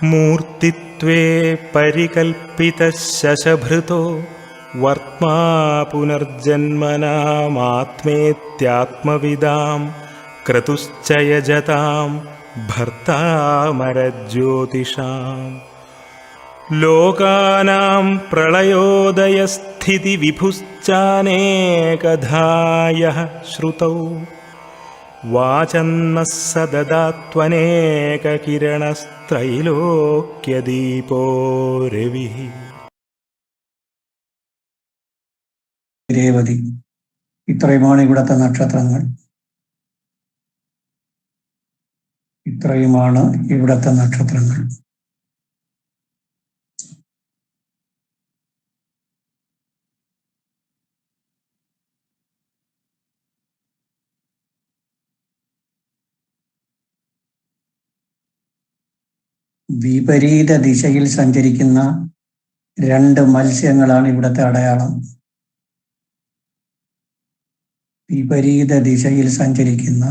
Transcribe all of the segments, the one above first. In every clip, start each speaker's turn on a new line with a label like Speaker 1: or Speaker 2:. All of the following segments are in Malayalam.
Speaker 1: മൂർത്തിത്വേ പരികൽപ്പിതഃ ശശഭൃതോ വർത്മാ പുനർജന്മനാമാത്മേത്യാത്മവിദാം ക്രതുശ്ച യജതാം ഭർത്താമരജ്യോതിഷാം. ലോകാനാം പ്രളയോദയസ്ഥിതിവിഭുശ്ചാനേകധായഃ ശ്രുതൗ വാചന്നഃ സദദാത്വനേകകിരണസ്ത്രൈലോക്യദീപോ രവിഃ.
Speaker 2: രേവതി. ഇത്രയുമാണ് ഇവിടുത്തെ നക്ഷത്രങ്ങൾ. ഇത്രയുമാണ് ഇവിടുത്തെ നക്ഷത്രങ്ങൾ. വിപരീത ദിശയിൽ സഞ്ചരിക്കുന്ന രണ്ട് മത്സ്യങ്ങളാണ് ഇവിടുത്തെ അടയാളം. വിപരീത ദിശയിൽ സഞ്ചരിക്കുന്ന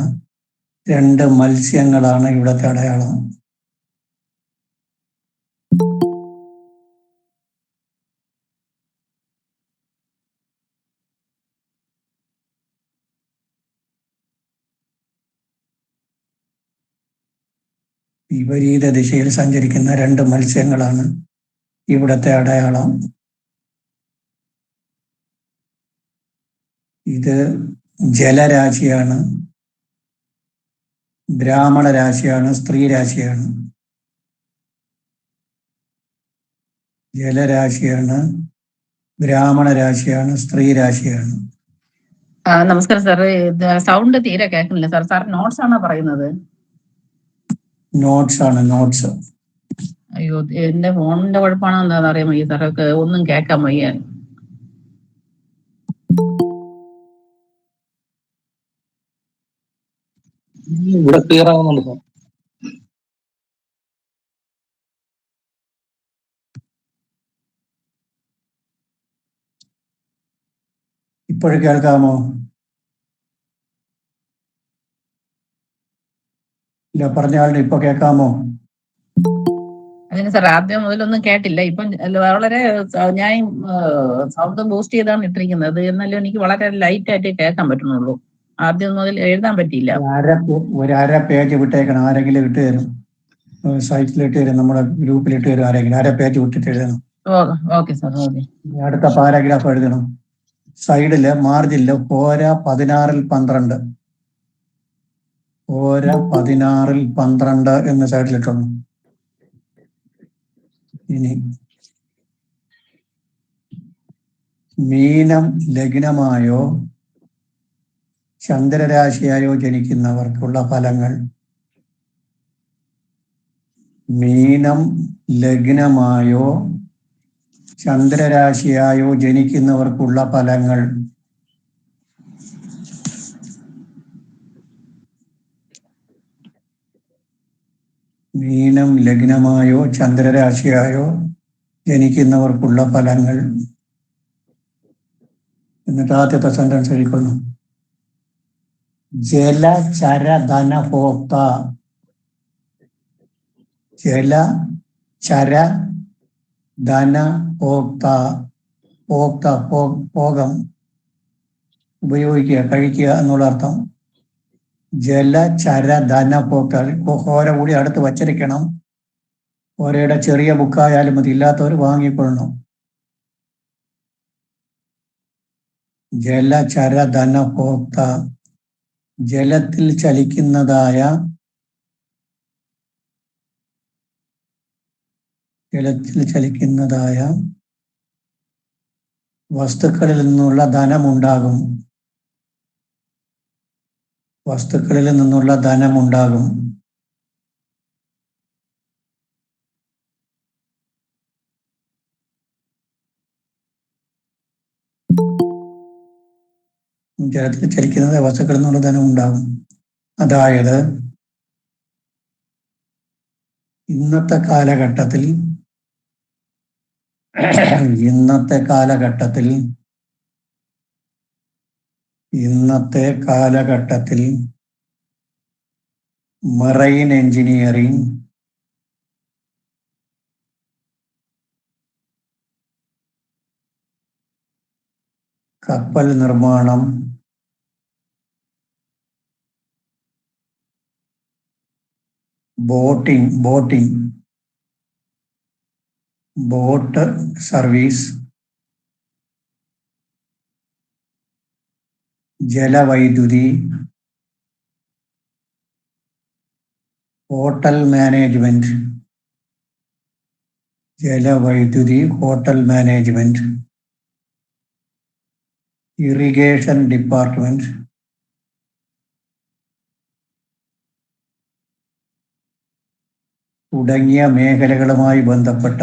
Speaker 2: രണ്ട് മത്സ്യങ്ങളാണ് ഇവിടുത്തെ അടയാളം. വിപരീത ദിശയിൽ സഞ്ചരിക്കുന്ന രണ്ട് മത്സ്യങ്ങളാണ് ഇവിടുത്തെ അടയാളം. ഇത് ജലരാശിയാണ്, ബ്രാഹ്മണ രാശിയാണ്, സ്ത്രീ രാശിയാണ്. ജലരാശിയാണ്, ബ്രാഹ്മണ രാശിയാണ്, സ്ത്രീ രാശിയാണ്.
Speaker 3: നമസ്കാരം സാർ. സൗണ്ട് തീരെ കേൾക്കുന്നില്ല സാർ. സാർ നോട്ട്സ് ആണോ പറയുന്നത്?
Speaker 2: നോട്ട്സ് ആണ്, നോട്ട്സ്.
Speaker 3: അയ്യോ, എന്റെ ഫോണിന്റെ കുഴപ്പമാണോ എന്താണെന്ന് അറിയാൻ വയ്യ സാറൊക്കെ, ഒന്നും കേൾക്കാൻ വയ്യ.
Speaker 4: ഇവിടെ ക്ലിയർ ആവുന്നുണ്ട് സാർ.
Speaker 2: ഇപ്പോഴും കേൾക്കാമോ? ഇല്ല, പറഞ്ഞ ആളിന് ഇപ്പൊ കേൾക്കാമോ?
Speaker 3: അതിന് സാർ ആദ്യം മുതലൊന്നും കേട്ടില്ല. ഇപ്പം വളരെ ഞാൻ സൗണ്ട് ബൂസ്റ്റ് ചെയ്താണ് ഇട്ടിരിക്കുന്നത്, എന്നാലും എനിക്ക് വളരെ ലൈറ്റ് ആയിട്ട് കേൾക്കാൻ പറ്റുന്നുള്ളൂ. ആദ്യം മുതൽ എഴുതാൻ പറ്റിയില്ല.
Speaker 2: ഒരു അര പേജ് വിട്ടേക്കണം. ആരെങ്കിലും ഇട്ട് തരും, സൈറ്റിലിട്ട് തരും, നമ്മുടെ ഗ്രൂപ്പിലിട്ട് തരും. ആരെങ്കിലും അര പേജ് വിട്ടിട്ട് എഴുതണം.
Speaker 3: Okay sir. ഓക്കെ.
Speaker 2: അടുത്ത പാരാഗ്രാഫ് എഴുതണം. സൈഡില് മാർജിനില് ഓര 16-12 ഓര 16-12 എന്ന് സൈഡിലിട്ടുണ്ട്. ഇനി മീനം ലഗ്നമായോ ചന്ദ്രരാശിയായോ ജനിക്കുന്നവർക്കുള്ള ഫലങ്ങൾ. മീനം ലഗ്നമായോ ചന്ദ്രരാശിയായോ ജനിക്കുന്നവർക്കുള്ള ഫലങ്ങൾ. മീനം ലഗ്നമായോ ചന്ദ്രരാശിയായോ ജനിക്കുന്നവർക്കുള്ള ഫലങ്ങൾ. എന്നിട്ട് ആദ്യത്തെ സെന്റൻസ് എഴുതിക്കൊള്ളു. ജലചരധനഭോക്ത. ജലചരധനഭോക്ത. ഭോക്ത, ഭോഗം, ഉപയോഗിക്കുക, കഴിക്കുക എന്നുള്ള അർത്ഥം. ജലചരധനഭോക്ത. ഹോര കൂടി അടുത്ത് വച്ചിരിക്കണം. ഹോരയുടെ ചെറിയ ബുക്കായാലും മതി, ഇല്ലാത്തവർ വാങ്ങിക്കൊള്ളണം. ജലചരധനഭോക്ത. ജലത്തിൽ ചലിക്കുന്നതായ വസ്തുക്കളിൽ നിന്നുള്ള ധനമുണ്ടാകും. വസ്തുക്കളിൽ നിന്നുള്ള ധനമുണ്ടാകും. ജലത്തിൽ ചലിക്കുന്നത് വസ്തുക്കളിൽ നിന്നുള്ള ധനം ഉണ്ടാകും. അതായത് ഇന്നത്തെ കാലഘട്ടത്തിൽ മറൈൻ എഞ്ചിനീയറിംഗ്, കപ്പൽ നിർമ്മാണം, ബോട്ട് സർവീസ്, ജലവൈദ്യുതി, ഹോട്ടൽ മാനേജ്മെന്റ്, ഇറിഗേഷൻ ഡിപ്പാർട്ട്മെന്റ്, തുടങ്ങിയ മേഖലകളുമായി ബന്ധപ്പെട്ട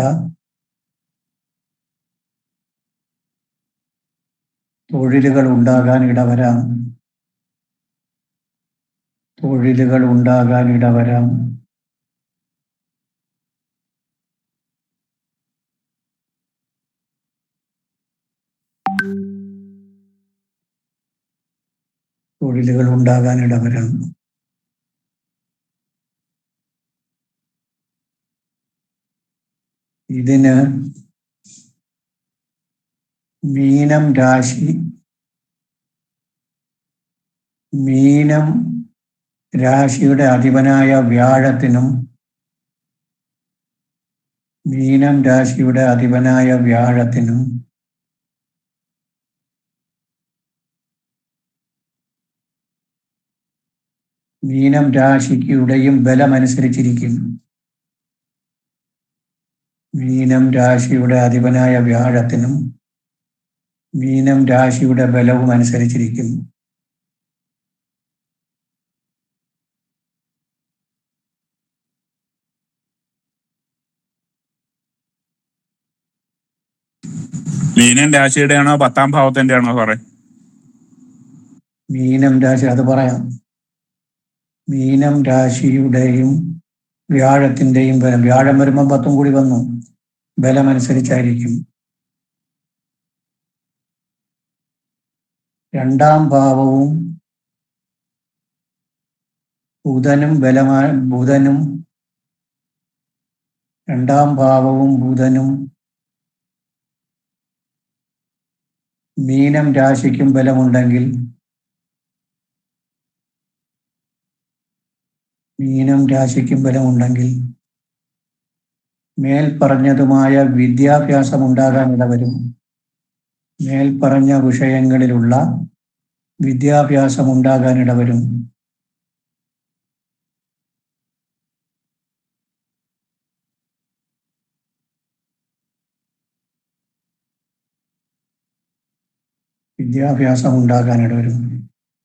Speaker 2: തൊഴിലുകൾ ഉണ്ടാകാൻ ഇടവരാം. ഇതിന് മീനം രാശിയുടെ അധിപനായ വ്യാഴത്തിനും മീനം രാശിയുടെയും ബലമനുസരിച്ചിരിക്കും. മീനം രാശിയുടെ അധിപനായ വ്യാഴത്തിനും മീനം രാശിയുടെ ബലവും അനുസരിച്ചിരിക്കും.
Speaker 5: മീനൻ രാശിയുടെ ആണോ 10ാം ഭാവത്തിന്റെ ആണോ സാറേ?
Speaker 2: മീനം രാശി, അത് പറയാം. മീനം രാശിയുടെയും വ്യാഴത്തിന്റെയും ബലം, വ്യാഴം വരുമ്പോൾ 10 കൂടി വന്നു, ബലമനുസരിച്ചായിരിക്കും. 2ാം ഭാവവും ബുധനും മീനം രാശിക്കും ബലമുണ്ടെങ്കിൽ മേൽപ്പറഞ്ഞതുമായ വിദ്യാഭ്യാസം ഉണ്ടാകാൻ ഇടവരും. മേൽപ്പറഞ്ഞ വിഷയങ്ങളിലുള്ള വിദ്യാഭ്യാസം ഉണ്ടാകാൻ ഇടവരും.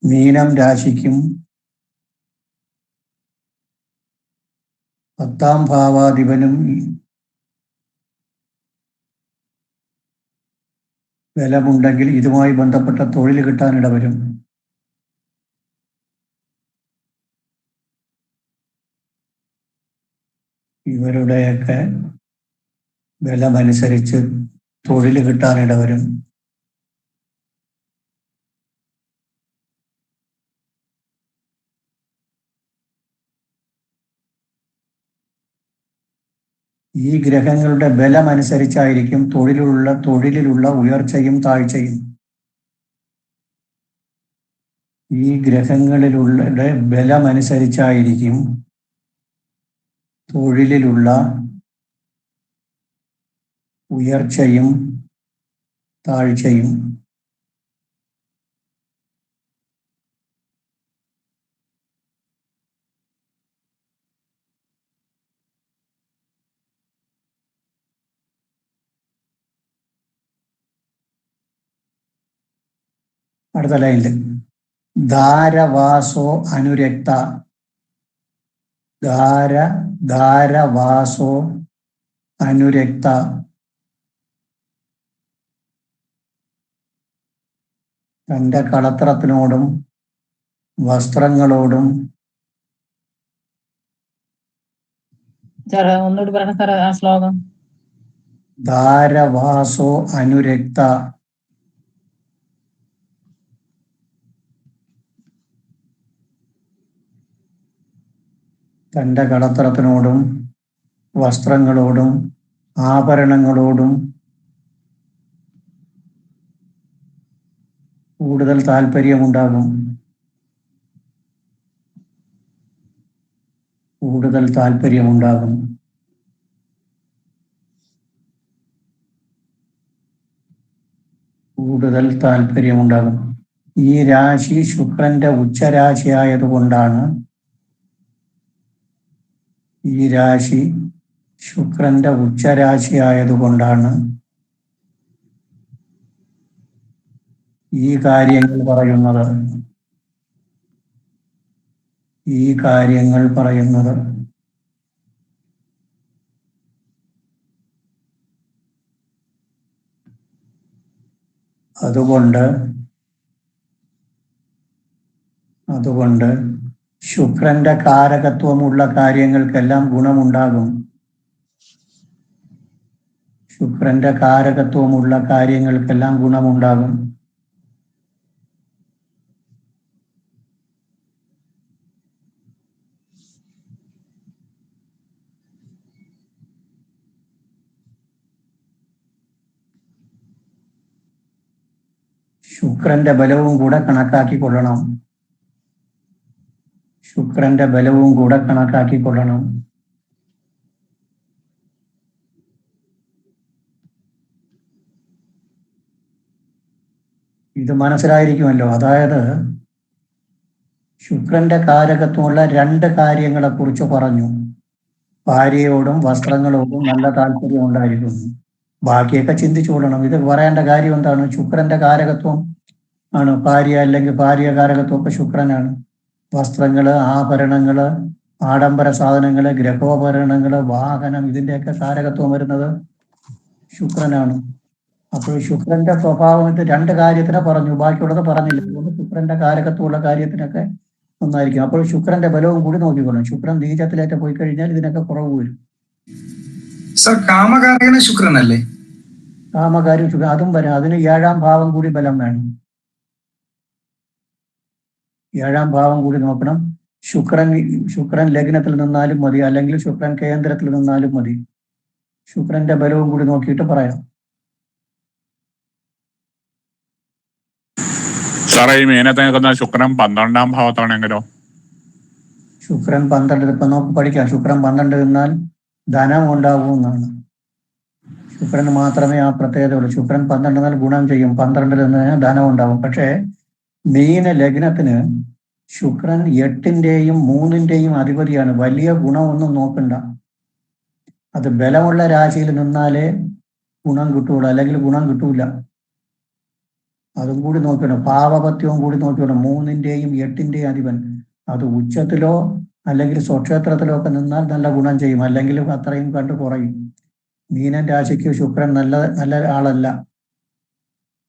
Speaker 2: മീനം രാശിക്കും 10ാം ഭാവാധിപനും ബലമുണ്ടെങ്കിൽ ഇതുമായി ബന്ധപ്പെട്ട തൊഴിൽ കിട്ടാനിടവരും. ഇവരുടെയൊക്കെ ബലമനുസരിച്ച് തൊഴിൽ കിട്ടാനിടവരും. ഈ ഗ്രഹങ്ങളുടെ ബലമനുസരിച്ചായിരിക്കും തൊഴിലിലുള്ള ഉയർച്ചയും താഴ്ചയും. ബലമനുസരിച്ചായിരിക്കും തൊഴിലിലുള്ള ഉയർച്ചയും താഴ്ചയും. അടുത്ത ലൈനിൽ ധാരവാസോ അനുരക്ത, തന്റെ കളത്രത്തിനോടും വസ്ത്രങ്ങളോടും.
Speaker 3: സാറേ ഒന്നുകൂടി പറയണം സാറേ ആ ശ്ലോകം.
Speaker 2: ധാരവാസോ അനുരക്ത, തന്റെ കളത്രത്തിനോടും വസ്ത്രങ്ങളോടും ആഭരണങ്ങളോടും കൂടുതൽ താല്പര്യമുണ്ടാകും. കൂടുതൽ താല്പര്യമുണ്ടാകും. കൂടുതൽ താല്പര്യമുണ്ടാകും. ഈ രാശി ശുക്രന്റെ ഉച്ചരാശിയായതുകൊണ്ടാണ്. ഈ രാശി ശുക്രന്റെ ഉച്ചരാശിയായതുകൊണ്ടാണ് ഈ കാര്യങ്ങൾ പറയുന്നത്. ഈ കാര്യങ്ങൾ പറയുന്നത്. അതുകൊണ്ട് ശുക്രന്റെ കാരകത്വമുള്ള കാര്യങ്ങൾക്കെല്ലാം ഗുണമുണ്ടാകും. ശുക്രന്റെ കാരകത്വമുള്ള കാര്യങ്ങൾക്കെല്ലാം ഗുണമുണ്ടാകും. ശുക്രന്റെ ബലവും കൂടെ കണക്കാക്കിക്കൊള്ളണം. ശുക്രന്റെ ബലവും കൂടെ കണക്കാക്കിക്കൊള്ളണം. ഇത് മനസ്സിലായിരിക്കുമല്ലോ. അതായത് ശുക്രന്റെ കാരകത്വമുള്ള 2 കാര്യങ്ങളെ കുറിച്ച് പറഞ്ഞു. ഭാര്യയോടും വസ്ത്രങ്ങളോടും നല്ല താല്പര്യം ഉണ്ടായിരുന്നു. ബാക്കിയൊക്കെ ചിന്തിച്ചുകൊള്ളണം. ഇത് പറയേണ്ട കാര്യം എന്താണ്? ശുക്രന്റെ കാരകത്വം ആണ് ഭാര്യ, അല്ലെങ്കിൽ ഭാര്യ കാരകത്വമൊക്കെ ശുക്രനാണ്. വസ്ത്രങ്ങള്, ആഭരണങ്ങള്, ആഡംബര സാധനങ്ങള്, ഗ്രഹോപകരണങ്ങള്, വാഹനം, ഇതിന്റെയൊക്കെ കാരകത്വം വരുന്നത് ശുക്രനാണ്. അപ്പോൾ ശുക്രന്റെ സ്വഭാവം 2 കാര്യത്തിനെ പറഞ്ഞു, ബാക്കിയുള്ളത് പറഞ്ഞില്ല. അതുകൊണ്ട് ശുക്രന്റെ കാരകത്വമുള്ള കാര്യത്തിനൊക്കെ ഒന്നായിരിക്കും. അപ്പോൾ ശുക്രന്റെ ബലവും കൂടി നോക്കിക്കൊള്ളണം. ശുക്രൻ നീചത്തിലേക്ക് പോയി കഴിഞ്ഞാൽ ഇതിനൊക്കെ കുറവ് വരും.
Speaker 6: സർ, കാമകാരകന് ശുക്രനല്ലേ?
Speaker 2: കാമകാര്യം ശുക്രൻ, അതും വരാം. അതിന് 7ാം ഭാവം കൂടി ബലം വേണം. 7ാം ഭാവം കൂടി നോക്കണം. ശുക്രൻ ലഗ്നത്തിൽ നിന്നാലും മതി, അല്ലെങ്കിൽ ശുക്രൻ കേന്ദ്രത്തിൽ നിന്നാലും മതി. ശുക്രന്റെ ബലവും കൂടി നോക്കിയിട്ട് പറയാം.
Speaker 5: സാറേ, ഈ മീനത്തെ നിൽക്കുന്ന ശുക്രൻ 12ാം ഭാവത്താണെങ്കിലോ?
Speaker 2: ശുക്രൻ 12, ഇപ്പൊ നമുക്ക് പഠിക്കാം. ശുക്രൻ 12 നിന്നാൽ ധനം ഉണ്ടാവും എന്നാണ്. ശുക്രന് മാത്രമേ ആ പ്രത്യേകത ഉള്ളൂ. ശുക്രൻ 12 നിന്നാൽ ഗുണം ചെയ്യും. 12 നിന്ന് ധനം ഉണ്ടാവും. പക്ഷേ മീന ലഗ്നത്തിന് ശുക്രൻ 8ന്റെയും 3ന്റെയും അധിപതിയാണ്. വലിയ ഗുണമൊന്നും നോക്കണ്ട. അത് ബലമുള്ള രാശിയിൽ നിന്നാലേ ഗുണം കിട്ടുള്ളൂ, അല്ലെങ്കിൽ ഗുണം കിട്ടൂല. അതും കൂടി നോക്കണം. പാവപത്യവും കൂടി നോക്കണം. 3ന്റെയും 8ന്റെയും അധിപൻ അത് ഉച്ചത്തിലോ അല്ലെങ്കിൽ സ്വക്ഷേത്രത്തിലോ ഒക്കെ നിന്നാൽ നല്ല ഗുണം ചെയ്യും, അല്ലെങ്കിൽ അത്രയും കണ്ട് കുറയും. മീനൻ രാശിക്ക് ശുക്രൻ നല്ല ആളല്ല.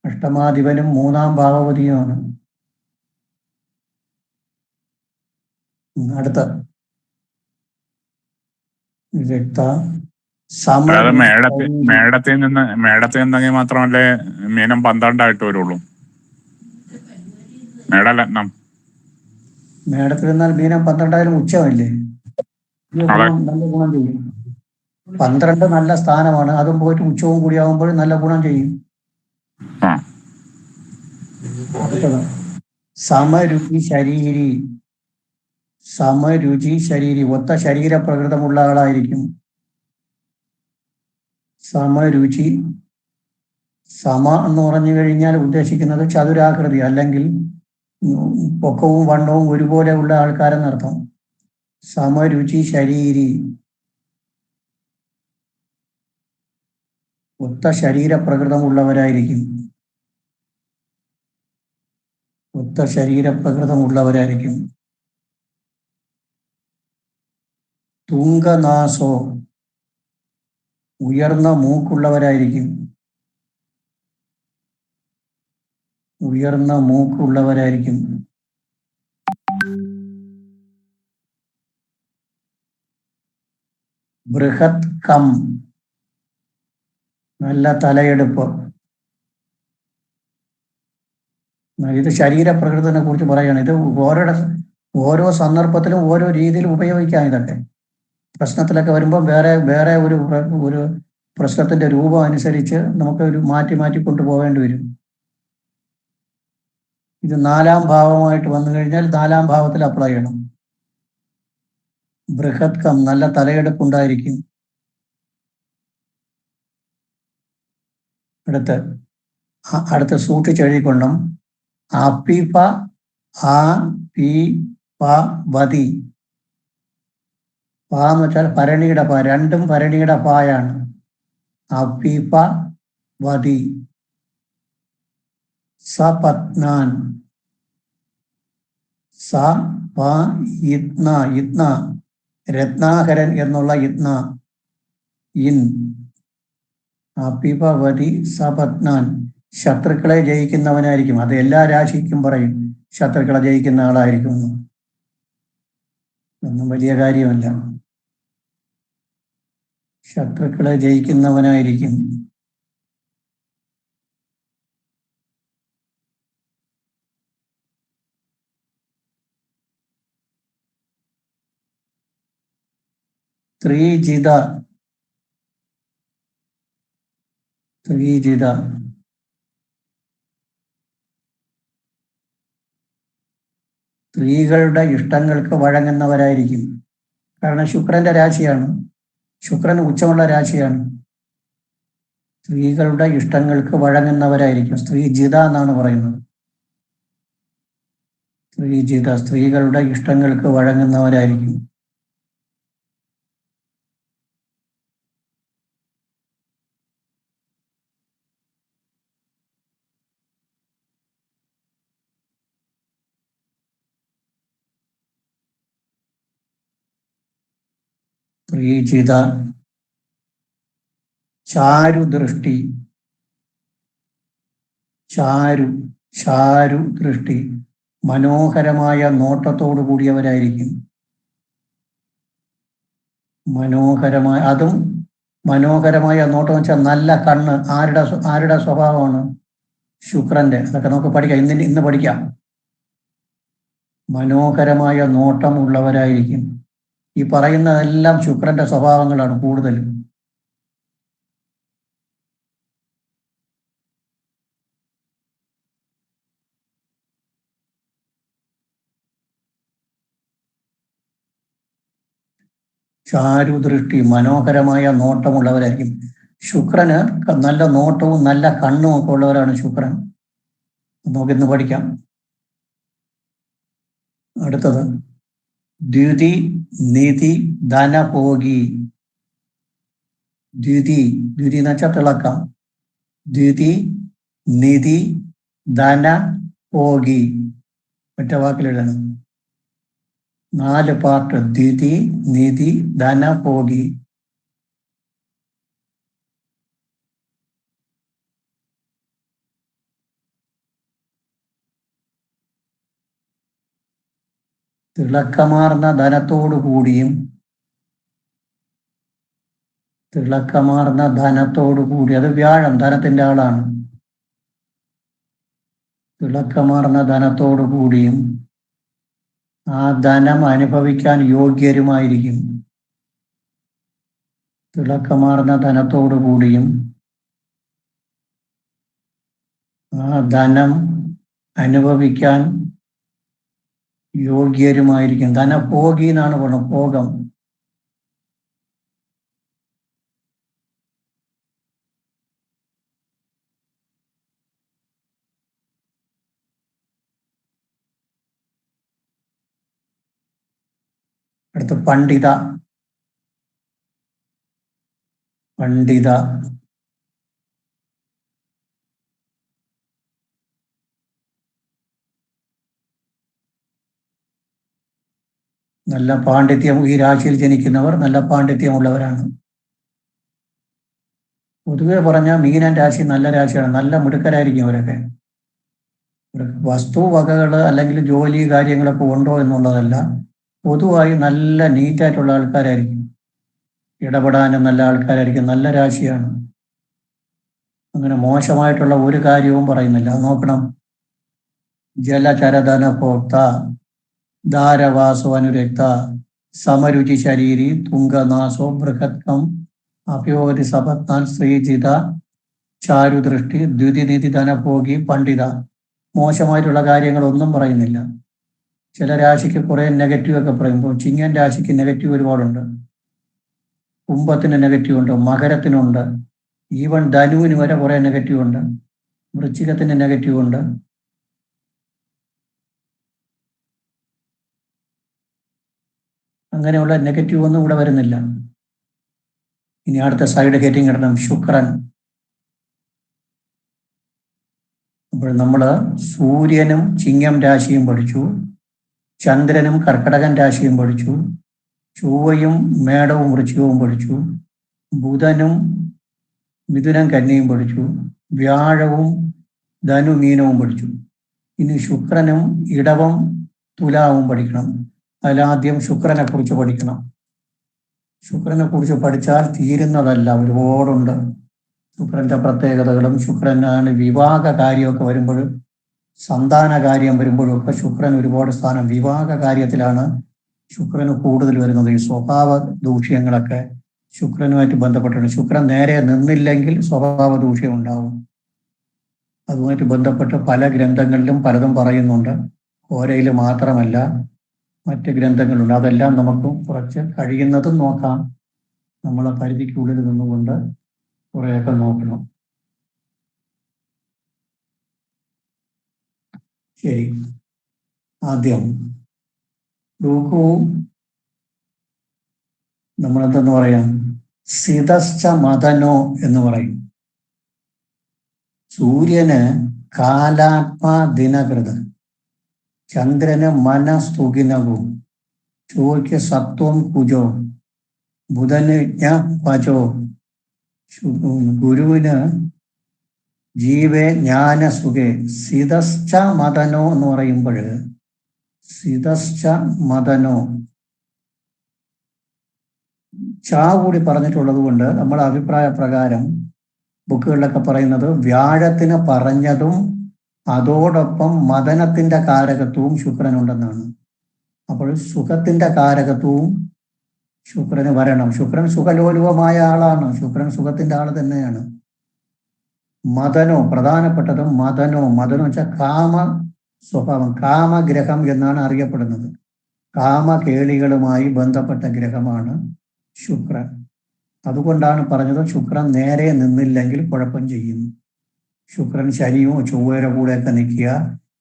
Speaker 2: അഷ്ടമാധിപനും 3ാം ഭാവപതിയുമാണ്. അടുത്ത
Speaker 5: മേടത്തിൽ നിന്നെങ്കിൽ മാത്രമല്ലേ മീനം 12 വരുള്ളൂ? മേടലഗ്നം.
Speaker 2: മേടത്തിൽ നിന്നാൽ മീനം 12 ഉച്ചമല്ലേ? നല്ല ഗുണം ചെയ്യും. 12 നല്ല സ്ഥാനമാണ്. അതും പോയിട്ട് ഉച്ചവും കൂടി ആകുമ്പോൾ നല്ല ഗുണം ചെയ്യും. സമരുചി ശരീരി. സമരുചി ശരീരി, ഒത്ത ശരീര പ്രകൃതമുള്ള ആളായിരിക്കും. സമരുചി. സമ എന്ന് പറഞ്ഞു കഴിഞ്ഞാൽ ഉദ്ദേശിക്കുന്നത് ചതുരാകൃതി, അല്ലെങ്കിൽ പൊക്കവും വണ്ണവും ഒരുപോലെ ഉള്ള ആൾക്കാരെന്നർത്ഥം. സമരുചി ശരീരി, ഒത്ത ശരീര പ്രകൃതമുള്ളവരായിരിക്കും. ഒത്ത ശരീര പ്രകൃതമുള്ളവരായിരിക്കും. തുങ്കനാസോ, ഉയർന്ന മൂക്കുള്ളവരായിരിക്കും. ഉയർന്ന മൂക്കുള്ളവരായിരിക്കും. ബൃഹത് കം, നല്ല തലയെടുപ്പ്. ഇത് ശരീരപ്രകൃതിനെ കുറിച്ച് പറയാണ്. ഇത് ഓരോ സന്ദർഭത്തിലും ഓരോ രീതിയിൽ ഉപയോഗിക്കാം. ഇതൊക്കെ പ്രശ്നത്തിലൊക്കെ വരുമ്പോൾ വേറെ ഒരു പ്രശ്നത്തിന്റെ രൂപം അനുസരിച്ച് നമുക്ക് ഒരു മാറ്റി കൊണ്ടുപോകേണ്ടി വരും. ഇത് 4-ാം ഭാവമായിട്ട് വന്നു കഴിഞ്ഞാൽ 4-ാം ഭാവത്തിൽ അപ്ലൈ ചെയ്യണം. ബൃഹത്കം, നല്ല തലയെടുപ്പുണ്ടായിരിക്കും. അടുത്ത് സൂക്ഷിച്ചെഴുതിക്കൊണ്ടും അപ്പിപ ആ പി പ വതി. പ എന്ന് വെച്ചാൽ ഭരണിയുടെ പ, രണ്ടും ഭരണിയുടെ പായാണ്. അപ്പിപ വതി. സപത്നാൻ, സ പ യിത്ന, യിത്ന രത്നാകരൻ എന്നുള്ള യിത്ന, ഇൻ. അപിപവതി സപത്നാൻ, ശത്രുക്കളെ ജയിക്കുന്നവനായിരിക്കും. അത് എല്ലാ രാശിക്കും പറയും, ശത്രുക്കളെ ജയിക്കുന്ന ആളായിരിക്കും. ഒന്നും വലിയ കാര്യമല്ല, ശത്രുക്കളെ ജയിക്കുന്നവനായിരിക്കും. ത്രിജിത, ത്രിജിത സ്ത്രീകളുടെ ഇഷ്ടങ്ങൾക്ക് വഴങ്ങുന്നവരായിരിക്കും. കാരണം ശുക്രന്റെ രാശിയാണ്, ശുക്രൻ ഉച്ചമുള്ള രാശിയാണ്. സ്ത്രീകളുടെ ഇഷ്ടങ്ങൾക്ക് വഴങ്ങുന്നവരായിരിക്കും. സ്ത്രീജിത എന്നാണ് പറയുന്നത്. സ്ത്രീജിത, സ്ത്രീകളുടെ ഇഷ്ടങ്ങൾക്ക് വഴങ്ങുന്നവരായിരിക്കും. സ്ത്രീജിത. ചാരുദൃഷ്ടി, ചാരുദൃഷ്ടി, മനോഹരമായ നോട്ടത്തോടു കൂടിയവരായിരിക്കും. അതും മനോഹരമായ നോട്ടം വെച്ചാൽ നല്ല കണ്ണ്. ആരുടെ സ്വഭാവമാണ്? ശുക്രന്റെ. അതൊക്കെ നമുക്ക് പഠിക്കാം, ഇന്ന് പഠിക്കാം. മനോഹരമായ നോട്ടം ഉള്ളവരായിരിക്കും. ഈ പറയുന്നതെല്ലാം ശുക്രന്റെ സ്വഭാവങ്ങളാണ് കൂടുതലും. ചാരുദൃഷ്ടി, മനോഹരമായ നോട്ടമുള്ളവരായിരിക്കും. ശുക്രന് നല്ല നോട്ടവും നല്ല കണ്ണും ഒക്കെ ഉള്ളവരാണ് ശുക്രൻ. നമുക്കിന്ന് പഠിക്കാം. അടുത്തത് ദ്യുതി നിധി ധനഭോഗി. ദ്യുതി എന്ന് വെച്ചാൽ തിളക്കം. ദ്യുതി നിധി ധനഭോഗി, ഒറ്റ വാക്കിലെഴുതണം. 4 പാർട്ട്. ദ്യുതി നിധി ധനഭോഗി. തിളക്കമാർന്ന ധനത്തോടു കൂടിയും, അത് വ്യാഴം ധനത്തിന്റെ ആളാണ്. തിളക്കമാർന്ന ധനത്തോടു കൂടിയും ആ ധനം അനുഭവിക്കാൻ യോഗ്യരുമായിരിക്കും. തിളക്കമാർന്ന ധനത്തോടു കൂടിയും ആ ധനം അനുഭവിക്കാൻ യോഗ്യരുമായിരിക്കും. ധനഭോഗി എന്നാണ് പറയുന്നത്, ഭോഗം. അടുത്ത പണ്ഡിത. നല്ല പാണ്ഡിത്യം, ഈ രാശിയിൽ ജനിക്കുന്നവർ നല്ല പാണ്ഡിത്യമുള്ളവരാണ്. പൊതുവെ പറഞ്ഞാൽ മീനൻ രാശി നല്ല രാശിയാണ്, നല്ല മിടുക്കരായിരിക്കും അവരൊക്കെ. വസ്തുവകകൾ അല്ലെങ്കിൽ ജോലി കാര്യങ്ങളൊക്കെ ഉണ്ടോ എന്നുള്ളതല്ല, പൊതുവായി നല്ല നീറ്റായിട്ടുള്ള ആൾക്കാരായിരിക്കും, ഇടപെടാനും നല്ല ആൾക്കാരായിരിക്കും. നല്ല രാശിയാണ്, അങ്ങനെ മോശമായിട്ടുള്ള ഒരു കാര്യവും പറയുന്നില്ല. നോക്കണം. ജലചരധന ഭോക്ത, ധാരവാസോ അനുരക്ത, സമരുചി ശരീരി, തുംഗനാശോ, ബൃഹത്കം, അഭ്യോഗതി സപത്നാൻ, ശ്രീജിത, ചാരുദൃഷ്ടി, ദ്വിതിനിധി ധനഭോഗി, പണ്ഡിത. മോശമായിട്ടുള്ള കാര്യങ്ങളൊന്നും പറയുന്നില്ല. ചില രാശിക്ക് കുറെ നെഗറ്റീവ് ഒക്കെ പറയുമ്പോൾ ചിങ്ങൻ രാശിക്ക് നെഗറ്റീവ് ഒരുപാടുണ്ട്. കുംഭത്തിന് നെഗറ്റീവ് ഉണ്ട്, മകരത്തിനുണ്ട്, ഈവൻ ധനുവിന് വരെ കുറെ നെഗറ്റീവ് ഉണ്ട്, വൃശ്ചികത്തിന് നെഗറ്റീവ് ഉണ്ട്. അങ്ങനെയുള്ള നെഗറ്റീവ് ഒന്നും ഇവിടെ വരുന്നില്ല. ഇനി അടുത്ത സൈഡ് ഹെഡിങ് ഇടണം, ശുക്രൻ. അപ്പോൾ നമ്മൾ സൂര്യനും ചിങ്ങം രാശിയും പഠിച്ചു, ചന്ദ്രനും കർക്കടകൻ രാശിയും പഠിച്ചു, ചൊവ്വയും മേടവും വൃശ്ചികവും പഠിച്ചു, ബുധനും മിഥുനം കന്യയും പഠിച്ചു, വ്യാഴവും ധനു മീനവും പഠിച്ചു. ഇനി ശുക്രനും ഇടവം തുലാവും പഠിക്കണം. അതിലാദ്യം ശുക്രനെ കുറിച്ച് പഠിക്കണം. ശുക്രനെ കുറിച്ച് പഠിച്ചാൽ തീരുന്നതല്ല, ഒരുപാടുണ്ട്. ശുക്രന്റെ പ്രത്യേകതകളും, ശുക്രനാണ് വിവാഹ കാര്യമൊക്കെ വരുമ്പോഴും സന്താന കാര്യം വരുമ്പോഴും ഒക്കെ ശുക്രൻ ഒരുപാട് സ്ഥാനം. വിവാഹ കാര്യത്തിലാണ് ശുക്രന് കൂടുതൽ വരുന്നത്. ഈ സ്വഭാവ ദൂഷ്യങ്ങളൊക്കെ ശുക്രനുമായിട്ട് ബന്ധപ്പെട്ടാണ്. ശുക്രൻ നേരെ നിന്നില്ലെങ്കിൽ സ്വഭാവ ദൂഷ്യം ഉണ്ടാവും. അതുമായിട്ട് ബന്ധപ്പെട്ട് പല ഗ്രന്ഥങ്ങളിലും പലതും പറയുന്നുണ്ട്. ഓരയിൽ മാത്രമല്ല, മറ്റ് ഗ്രന്ഥങ്ങളുണ്ട്. അതെല്ലാം നമുക്ക് കുറച്ച് കഴിയുന്നതും നോക്കാം. നമ്മളെ പരിധിക്കുള്ളിൽ നിന്നുകൊണ്ട് കുറേയൊക്കെ നോക്കണം. ശരി, ആദ്യം നോക്കൂ, നമ്മളെന്തെന്ന് പറയാം, സിതശ്ച മദനോ എന്ന് പറയും. സൂര്യന് കാലാത്മാ ദിനകൃത്, ചന്ദ്രന് മനസ്തുകിനവും, ചൊവ്വയ്ക്ക് സത്വം കുജോ, ബുധന് ജ്ഞാപചോ, ഗുരുവിന് ജീവേ ജ്ഞാനസുഖേ. സിതശ്ച മദനോ എന്ന് പറയുമ്പോൾ സിതശ്ച മദനോ ചാ കൂടി പറഞ്ഞിട്ടുള്ളത് കൊണ്ട് നമ്മുടെ അഭിപ്രായ പ്രകാരം ബുക്കുകളിലൊക്കെ പറയുന്നത് വ്യാഴത്തിന് പറഞ്ഞതും അതോടൊപ്പം മദനത്തിന്റെ കാരകത്വവും ശുക്രനുണ്ടെന്നാണ്. അപ്പോൾ സുഖത്തിന്റെ കാരകത്വവും ശുക്രന് വരണം. ശുക്രൻ സുഖലോലുപമായ ആളാണ്. ശുക്രൻ സുഖത്തിന്റെ ആള് തന്നെയാണ്. മദനോ, പ്രധാനപ്പെട്ടതും മദനോ. മദനോ വെച്ചാൽ കാമ സ്വഭാവം, കാമഗ്രഹം എന്നാണ് അറിയപ്പെടുന്നത്. കാമകേളികളുമായി ബന്ധപ്പെട്ട ഗ്രഹമാണ് ശുക്രൻ. അതുകൊണ്ടാണ് പറഞ്ഞത് ശുക്രൻ നേരെ നിന്നില്ലെങ്കിൽ കുഴപ്പം ചെയ്യുന്നു. ശുക്രൻ ശനിയോ ചൊവ്വയുടെ കൂടെയൊക്കെ നിൽക്കുക,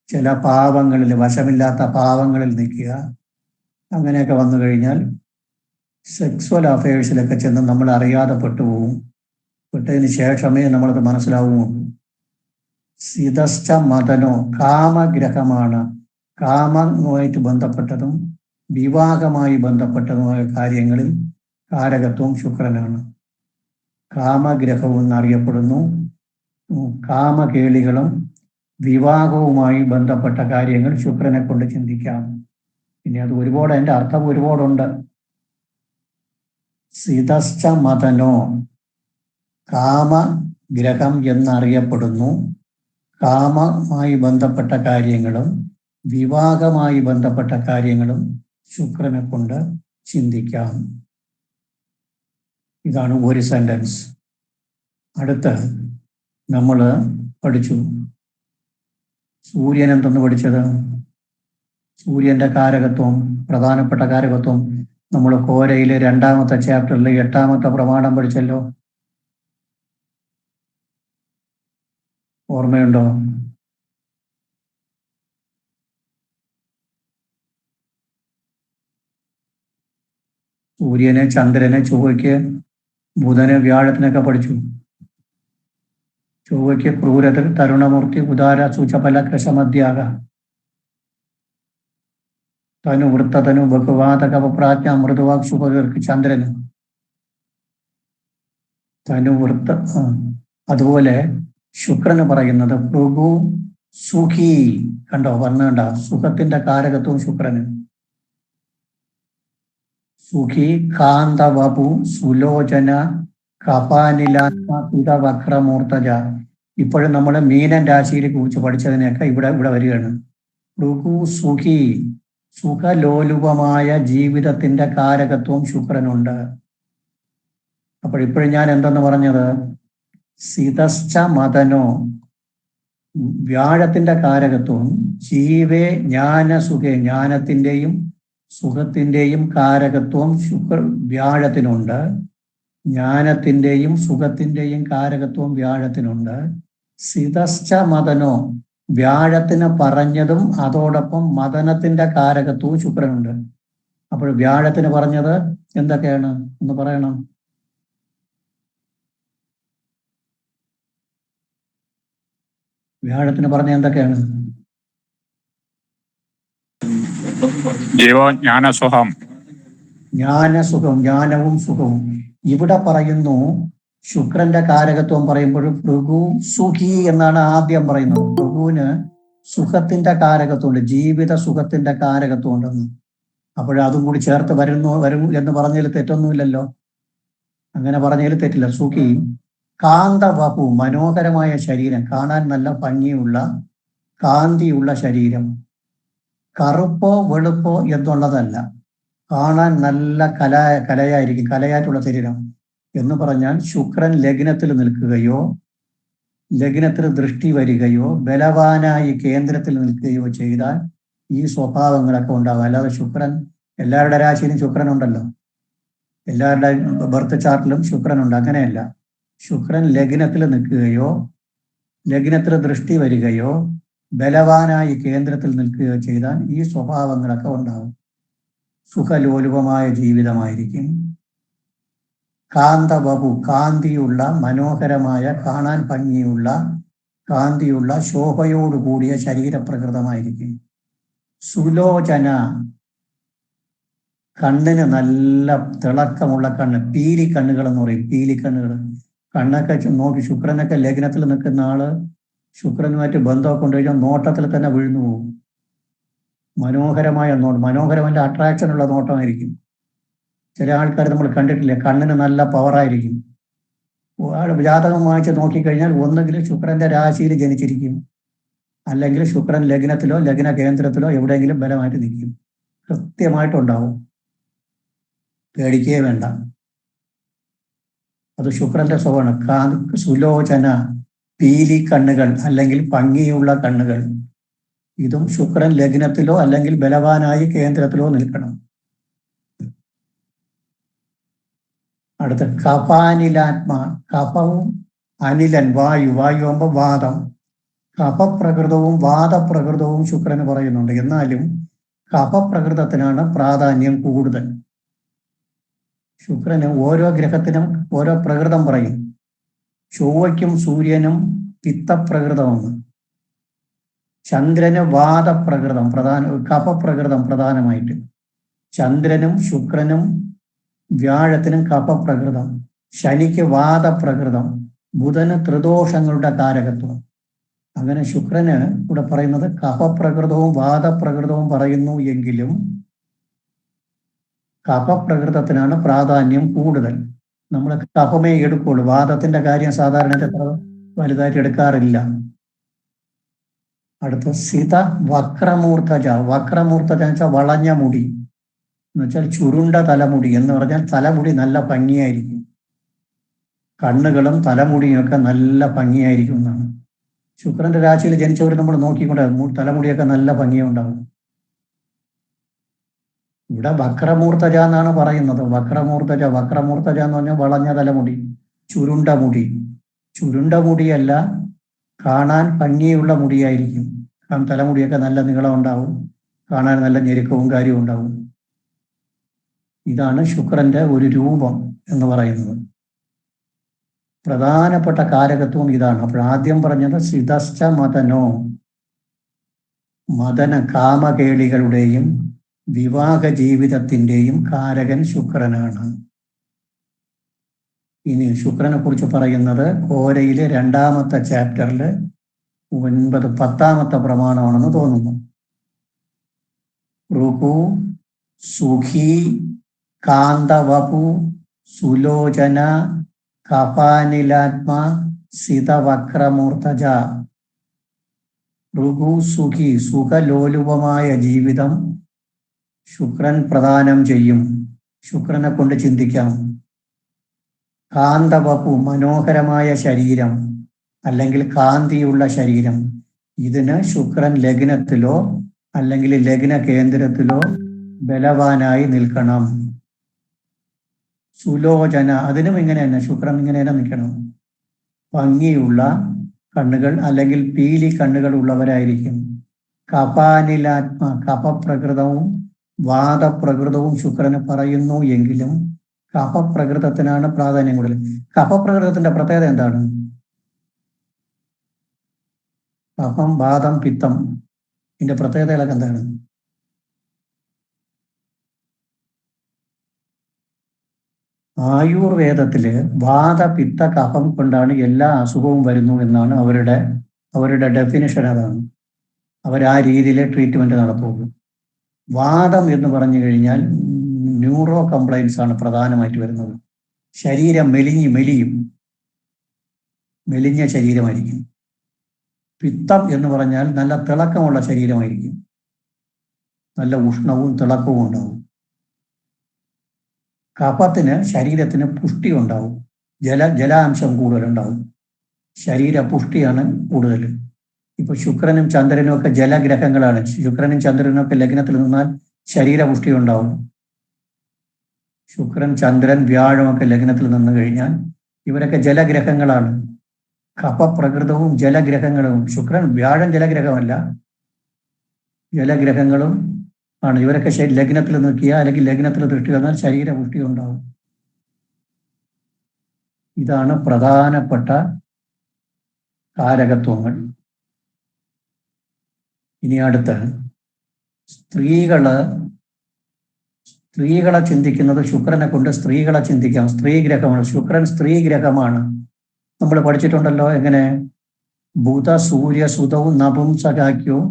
Speaker 2: ചില പാവങ്ങളിൽ, വശമില്ലാത്ത പാവങ്ങളിൽ നിൽക്കുക, അങ്ങനെയൊക്കെ വന്നു കഴിഞ്ഞാൽ സെക്സ്വൽ അഫയേഴ്സിലൊക്കെ ചെന്ന് നമ്മൾ അറിയാതെ പെട്ടുപോകും. പെട്ടതിന് ശേഷമേ നമ്മളത് മനസ്സിലാവുകയുള്ളൂ. സിതശ്ച മദനോ, കാമഗ്രഹമാണ്. കാമവുമായിട്ട് ബന്ധപ്പെട്ടതും വിവാഹമായി ബന്ധപ്പെട്ടതുമായ കാര്യങ്ങളിൽ കാരകത്വം ശുക്രനാണ്. കാമഗ്രഹവും എന്നറിയപ്പെടുന്നു. കാമകേളികളും വിവാഹവുമായി ബന്ധപ്പെട്ട കാര്യങ്ങൾ ശുക്രനെ കൊണ്ട് ചിന്തിക്കാം. പിന്നെ അത് ഒരുപാട്, അതിൻ്റെ അർത്ഥം ഒരുപാടുണ്ട്. സിതശ്ച മദനോ, കാമഗ്രഹം എന്നറിയപ്പെടുന്നു. കാമമായി ബന്ധപ്പെട്ട കാര്യങ്ങളും വിവാഹമായി ബന്ധപ്പെട്ട കാര്യങ്ങളും ശുക്രനെ കൊണ്ട് ചിന്തിക്കാം. ഇതാണ് ഒരു സെന്റൻസ്. അടുത്ത് നമ്മൾ പഠിച്ചു സൂര്യൻ എന്തെന്ന് പഠിച്ചത്. സൂര്യന്റെ കാരകത്വം, പ്രധാനപ്പെട്ട കാരകത്വം നമ്മൾ കോരയിലെ 2ാമത്തെ ചാപ്റ്ററിൽ 8ാമത്തെ പ്രമാണം പഠിച്ചല്ലോ. ഓർമ്മയുണ്ടോ? സൂര്യനെ, ചന്ദ്രനെ, ചൊവ്വയ്ക്ക്, ബുധന്, വ്യാഴത്തിനൊക്കെ പഠിച്ചു. ചൊവ്വയ്ക്ക് ക്രൂരത, തരുണമൂർത്തി, ഉദാര, സൂചഫല, കൃശമധ്യാക, തനു, വൃത്തതനു, ബഹുവാതക, പ്രാജ്ഞ, മൃദുവാക്, ശുഭകർക്ക് ചന്ദ്രന്. തനു, വൃത്ത. അതുപോലെ ശുക്രന് പറയുന്നത് ഭൃഗു, സുഖി. കണ്ടോ, പറഞ്ഞണ്ട, സുഖത്തിന്റെ കാരകത്വം ശുക്രന്. സുഖി, കാന്തവപു, സുലോചന, കപാനിലാത്മ, വക്രമൂർത്തജ. ഇപ്പോഴും നമ്മൾ മീനൻ രാശിയെ കുറിച്ച് പഠിച്ചതിനെയൊക്കെ ഇവിടെ വരികയാണ്. ഭൃഗു, സുഖി, സുഖലോലുപമായ ജീവിതത്തിന്റെ കാരകത്വം ശുക്രനുണ്ട്. അപ്പോൾ ഇപ്പോഴും ഞാൻ എന്തെന്ന് പറഞ്ഞത്, സിതശ്ച മദനോ, വ്യാഴത്തിന്റെ കാരകത്വം ജീവേ ജ്ഞാനസുഖേ, ജ്ഞാനത്തിന്റെയും സുഖത്തിന്റെയും കാരകത്വം വ്യാഴത്തിനുണ്ട്. ജ്ഞാനത്തിന്റെയും സുഖത്തിന്റെയും കാരകത്വം വ്യാഴത്തിനുണ്ട്. സിതശ്ച മദനോ, വ്യാഴത്തിന് പറഞ്ഞതും അതോടൊപ്പം മദനത്തിന്റെ കാരകത്വവും ശുക്രനുണ്ട്. അപ്പോൾ വ്യാഴത്തിന് പറഞ്ഞത് എന്തൊക്കെയാണ് എന്ന് പറയണം. വ്യാഴത്തിന് പറഞ്ഞ എന്തൊക്കെയാണ്?
Speaker 5: ജീവോ ജ്ഞാനസുഖം.
Speaker 2: ജ്ഞാനസുഖം, ജ്ഞാനവും സുഖവും. ഇവിടെ പറയുന്നു ശുക്രന്റെ കാരകത്വം പറയുമ്പോൾ ഭൃഗു സുഖി എന്നാണ് ആദ്യം പറയുന്നത്. ഭൃഗുവിന് സുഖത്തിന്റെ കാരകത്വമുണ്ട്, ജീവിത സുഖത്തിന്റെ കാരകത്വം ഉണ്ടെന്ന്. അതും കൂടി ചേർത്ത് വരും എന്ന് പറഞ്ഞതിൽ തെറ്റൊന്നുമില്ലല്ലോ. അങ്ങനെ പറഞ്ഞതിൽ തെറ്റില്ല. സുഖി കാന്തവപു, മനോഹരമായ ശരീരം, കാണാൻ നല്ല ഭംഗിയുള്ള കാന്തിയുള്ള ശരീരം. കറുപ്പോ വെളുപ്പോ എന്നുള്ളതല്ല, കാണാൻ നല്ല കലയായിരിക്കും, കലയായിട്ടുള്ള ശരീരം എന്ന് പറഞ്ഞാൽ ശുക്രൻ ലഗ്നത്തിൽ നിൽക്കുകയോ ലഗ്നത്തിൽ ദൃഷ്ടി വരികയോ ബലവാനായി കേന്ദ്രത്തിൽ നിൽക്കുകയോ ചെയ്താൽ ഈ സ്വഭാവങ്ങളൊക്കെ ഉണ്ടാകും. അല്ലാതെ ശുക്രൻ എല്ലാവരുടെ രാശിയിലും ശുക്രൻ ഉണ്ടല്ലോ, എല്ലാവരുടെ ബർത്ത് ചാർട്ടിലും ശുക്രനുണ്ട്, അങ്ങനെയല്ല. ശുക്രൻ ലഗ്നത്തിൽ നിൽക്കുകയോ ലഗ്നത്തിൽ ദൃഷ്ടി വരികയോ ബലവാനായി കേന്ദ്രത്തിൽ നിൽക്കുകയോ ചെയ്താൽ ഈ സ്വഭാവങ്ങളൊക്കെ ഉണ്ടാകും. സുഖലോലുപമായ ജീവിതമായിരിക്കും. കാന്തവപു, കാന്തിയുള്ള മനോഹരമായ കാണാൻ ഭംഗിയുള്ള കാന്തിയുള്ള ശോഭയോടുകൂടിയ ശരീരപ്രകൃതമായിരിക്കും. സുലോചന, കണ്ണിന് നല്ല തിളക്കമുള്ള കണ്ണ്, പീലിക്കണ്ണുകൾ എന്ന് പറയും. പീലിക്കണ്ണുകൾ, കണ്ണൊക്കെ നോക്കി. ശുക്രനൊക്കെ ലഗ്നത്തിൽ നിൽക്കുന്ന ആള് ശുക്രനുമായിട്ട് ബന്ധമൊക്കെ കൊണ്ടുകഴിഞ്ഞാൽ നോട്ടത്തിൽ തന്നെ വീഴ്ന്നു പോകും. മനോഹരമായ മനോഹരമായ അട്രാക്ഷനുള്ള നോട്ടമായിരിക്കും. ചില ആൾക്കാർ നമ്മൾ കണ്ടിട്ടില്ലേ, കണ്ണിന് നല്ല പവറായിരിക്കും. ജാതകം വായിച്ച് നോക്കിക്കഴിഞ്ഞാൽ ഒന്നുകിൽ ശുക്രന്റെ രാശിയിൽ ജനിച്ചിരിക്കും, അല്ലെങ്കിൽ ശുക്രൻ ലഗ്നത്തിലോ ലഗ്ന കേന്ദ്രത്തിലോ എവിടെയെങ്കിലും ബലമായിട്ട് നിൽക്കും. കൃത്യമായിട്ടുണ്ടാവും, പേടിക്കേ വേണ്ട. അത് ശുക്രന്റെ സ്വഭാവമാണ്. സുലോചന, പീലി കണ്ണുകൾ അല്ലെങ്കിൽ ഭംഗിയുള്ള കണ്ണുകൾ. ഇതും ശുക്രൻ ലഗ്നത്തിലോ അല്ലെങ്കിൽ ബലവാനായി കേന്ദ്രത്തിലോ നിൽക്കണം. അടുത്ത കപാനിലാത്മ, കഫവും അനിലൻ, വായു ആകുമ്പോൾ വാദം. കഫപ്രകൃതവും വാദപ്രകൃതവും ശുക്രന് പറയുന്നുണ്ട്. എന്നാലും കഫപ്രകൃതത്തിനാണ് പ്രാധാന്യം കൂടുതൽ. ശുക്രന് ഓരോ ഗ്രഹത്തിനും ഓരോ പ്രകൃതം പറയും. ചൊവ്വയ്ക്കും സൂര്യനും പിത്തപ്രകൃതമാണ്. ചന്ദ്രന് വാദപ്രകൃതം കഫപ്രകൃതം പ്രധാനമായിട്ട്. ചന്ദ്രനും ശുക്രനും വ്യാഴത്തിനും കഫപ്രകൃതം. ശനിക്ക് വാദപ്രകൃതം. ബുധന് ത്രിദോഷങ്ങളുടെ കാരകത്വം. അങ്ങനെ ശുക്രന് ഇവിടെ പറയുന്നത് കഫപ്രകൃതവും വാദപ്രകൃതവും പറയുന്നു എങ്കിലും കഫപ്രകൃതത്തിനാണ് പ്രാധാന്യം കൂടുതൽ. നമ്മൾ കഫമേ എടുക്കുള്ളൂ, വാദത്തിന്റെ കാര്യം സാധാരണ വലുതായിട്ട് എടുക്കാറില്ല. അടുത്ത സിത വക്രമൂർത്തജ. വക്രമൂർത്തജ എന്ന് വെച്ചാൽ വളഞ്ഞ മുടി എന്ന് വെച്ചാൽ ചുരുണ്ട തലമുടി എന്ന് പറഞ്ഞാൽ തലമുടി നല്ല ഭംഗിയായിരിക്കും. കണ്ണുകളും തലമുടിയും ഒക്കെ നല്ല ഭംഗിയായിരിക്കും എന്നാണ്. ശുക്രന്റെ രാശിയിൽ ജനിച്ചവർ നമ്മൾ നോക്കിക്കൊണ്ട് തലമുടിയൊക്കെ നല്ല ഭംഗിയുണ്ടാകും. ഇവിടെ വക്രമൂർത്തജ എന്നാണ് പറയുന്നത്. വക്രമൂർത്തജ എന്ന് പറഞ്ഞാൽ വളഞ്ഞ തലമുടി, ചുരുണ്ട മുടി. ചുരുണ്ട മുടിയല്ല, കാണാൻ ഭംഗിയുള്ള മുടിയായിരിക്കും. കാരണം തലമുടിയൊക്കെ നല്ല നീളം ഉണ്ടാവും, കാണാൻ നല്ല ഞെരുക്കവും കാര്യവും ഉണ്ടാവും. ഇതാണ് ശുക്രന്റെ ഒരു രൂപം എന്ന് പറയുന്നത്. പ്രധാനപ്പെട്ട കാരകത്വം ഇതാണ്. അപ്പോൾ ആദ്യം പറഞ്ഞത് സിതശ്ച മദനോ, മദന കാമകേളികളുടെയും വിവാഹ ജീവിതത്തിന്റെയും കാരകൻ ശുക്രനാണ്. ഇനി ശുക്രനെ കുറിച്ച് പറയുന്നത് കോരയിലെ 2ാമത്തെ ചാപ്റ്ററിൽ 10ാമത്തെ പ്രമാണമാണെന്ന് തോന്നുന്നു. ഋഗു സുഖി കാന്തവപു സുലോചന കപാനിലാത്മ സിതവക്രമൂർത്തജ. ഋഗു സുഖി, സുഖലോലുപമായ ജീവിതം ശുക്രൻ പ്രദാനം ചെയ്യും. ശുക്രനെ കൊണ്ട് ചിന്തിക്കാം. കാന്തവപു, മനോഹരമായ ശരീരം അല്ലെങ്കിൽ കാന്തിയുള്ള ശരീരം. ഇതിന് ശുക്രൻ ലഗ്നത്തിലോ അല്ലെങ്കിൽ ലഗ്ന കേന്ദ്രത്തിലോ ബലവാനായി നിൽക്കണം. സുലോചന, അതിനും ഇങ്ങനെ തന്നെ, ശുക്രൻ ഇങ്ങനെ തന്നെ നിൽക്കണം. ഭംഗിയുള്ള കണ്ണുകൾ അല്ലെങ്കിൽ പീലി കണ്ണുകൾ ഉള്ളവരായിരിക്കും. കപാനിലാത്മ, കപപ്രകൃതവും വാദപ്രകൃതവും ശുക്രന് പറയുന്നു എങ്കിലും കപപ്രകൃതത്തിനാണ് പ്രാധാന്യം കൂടുതൽ. കപപ്രകൃതത്തിന്റെ പ്രത്യേകത എന്താണ്? കഫം, വാദം, പിത്തം, ഇതിന്റെ പ്രത്യേകതകളൊക്കെ എന്താണ്? ആയുർവേദത്തില് വാദ, പിത്ത, കഫം കൊണ്ടാണ് എല്ലാ അസുഖവും വരുന്നു എന്നാണ് അവരുടെ ഡെഫിനിഷൻ. അതാണ് അവർ ആ രീതിയിൽ ട്രീറ്റ്മെന്റ് നടത്തുള്ളൂ. വാദം എന്ന് പറഞ്ഞു കഴിഞ്ഞാൽ ന്യൂറോ കംപ്ലൈൻസ് ആണ് പ്രധാനമായിട്ട് വരുന്നത്. ശരീരം മെലിഞ്ഞ ശരീരമായിരിക്കും. പിത്തം എന്ന് പറഞ്ഞാൽ നല്ല തിളക്കമുള്ള ശരീരമായിരിക്കും, നല്ല ഉഷ്ണവും തിളക്കവും ഉണ്ടാവും. കഫത്തിന് ശരീരത്തിന് പുഷ്ടി ഉണ്ടാവും, ജലാംശം കൂടുതലുണ്ടാവും, ശരീര പുഷ്ടിയാണ് കൂടുതൽ. ഇപ്പൊ ശുക്രനും ചന്ദ്രനും ഒക്കെ ജലഗ്രഹങ്ങളാണ്. ശുക്രനും ചന്ദ്രനും ഒക്കെ ലഗ്നത്തിൽ നിന്നാൽ ശരീരപുഷ്ടി ഉണ്ടാവും. ശുക്രൻ, ചന്ദ്രൻ, വ്യാഴം ഒക്കെ ലഗ്നത്തിൽ നിന്ന് കഴിഞ്ഞാൽ ഇവരൊക്കെ ജലഗ്രഹങ്ങളാണ്. കഫപ്രകൃതവും ജലഗ്രഹങ്ങളും. ശുക്രൻ, വ്യാഴം ജലഗ്രഹമല്ല, ജലഗ്രഹങ്ങളും ആണ്. ഇവരൊക്കെ ലഗ്നത്തിൽ നിൽക്കുക അല്ലെങ്കിൽ ലഗ്നത്തിൽ ദൃഷ്ടി വന്നാൽ ശരീരപുഷ്ടി ഉണ്ടാവും. ഇതാണ് പ്രധാനപ്പെട്ട കാരകത്വങ്ങൾ. ഇനി അടുത്ത് സ്ത്രീകളെ ചിന്തിക്കുന്നത് ശുക്രനെ കൊണ്ട് സ്ത്രീകളെ ചിന്തിക്കാം. സ്ത്രീഗ്രഹമാണ് ശുക്രൻ, സ്ത്രീഗ്രഹമാണ്. നമ്മൾ പഠിച്ചിട്ടുണ്ടല്ലോ എങ്ങനെ? ബുധ, സൂര്യ, സുതവും നപുംസകാഖ്യവും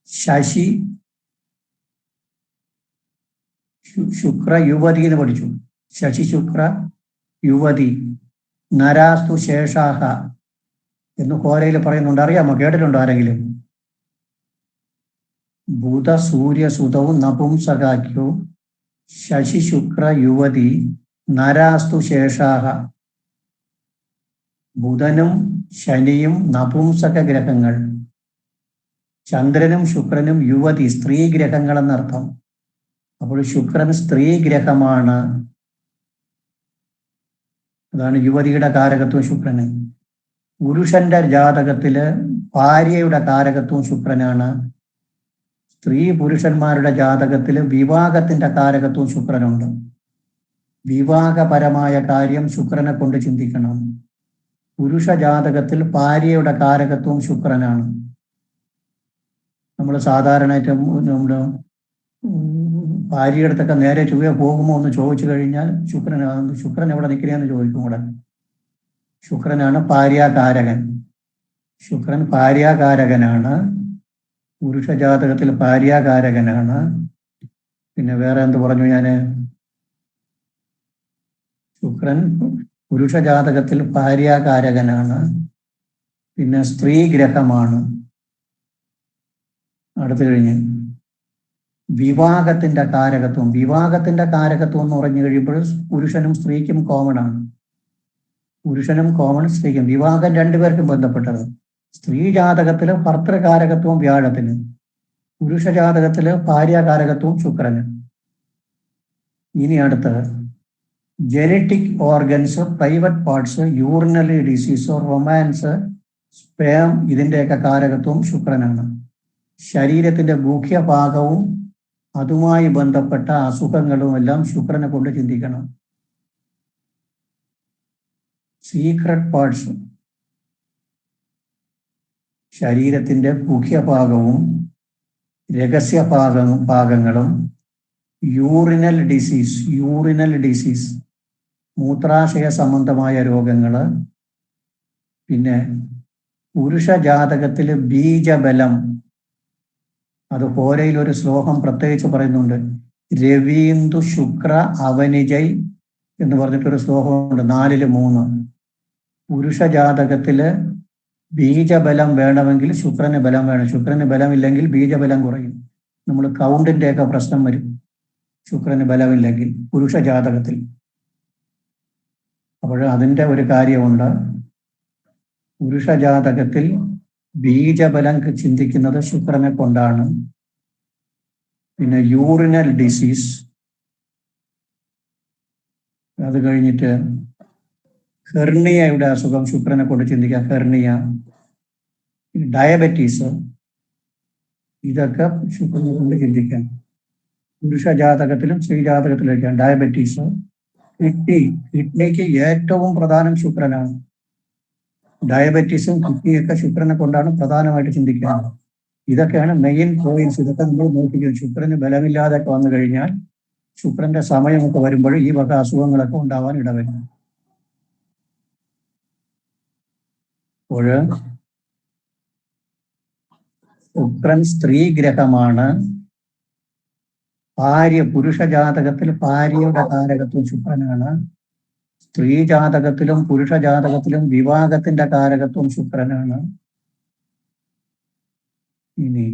Speaker 2: ശശി, ശുക്ര, യുവതി എന്ന് പഠിച്ചു. ശശി, ശുക്ര, യുവതി, നരാസ്തു ശേഷാഹ എന്ന് ഹോരയിൽ പറയുന്നുണ്ട്. അറിയാമോ? കേട്ടിട്ടുണ്ടോ ആരെങ്കിലും? ബുധ, സൂര്യ, സുതവും നപുംസകാഖ്യവും ശശി, ശുക്ര, യുവതി, നരാസ്തു ശേഷാഹ. ബുധനും ശനിയും നപുംസക ഗ്രഹങ്ങൾ, ചന്ദ്രനും ശുക്രനും യുവതി, സ്ത്രീ ഗ്രഹങ്ങൾ എന്നർത്ഥം. അപ്പോൾ ശുക്രൻ സ്ത്രീ ഗ്രഹമാണ്. അതാണ് യുവതിയുടെ കാരകത്വം ശുക്രന്. പുരുഷന്റെ ജാതകത്തില് ഭാര്യയുടെ കാരകത്വം ശുക്രനാണ്. സ്ത്രീ പുരുഷന്മാരുടെ ജാതകത്തില് വിവാഹത്തിന്റെ കാരകത്വം ശുക്രനുണ്ട്. വിവാഹപരമായ കാര്യം ശുക്രനെ കൊണ്ട് ചിന്തിക്കണം. പുരുഷ ജാതകത്തിൽ ഭാര്യയുടെ കാരകത്വം ശുക്രനാണ്. നമ്മൾ സാധാരണയായിട്ട് നമ്മുടെ ഭാര്യയുടെ അടുത്തൊക്കെ നേരെ ചൊവ്വേ പോകുമോ എന്ന് ചോദിച്ചു കഴിഞ്ഞാൽ ശുക്രൻ എവിടെ നിൽക്കുകയെന്ന് ചോദിക്കും. കൂടെ ശുക്രനാണ് ഭാര്യാകാരകൻ. ശുക്രൻ ഭാര്യാകാരകനാണ്. പുരുഷ ജാതകത്തിൽ ഭാര്യാകാരകനാണ്. പിന്നെ വേറെ എന്ത് പറഞ്ഞു ഞാന്? ശുക്രൻ പുരുഷ ജാതകത്തിൽ ഭാര്യാകാരകനാണ്. പിന്നെ സ്ത്രീ ഗ്രഹമാണ്. അടുത്തു കഴിഞ്ഞ് വിവാഹത്തിന്റെ കാരകത്വം എന്ന് പറഞ്ഞു കഴിയുമ്പോൾ പുരുഷനും സ്ത്രീക്കും കോമൺ ആണ്. പുരുഷനും കോമൺ, സ്ത്രീക്കും. വിവാഹം രണ്ടുപേർക്കും ബന്ധപ്പെട്ടത്. സ്ത്രീ ജാതകത്തില് ഭർത്തൃകാരകത്വം വ്യാഴത്തിന്, പുരുഷ ജാതകത്തില് ഭാര്യാകാരകത്വം ശുക്രന്. ഇനി അടുത്ത് genetic organs, private parts, urinary disease, romance, sperm, ഇതിൻ്റെയൊക്കെ കാരകത്വം ശുക്രനാണ്. ശരീരത്തിന്റെ മുഖ്യഭാഗവും അതുമായി ബന്ധപ്പെട്ട അസുഖങ്ങളും എല്ലാം ശുക്രനെ കൊണ്ട് ചിന്തിക്കണം. സീക്രട്ട് പാർട്സ്, ശരീരത്തിന്റെ മുഖ്യഭാഗവും രഹസ്യ ഭാഗങ്ങളും, യൂറിനൽ ഡിസീസ്, മൂത്രാശയ സംബന്ധമായ രോഗങ്ങള്. പിന്നെ പുരുഷ ജാതകത്തില് ബീജബലം, അത് ഹോരയിൽ ഒരു ശ്ലോകം പ്രത്യേകിച്ച് പറയുന്നുണ്ട്. രവീന്ദു ശുക്ര അവനിജയ് എന്ന് പറഞ്ഞിട്ടൊരു ശ്ലോകമുണ്ട്, 4-3. പുരുഷ ജാതകത്തില് ബീജബലം വേണമെങ്കിൽ ശുക്രന് ബലം വേണം. ശുക്രന് ബലമില്ലെങ്കിൽ ബീജബലം കുറയും. നമ്മൾ കൗണ്ടിന്റെ ഒക്കെ പ്രശ്നം വരും ശുക്രന് ബലമില്ലെങ്കിൽ പുരുഷ ജാതകത്തിൽ. അപ്പോൾ അതിൻ്റെ ഒരു കാര്യമുണ്ട്. പുരുഷ ജാതകത്തിൽ ബീജബലം ചിന്തിക്കുന്നത് ശുക്രനെ കൊണ്ടാണ്. പിന്നെ യൂറിനൽ ഡിസീസ്, അത് കഴിഞ്ഞിട്ട് ഹെർണിയയുടെ അസുഖം ശുക്രനെ കൊണ്ട് ചിന്തിക്കാം, ഹെർണിയ. ഡയബറ്റീസ്, ഇതൊക്കെ ശുക്രനെ കൊണ്ട് ചിന്തിക്കാം. പുരുഷ ജാതകത്തിലും സ്ത്രീ ജാതകത്തിലൊക്കെയാണ് ഡയബറ്റീസ്. കിഡ്നിക്ക് ഏറ്റവും പ്രധാനം ശുക്രനാണ്. ഡയബറ്റീസും കിഡ്നിയൊക്കെ ശുക്രനെ കൊണ്ടാണ് പ്രധാനമായിട്ട് ചിന്തിക്കുന്നത്. ഇതൊക്കെയാണ് മെയിൻ പോയിന്റ്സ്. ഇതൊക്കെ നമ്മൾ നോക്കിക്കുന്നത്. ശുക്രന് ബലമില്ലാതൊക്കെ വന്നു കഴിഞ്ഞാൽ, ശുക്രന്റെ സമയമൊക്കെ വരുമ്പോൾ ഈ വക അസുഖങ്ങളൊക്കെ ഉണ്ടാവാൻ ഇടവരും. അപ്പോൾ ശുക്രൻ സ്ത്രീ ഗ്രഹമാണ്. പുരുഷ ജാതകത്തിൽ ഭാര്യയുടെ കാരകത്വം ശുക്രനാണ്. സ്ത്രീ ജാതകത്തിലും പുരുഷ ജാതകത്തിലും വിവാഹത്തിന്റെ കാരകത്വം ശുക്രനാണ്. ഇനി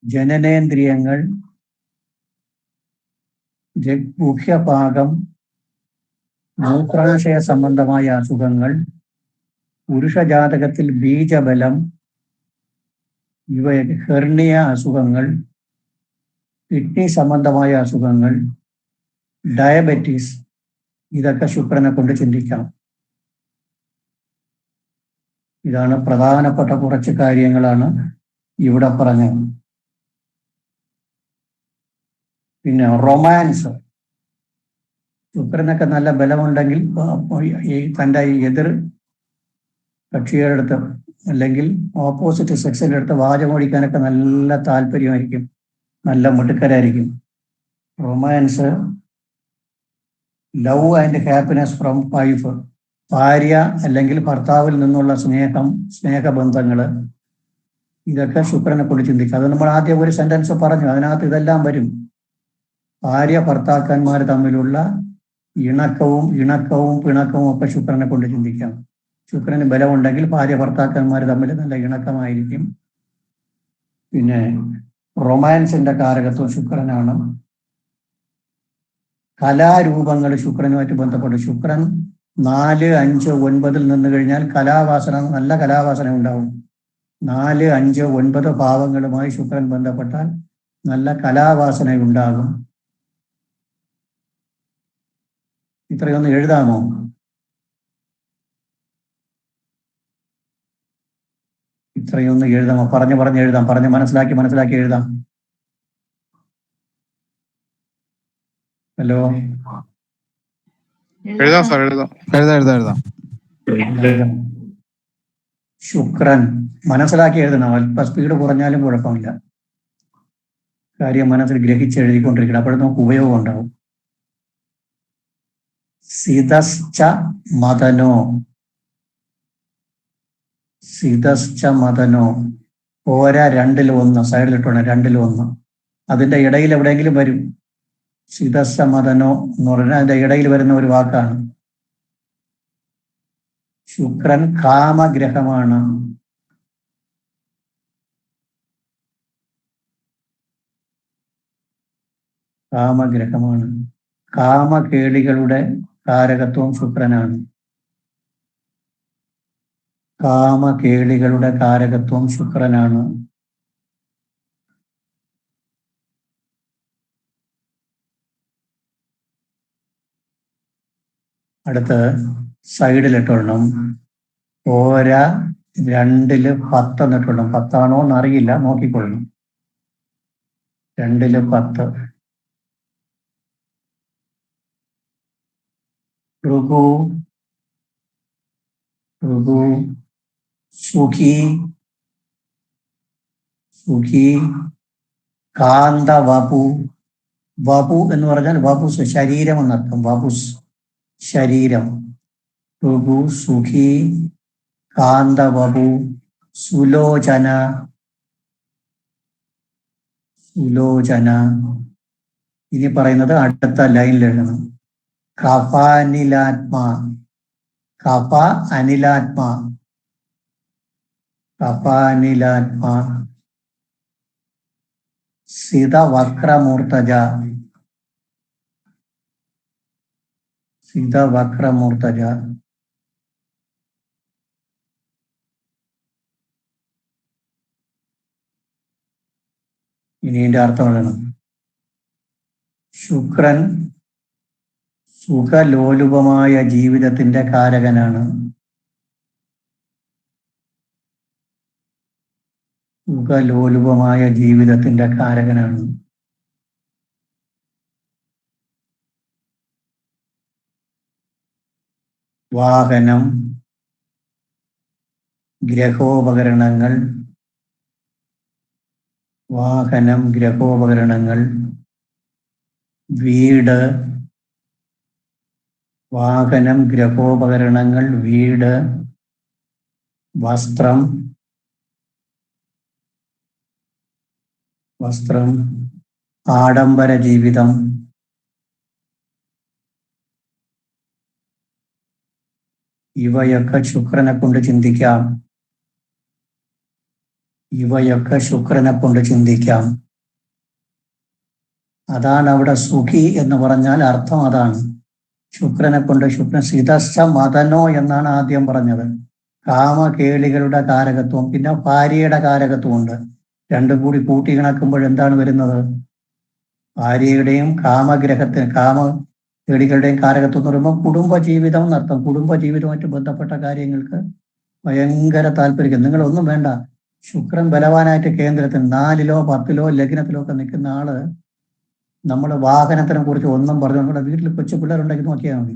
Speaker 2: ജനനേന്ദ്രിയങ്ങൾ, ഗുഹ്യഭാഗം, മൂത്രാശയ സംബന്ധമായ അസുഖങ്ങൾ, പുരുഷ ജാതകത്തിൽ ബീജബലം, ഹെർണിയ അസുഖങ്ങൾ, കിഡ്നി സംബന്ധമായ അസുഖങ്ങൾ, ഡയബറ്റീസ്, ഇതൊക്കെ ശുക്രനെ കൊണ്ട് ചിന്തിക്കാം. ഇതാണ് പ്രധാനപ്പെട്ട കുറച്ച് കാര്യങ്ങളാണ് ഇവിടെ പറഞ്ഞത്. പിന്നെ റൊമാൻസ്, ശുക്രനൊക്കെ നല്ല ബലമുണ്ടെങ്കിൽ തൻ്റെ എതിർ കക്ഷിയുടെ അടുത്ത് അല്ലെങ്കിൽ ഓപ്പോസിറ്റ് സെക്സിന്റെ അടുത്ത് വാചമോടിക്കാനൊക്കെ നല്ല താല്പര്യമായിരിക്കും, നല്ല മിടുക്കരായിരിക്കും. Romance, love and happiness from wife, ഭാര്യ അല്ലെങ്കിൽ ഭർത്താവിൽ നിന്നുള്ള സ്നേഹബന്ധങ്ങൾ, ഇതൊക്കെ ശുക്രനെ കൊണ്ട് ചിന്തിക്കുക. അത് നമ്മൾ ആദ്യം ഒരു സെന്റൻസ് പറഞ്ഞു, അതിനകത്ത് ഇതെല്ലാം വരും. ഭാര്യ ഭർത്താക്കന്മാർ തമ്മിലുള്ള ഇണക്കവും പിണക്കവും ഒക്കെ ശുക്രനെ കൊണ്ട് ചിന്തിക്കാം. ശുക്രന് ബലമുണ്ടെങ്കിൽ ഭാര്യ ഭർത്താക്കന്മാർ തമ്മിൽ നല്ല ഇണക്കമായിരിക്കും. പിന്നെ റൊമാൻസിന്റെ കാരകത്വം ശുക്രനാണ്. കലാരൂപങ്ങൾ ശുക്രനുമായിട്ട് ബന്ധപ്പെട്ട്, ശുക്രൻ 4, 5, 9 നിന്ന് കഴിഞ്ഞാൽ നല്ല കലാവാസന ഉണ്ടാവും. 4, 5, 9 ഭാവങ്ങളുമായി ശുക്രൻ ബന്ധപ്പെട്ടാൽ നല്ല കലാവാസന ഉണ്ടാകും. ഇത്രയൊന്ന് എഴുതാമോ? ഇത്രയൊന്ന് എഴുതാമോ? പറഞ്ഞ് എഴുതാം, പറഞ്ഞ് മനസ്സിലാക്കി എഴുതാം. ഹലോ,
Speaker 7: എഴുതാം സാർ, എഴുതാം.
Speaker 2: ശുക്രൻ മനസ്സിലാക്കി എഴുതണം. അല്പ സ്പീഡ് കുറഞ്ഞാലും കുഴപ്പമില്ല. കാര്യം മനസ്സിൽ ഗ്രഹിച്ച് എഴുതിക്കൊണ്ടിരിക്കണം, അപ്പോഴും നമുക്ക് ഉപയോഗം ഉണ്ടാവും. സിതശ്ച മദനോ, പോരാ 2-ൽ 1, സൈഡിലിട്ടോണം 2-ൽ 1. അതിന്റെ ഇടയിൽ എവിടെയെങ്കിലും വരും. സിതശ്ച മദനോ എന്ന് പറഞ്ഞാൽ അതിന്റെ ഇടയിൽ വരുന്ന ഒരു വാക്കാണ്. ശുക്രൻ കാമഗ്രഹമാണ്. കാമകേളികളുടെ കാരകത്വം ശുക്രനാണ്. അടുത്ത് സൈഡിലിട്ടോണം, പോരാ 2-ൽ 10 എന്നിട്ടോണം. 10 ആണോ എന്നറിയില്ല, നോക്കിക്കൊള്ളണം. 2-ൽ 10. ഋഗു, സുഖി, കാന്ത, വപു എന്ന് പറഞ്ഞാൽ വപുസ്, ശരീരം എന്നർത്ഥം. വപുസ്, ശരീരം. ഋഗു, സുഖി, കാന്ത, വപു. സുലോചന. ഇനി പറയുന്നത് അടുത്ത ലൈനിൽ എഴുതണം. കഫ അനിലാത്മാ. സിത വക്രമൂർത്തജ. ഇനി ഇതിന്റെ അർത്ഥം എഴുതണം. ശുക്രൻ സുഖലോലുപമായ ജീവിതത്തിന്റെ കാരകനാണ്. സുഖലോലുപമായ ജീവിതത്തിന്റെ കാരകനാണ്. വാഹനം, ഗ്രഹോപകരണങ്ങൾ, വീട്, വസ്ത്രം, ആഡംബര ജീവിതം, ഇവയൊക്കെ ശുക്രനെ കൊണ്ട് ചിന്തിക്കാം. അതാണ് അവിടെ സുഖി എന്ന് പറഞ്ഞാൽ അർത്ഥം അതാണ്. ശുക്രൻ സിതസ്ഥ മദനോ എന്നാണ് ആദ്യം പറഞ്ഞത്. കാമകേളികളുടെ കാരകത്വം, പിന്നെ ഭാര്യയുടെ കാരകത്വമുണ്ട്. രണ്ടും കൂടി കൂട്ടി കണക്കുമ്പോൾ എന്താണ് വരുന്നത്? ഭാര്യയുടെയും കാമകേളികളുടെയും കാരകത്വം എന്ന് പറയുമ്പോൾ കുടുംബജീവിതം എന്നർത്ഥം. കുടുംബജീവിതവുമായിട്ട് ബന്ധപ്പെട്ട കാര്യങ്ങൾക്ക് ഭയങ്കര താല്പര്യം. നിങ്ങളൊന്നും വേണ്ട, ശുക്രൻ ബലവാനായിട്ട് കേന്ദ്രത്തിൽ 4-ലോ 10-ലോ ലഗ്നത്തിലോ ഒക്കെ നിൽക്കുന്ന ആള് നമ്മൾ വാഹനത്തിനെ കുറിച്ച് ഒന്നും പറഞ്ഞു നമ്മുടെ വീട്ടിൽ കൊച്ചു പിള്ളേരുണ്ടെങ്കിൽ നോക്കിയാൽ മതി.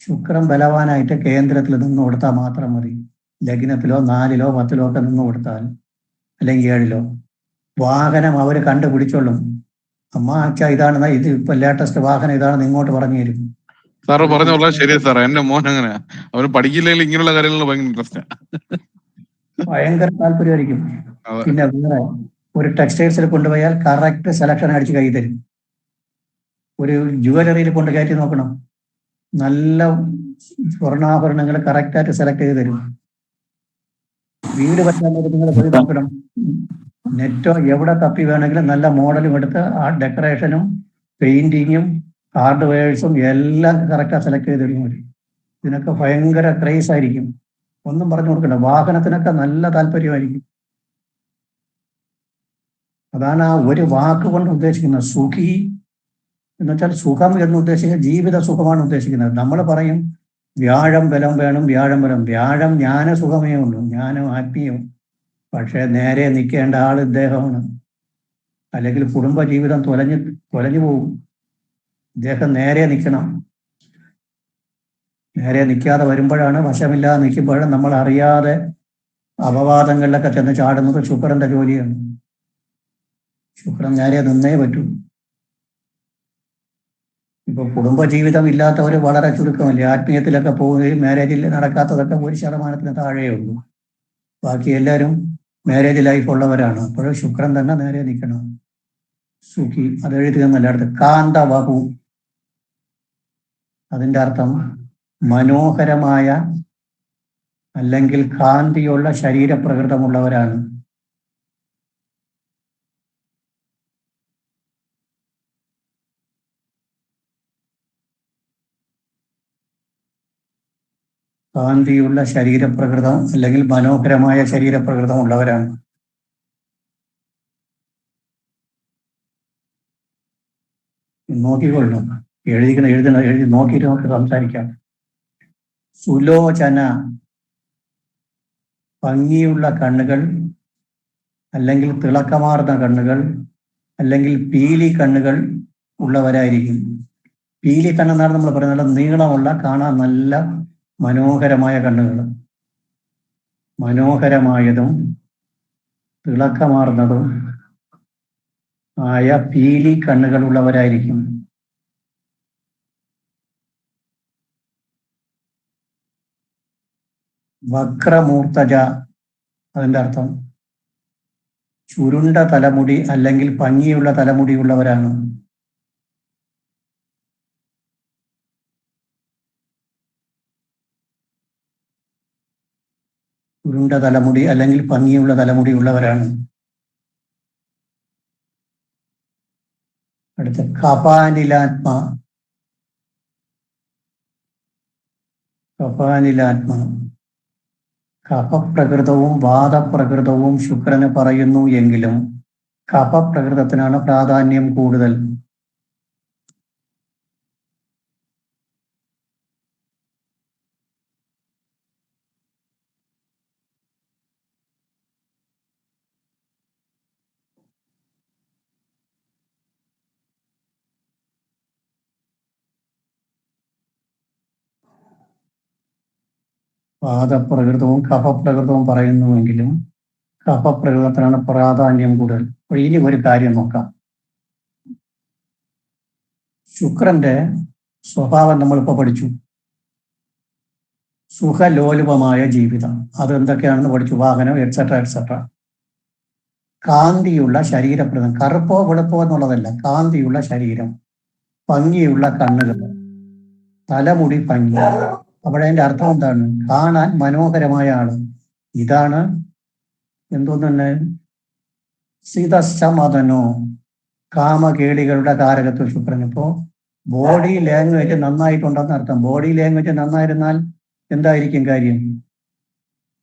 Speaker 2: ശുക്രൻ ബലവാനായിട്ട് കേന്ദ്രത്തിൽ നിന്ന് കൊടുത്താൽ മാത്രം മതി. ലഗ്നത്തിലോ 4-ലോ 10-ലോ ഒക്കെ നിന്ന് കൊടുത്താൽ, അല്ലെങ്കിൽ 7-ലോ, വാഹനം അവർ കണ്ടുപിടിച്ചോളും. അമ്മ അച്ഛ ഇതാണ്, ഇത് ഇപ്പൊ ലേറ്റസ്റ്റ് വാഹനം ഇതാണെന്ന് ഇങ്ങോട്ട് പറഞ്ഞു തരും.
Speaker 7: സാറ് പറഞ്ഞ വളരെ ശരിയാ സാറേ. എന്റെ മോൻ അങ്ങനെയാ. അവന് പഠിക്കില്ലെങ്കിൽ ഇങ്ങനെയുള്ള കാര്യങ്ങളിൽ ഭയങ്കര ഇൻട്രസ്റ്റ്.
Speaker 2: ഭയങ്കര താല്പര്യമായിരിക്കും. പിന്നെ വേറെ ഒരു ടെക്സ്റ്റൈൽസിൽ കൊണ്ടുപോയാൽ കറക്റ്റ് സെലക്ഷൻ അടിച്ച് കൈ തരും. ഒരു ജുവലറിയിൽ കൊണ്ട് കയറ്റി നോക്കണം, നല്ല സ്വർണ്ണാഭരണങ്ങൾ കറക്റ്റായിട്ട് സെലക്ട് ചെയ്ത് തരും. വീട് പറ്റാൻ നിങ്ങൾ പോയി നോക്കണം. നെറ്റോ എവിടെ തപ്പി വേണമെങ്കിലും നല്ല മോഡലും എടുത്ത് ആ ഡെക്കറേഷനും പെയിന്റിങ്ങും ഹാർഡ്വെയർസും എല്ലാം കറക്റ്റാ സെലക്ട് ചെയ്ത് തരും. ഇതിനൊക്കെ ഭയങ്കര ക്രേസ് ആയിരിക്കും. ഒന്നും പറഞ്ഞു കൊടുക്കണ്ട. വാഹനത്തിനൊക്കെ നല്ല താല്പര്യമായിരിക്കും. അതാണ് ആ ഒരു വാക്ക് കൊണ്ട് ഉദ്ദേശിക്കുന്നത്. സുഖി എന്ന് വെച്ചാൽ സുഖം എന്ന് ഉദ്ദേശിക്കുന്നത് ജീവിത സുഖമാണ് ഉദ്ദേശിക്കുന്നത്. നമ്മൾ പറയും വ്യാഴം ബലം വേണം, വ്യാഴം ജ്ഞാന സുഖമേ ഉള്ളൂ, ജ്ഞാനം ആത്മീയവും. പക്ഷെ നേരെ നിൽക്കേണ്ട ആൾ ഇദ്ദേഹമാണ്. അല്ലെങ്കിൽ കുടുംബജീവിതം തൊലഞ്ഞു പോകും. ഇദ്ദേഹം നേരെ നിൽക്കണം. നേരെ നിൽക്കാതെ വരുമ്പോഴാണ്, വശമില്ലാതെ നിൽക്കുമ്പോഴാണ് നമ്മൾ അറിയാതെ അപവാദങ്ങളിലൊക്കെ ചെന്ന് ചാടുന്നത്. ശുക്രന്റെ ജോലിയാണ്. ശുക്രൻ നേരെ നിന്നേ പറ്റൂ. ഇപ്പൊ കുടുംബജീവിതം ഇല്ലാത്തവർ വളരെ ചുരുക്കമല്ലേ. ആത്മീയത്തിലൊക്കെ പോവുകയും മാരേജിൽ നടക്കാത്തതൊക്കെ 1% താഴെ ഉള്ളൂ. ബാക്കി എല്ലാവരും മാരേജ് ലൈഫ് ഉള്ളവരാണ്. അപ്പോൾ ശുക്രൻ തന്നെ നേരെ നിൽക്കണം. സുഖി അത് എഴുതുക എന്നല്ല. അടുത്ത് കാന്തവഹു, അതിൻ്റെ അർത്ഥം മനോഹരമായ അല്ലെങ്കിൽ കാന്തിയുള്ള ശരീരപ്രകൃതമുള്ളവരാണ്. കാന്തിയുള്ള ശരീരപ്രകൃതം അല്ലെങ്കിൽ മനോഹരമായ ശരീരപ്രകൃതം ഉള്ളവരാണ്. നോക്കിക്കൊള്ളണം. എഴുതി നോക്കിയിട്ട് നമുക്ക് സംസാരിക്കാം. സുലോചന, ഭംഗിയുള്ള കണ്ണുകൾ അല്ലെങ്കിൽ തിളക്കമാർന്ന കണ്ണുകൾ അല്ലെങ്കിൽ പീലി കണ്ണുകൾ ഉള്ളവരായിരിക്കും. പീലി കണ്ണെന്നാണ് നമ്മൾ പറയുന്നത്. നല്ല നീളമുള്ള, കാണാൻ നല്ല മനോഹരമായ കണ്ണുകൾ. മനോഹരമായതും തിളക്കമാർന്നതും ആയ പീലി കണ്ണുകൾ ഉള്ളവരായിരിക്കും. വക്രമൂർത്തജ, അതിൻ്റെ അർത്ഥം ചുരുണ്ട തലമുടി അല്ലെങ്കിൽ ഭംഗിയുള്ള തലമുടിയുള്ളവരാണ്. ചുരുണ്ട തലമുടി അല്ലെങ്കിൽ ഭംഗിയുള്ള തലമുടിയുള്ളവരാണ്. അടുത്ത കപാനിലാത്മ. കഫപ്രകൃതവും വാദപ്രകൃതവും ശുക്രന് പറയുന്നു എങ്കിലും കഫപ്രകൃതത്തിനാണ് പ്രാധാന്യം കൂടുതൽ. വാദപ്രകൃതവും കഫപ്രകൃതവും പറയുന്നുവെങ്കിലും കഫപ്രകൃതത്തിനാണ് പ്രാധാന്യം കൂടുതൽ. അപ്പോൾ ഇനി ഒരു കാര്യം നോക്കാം. ശുക്രന്റെ സ്വഭാവം നമ്മളിപ്പോൾ പഠിച്ചു. സുഖലോലുപമായ ജീവിതം, അതെന്തൊക്കെയാണെന്ന് പഠിച്ചു. വാഹനം, എക്സെട്ര എക്സെട്ര. കാന്തിയുള്ള ശരീരപ്രകൃതം, കറുപ്പോ വെളുപ്പോ എന്നുള്ളതല്ല, കാന്തിയുള്ള ശരീരം, ഭംഗിയുള്ള കണ്ണുകൾ, തലമുടി ഭംഗി. അവിടെ അതിന്റെ അർത്ഥം എന്താണ്? കാണാൻ മനോഹരമായ ആള്. ഇതാണ് എന്തോന്നെ സീതശമതനോ, കാമകേളികളുടെ കാരകത്വ ശുക്രൻ. ഇപ്പോ ബോഡി ലാംഗ്വേജ് നന്നായിട്ടുണ്ടെന്ന് അർത്ഥം. ബോഡി ലാംഗ്വേജ് നന്നായിരുന്നാൽ എന്തായിരിക്കും കാര്യം?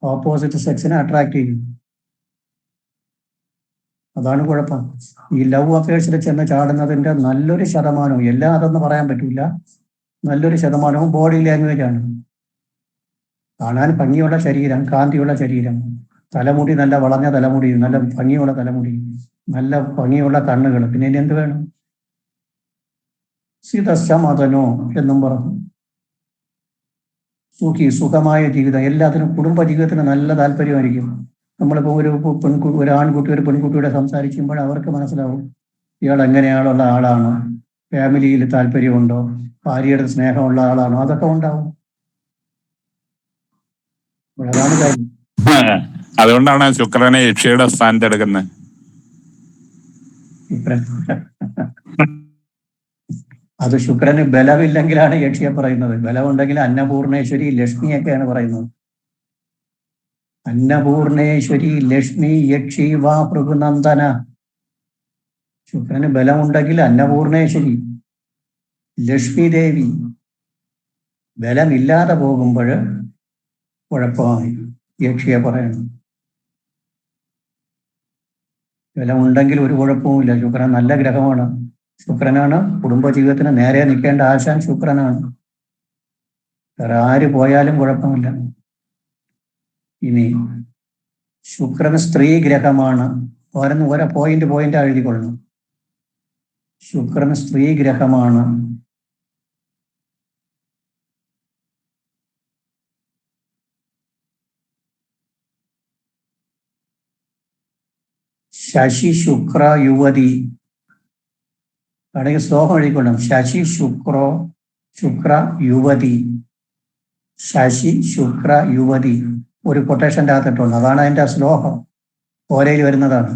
Speaker 2: ഓപ്പോസിറ്റ് സെക്സിനെ അട്രാക്ട് ചെയ്യും. അതാണ് കുഴപ്പം. ഈ ലവ് അഫയേഴ്സിൽ ചെന്ന് ചാടുന്നതിന്റെ നല്ലൊരു ശതമാനവും, എല്ലാം അതെന്ന് പറയാൻ പറ്റില്ല, നല്ലൊരു ശതമാനവും ബോഡി ലാംഗ്വേജ് ആണ്. കാണാൻ ഭംഗിയുള്ള ശരീരം, കാന്തിയുള്ള ശരീരം, തലമുടി നല്ല വളഞ്ഞ തലമുടി, നല്ല ഭംഗിയുള്ള തലമുടി, നല്ല ഭംഗിയുള്ള കണ്ണുകൾ, പിന്നെ ഇനി എന്ത് വേണം? സീതശമതനോ എന്നും പറഞ്ഞു. സുഖമായ ജീവിതം, എല്ലാത്തിനും കുടുംബ ജീവിതത്തിന് നല്ല താല്പര്യമായിരിക്കും. നമ്മളിപ്പോൾ ഒരു ആൺകുട്ടി ഒരു പെൺകുട്ടിയോടെ സംസാരിക്കുമ്പോൾ അവർക്ക് മനസ്സിലാവും ഇയാൾ എങ്ങനെയാളുള്ള ആളാണ്, ഫാമിലിയിൽ താല്പര്യമുണ്ടോ, ഭാര്യയുടെ സ്നേഹമുള്ള ആളാണോ, അതൊക്കെ ഉണ്ടാവും. അതാണ് കാര്യം.
Speaker 5: അതുകൊണ്ടാണ് ശുക്രനെ യക്ഷിയുടെ സ്ഥാനത്ത് എടുക്കുന്നത്.
Speaker 2: അത് ശുക്രന് ബലമില്ലെങ്കിലാണ് യക്ഷിയെ പറയുന്നത്. ബലമുണ്ടെങ്കിൽ അന്നപൂർണേശ്വരി, ലക്ഷ്മിയൊക്കെയാണ് പറയുന്നത്. അന്നപൂർണേശ്വരി, ലക്ഷ്മി, യക്ഷി, വാ ഭൃഗുനന്ദന. ശുക്രന് ബലമുണ്ടെങ്കിൽ അന്നപൂർണേശ്വരി, ലക്ഷ്മി ദേവി. ബലമില്ലാതെ പോകുമ്പോൾ കുഴപ്പമായി, യക്ഷിയെ പറയണം. ബലമുണ്ടെങ്കിൽ ഒരു കുഴപ്പവുമില്ല. ശുക്രൻ നല്ല ഗ്രഹമാണ്. ശുക്രനാണ് കുടുംബജീവിതത്തിന് നേരെ നിൽക്കേണ്ട ആശാൻ ശുക്രനാണ്. വേറെ ആര് പോയാലും കുഴപ്പമില്ല. ഇനി ശുക്രൻ സ്ത്രീ ഗ്രഹമാണ്. ഓരോ പോയിന്റ് എഴുതിക്കൊള്ളണം. ശുക്രൻ സ്ത്രീ ഗ്രഹമാണ്. ശശി ശുക്ര യുവതി. അല്ലെങ്കിൽ ശ്ലോകം എഴുതിക്കൊള്ളണം. ശശി ശുക്ര യുവതി. ശശി ശുക്ര യുവതി ഒരു കൊട്ടേഷൻ്റെ അകത്തിട്ടുണ്ട്. അതാണ് അതിൻ്റെ ശ്ലോകം, ഓരയിൽ വരുന്നതാണ്.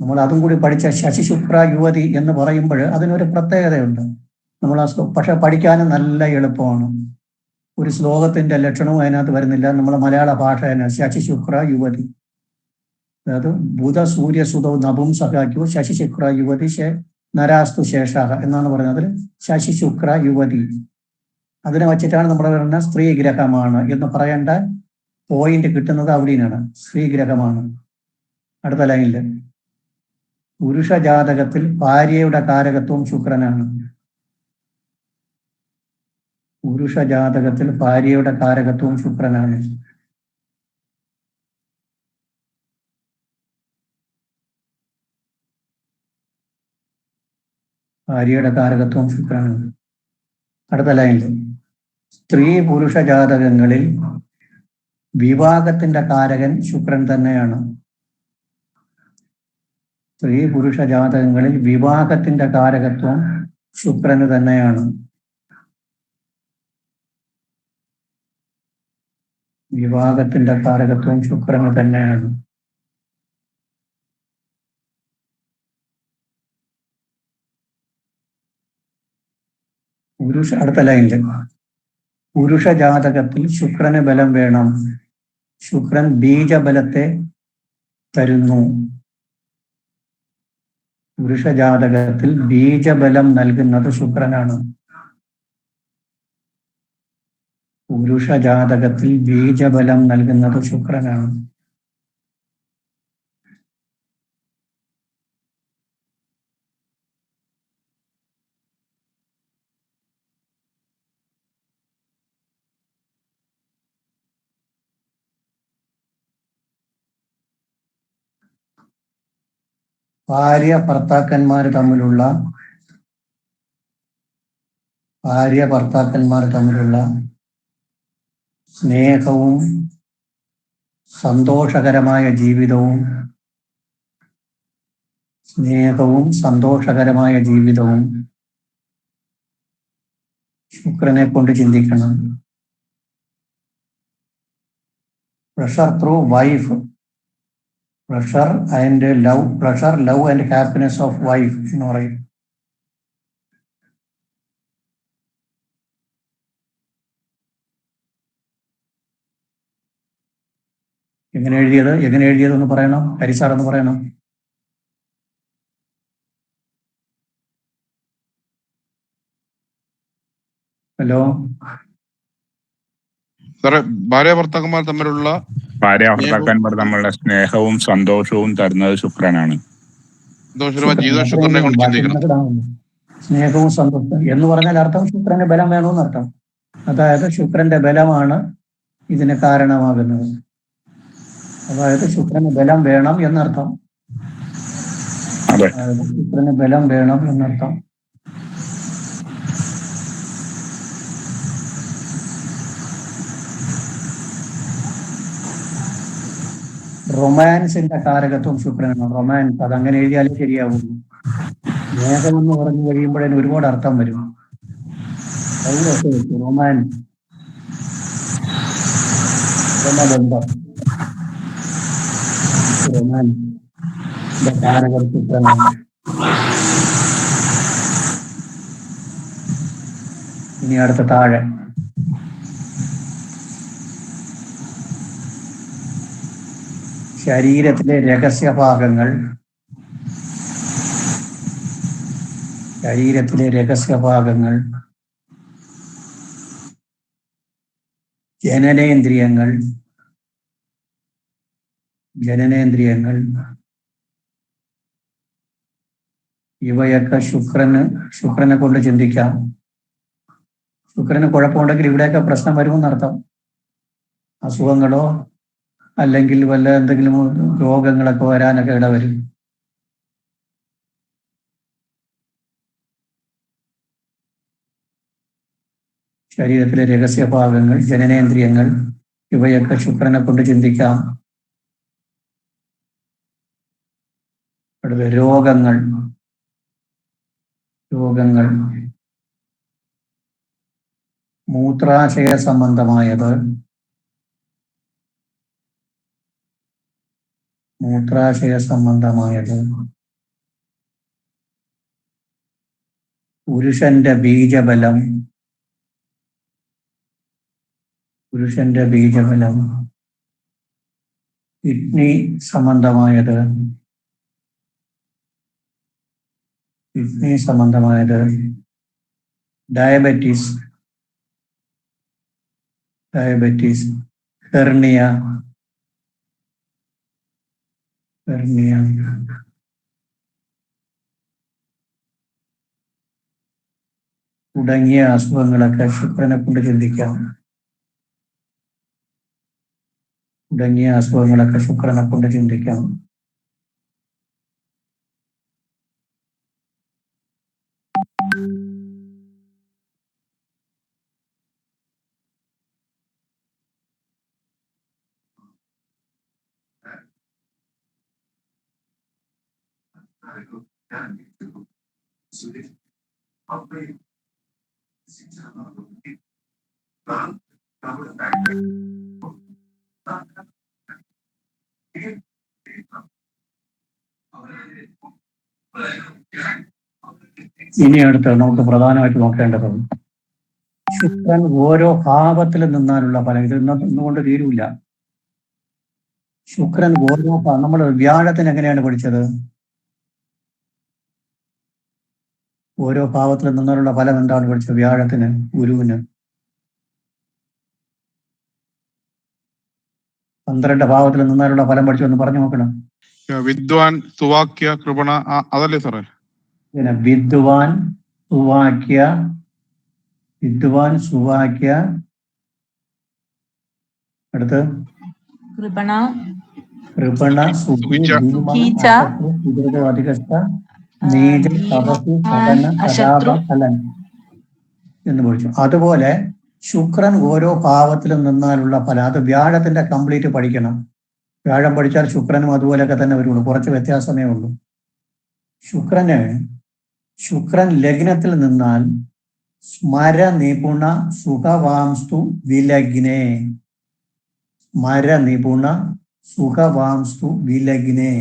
Speaker 2: നമ്മൾ അതും കൂടി പഠിച്ച ശശി ശുക്ര യുവതി എന്ന് പറയുമ്പോൾ അതിനൊരു പ്രത്യേകതയുണ്ട്. നമ്മൾ പക്ഷെ പഠിക്കാനും നല്ല എളുപ്പമാണ്. ഒരു ശ്ലോകത്തിന്റെ ലക്ഷണവും അതിനകത്ത് വരുന്നില്ല. നമ്മളെ മലയാള ഭാഷ തന്നെ ശശി ശുക്ര യുവതി. അതായത് ബുധ സൂര്യ സുതവും നഭും സഹാക്യവും ശശി ശുക്ര യുവതി നരാസ്തു ശേഷ എന്നാണ് പറയുന്നത്. ശശി ശുക്ര യുവതി അതിനെ വച്ചിട്ടാണ് നമ്മൾ പറയുന്ന സ്ത്രീ ഗ്രഹമാണ് എന്ന് പറയേണ്ട പോയിന്റ് കിട്ടുന്നത് അവിടെയാണ്. സ്ത്രീ ഗ്രഹമാണ്. അടുത്ത ലൈനില് പുരുഷ ജാതകത്തിൽ ഭാര്യയുടെ കാരകത്വം ശുക്രനാണ്. പുരുഷ ജാതകത്തിൽ ഭാര്യയുടെ കാരകത്വം ശുക്രനാണ്. ഭാര്യയുടെ കാരകത്വം ശുക്രനാണ്. അടുത്ത ലൈനിൽ സ്ത്രീ പുരുഷ ജാതകങ്ങളിൽ വിവാഹത്തിന്റെ കാരകൻ ശുക്രൻ തന്നെയാണ്. സ്ത്രീ പുരുഷ ജാതകങ്ങളിൽ വിവാഹത്തിന്റെ കാരകത്വം ശുക്രന് തന്നെയാണ്. വിവാഹത്തിന്റെ കാരകത്വം ശുക്രന് തന്നെയാണ്. അടുത്ത ലൈനിൽ പുരുഷ ജാതകത്തിൽ ശുക്രന് ബലം വേണം. ശുക്രൻ ബീജബലത്തെ തരുന്നു. പുരുഷ ജാതകത്തിൽ ബീജബലം നൽകുന്നത് ശുക്രനാണ്. പുരുഷ ജാതകത്തിൽ ബീജബലം നൽകുന്നത് ശുക്രനാണ്. ഭാര്യ ഭർത്താക്കന്മാർ തമ്മിലുള്ള സ്നേഹവും സന്തോഷകരമായ ജീവിതവും ശുക്രനെ കൊണ്ട് ചിന്തിക്കണം. Pressure through wife, love and happiness of wife എന്ന് പറയും. എങ്ങനെ എഴുതിയതെന്ന് പറയണം. ഹരിസാറെന്ന് പറയണം. ഹലോ
Speaker 7: സാറേ, ഭാര്യ ഭർത്താക്കന്മാർ തമ്മിലുള്ള
Speaker 5: സ്നേഹവും സന്തോഷവും തരുന്നത് ശുക്രനാണ്.
Speaker 7: സന്തോഷകരമായ ജീവിതം ശുക്രനെ കൊണ്ട് ചിന്തിക്കണം.
Speaker 2: സ്നേഹവും സന്തോഷം എന്ന് പറഞ്ഞാൽ അർത്ഥം ശുക്രന്റെ ബലം വേണമെന്ന് അർത്ഥം. അതായത് ശുക്രന്റെ ബലമാണ് ഇതിന് കാരണമാകുന്നത്. അതായത് ശുക്രന് ബലം വേണം എന്നർത്ഥം. റൊമാൻസിന്റെ കാരകത്വം ശുക്രനാണ്. റൊമാൻസ് അതങ്ങനെ എഴുതിയാലേ ശരിയാവുള്ളൂ. സ്നേഹം എന്ന് പറഞ്ഞു കഴിയുമ്പോഴതിന് ഒരുപാട് അർത്ഥം വരും. റൊമാൻസ്, കാരകം ശുക്രനാണ്. ഇനി അടുത്ത താഴെ ശരീരത്തിലെ രഹസ്യഭാഗങ്ങൾ ജനനേന്ദ്രിയങ്ങൾ ഇവയൊക്കെ ശുക്രനെ കൊണ്ട് ചിന്തിക്കാം. ശുക്രന് കുഴപ്പമുണ്ടെങ്കിൽ ഇവിടെയൊക്കെ പ്രശ്നം വരുമെന്നർത്ഥം. അസുഖങ്ങളോ അല്ലെങ്കിൽ വല്ല എന്തെങ്കിലും രോഗങ്ങളൊക്കെ വരാനൊക്കെ ഇടവരും. ശരീരത്തിലെ രഹസ്യഭാഗങ്ങൾ, ജനനേന്ദ്രിയങ്ങൾ ഇവയൊക്കെ ശുക്രനെ കൊണ്ട് ചിന്തിക്കാം. അടുത്ത രോഗങ്ങൾ മൂത്രാശയ സംബന്ധമായത്, പുരുഷന്റെ ബീജബലം, കിഡ്നി സംബന്ധമായത്, ഡയബറ്റീസ്, ഹെർണിയ തുടങ്ങിയ അസുഖങ്ങളൊക്കെ ശുക്രനെ കൊണ്ട് ചിന്തിക്കാം. ഇനി അടുത്ത് നമുക്ക് പ്രധാനമായിട്ട് നോക്കേണ്ടത് ശുക്രൻ ഓരോ ഭാവത്തിൽ നിന്നാലുള്ള ഫലം. ഇത് ഇന്നുകൊണ്ട് തീരൂല. ശുക്രൻ ഓരോ നമ്മൾ വ്യാഴത്തിന് എങ്ങനെയാണ് പഠിച്ചത്? ഓരോ ഭാവത്തിൽ നിന്നുള്ള ഫലം എന്താണ് പഠിച്ചത്? വ്യാഴത്തിന്, ഗുരുവിന് 12 ഭാവത്തിൽ നിന്നുള്ള ഫലം പഠിച്ചു എന്ന് പറഞ്ഞു നോക്കണം.
Speaker 7: വിദ്വാൻ, സുവാക്യ, കൃപണ, അതല്ലേ സാറേ?
Speaker 2: വിദ്വാൻ, സുവാക്യ, അടുത്ത് കൃപണ സുഖി
Speaker 7: സുഖിച്ച
Speaker 2: ഭീമ
Speaker 3: സുഖീച്ച
Speaker 2: അസത്തു കുതിരതോ അധികസ്ഥ നീച തപസി
Speaker 3: ഭീമാൻ
Speaker 2: സദന സദാപ
Speaker 3: അശത്രു.
Speaker 2: കലൻ എന്ന് പഠിച്ചു. അതുപോലെ ശുക്രൻ ഓരോ ഭാവത്തിലും നിന്നാലുള്ള ഫലം, അത് വ്യാഴത്തിന്റെ കംപ്ലീറ്റ് പഠിക്കണം. വ്യാഴം പഠിച്ചാൽ ശുക്രനും അതുപോലെയൊക്കെ തന്നെ വരുള്ളൂ, കുറച്ച് വ്യത്യാസമേ ഉള്ളൂ. ശുക്രൻ ലഗ്നത്തിൽ നിന്നാൽ സ്മര നിപുണ സുഖവാംസ്തു വിലഗ്നേ. സ്മര നിപുണ സുഖവാംസ്തു വിലഗ്നേ.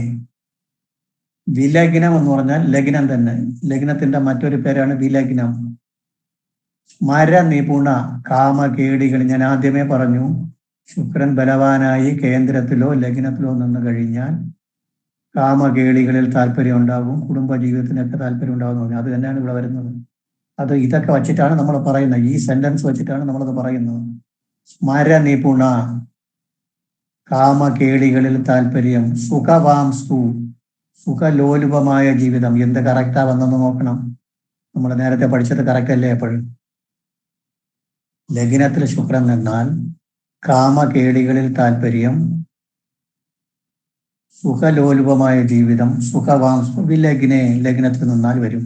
Speaker 2: വിലഗ്നം എന്ന് പറഞ്ഞാൽ ലഗ്നം തന്നെ, ലഗ്നത്തിന്റെ മറ്റൊരു പേരാണ് വിലഗ്നം. സ്മര നിപുണ കാമകേടികൾ, ഞാൻ ആദ്യമേ പറഞ്ഞു, ശുക്രൻ ബലവാനായി കേന്ദ്രത്തിലോ ലഗ്നത്തിലോ നിന്ന് കഴിഞ്ഞാൽ കാമകേളികളിൽ താല്പര്യം ഉണ്ടാകും, കുടുംബജീവിതത്തിനൊക്കെ താല്പര്യം ഉണ്ടാകുമെന്ന് പറഞ്ഞു. അത് തന്നെയാണ് ഇവിടെ വരുന്നത്. അത് ഇതൊക്കെ വച്ചിട്ടാണ് നമ്മൾ പറയുന്നത്, ഈ സെന്റൻസ് വെച്ചിട്ടാണ് നമ്മളത് പറയുന്നത്. സ്മര നിപുണ കാമകേളികളിൽ താല്പര്യം, സുഖവാംസ്തു സുഖലോലുപമായ ജീവിതം. എന്ത് കറക്റ്റാ വന്നെന്ന് നോക്കണം, നമ്മൾ നേരത്തെ പഠിച്ചത് കറക്റ്റ് അല്ലേ? എപ്പോഴും ലഗ്നത്തിൽ ശുക്രൻ നിന്നാൽ കാമകേളികളിൽ താല്പര്യം, സുഖലോലുപമായ ജീവിതം, സുഖവാംസ്തു വിലഗ്നെ, ലഗ്നത്തിൽ നിന്നാൽ വരും.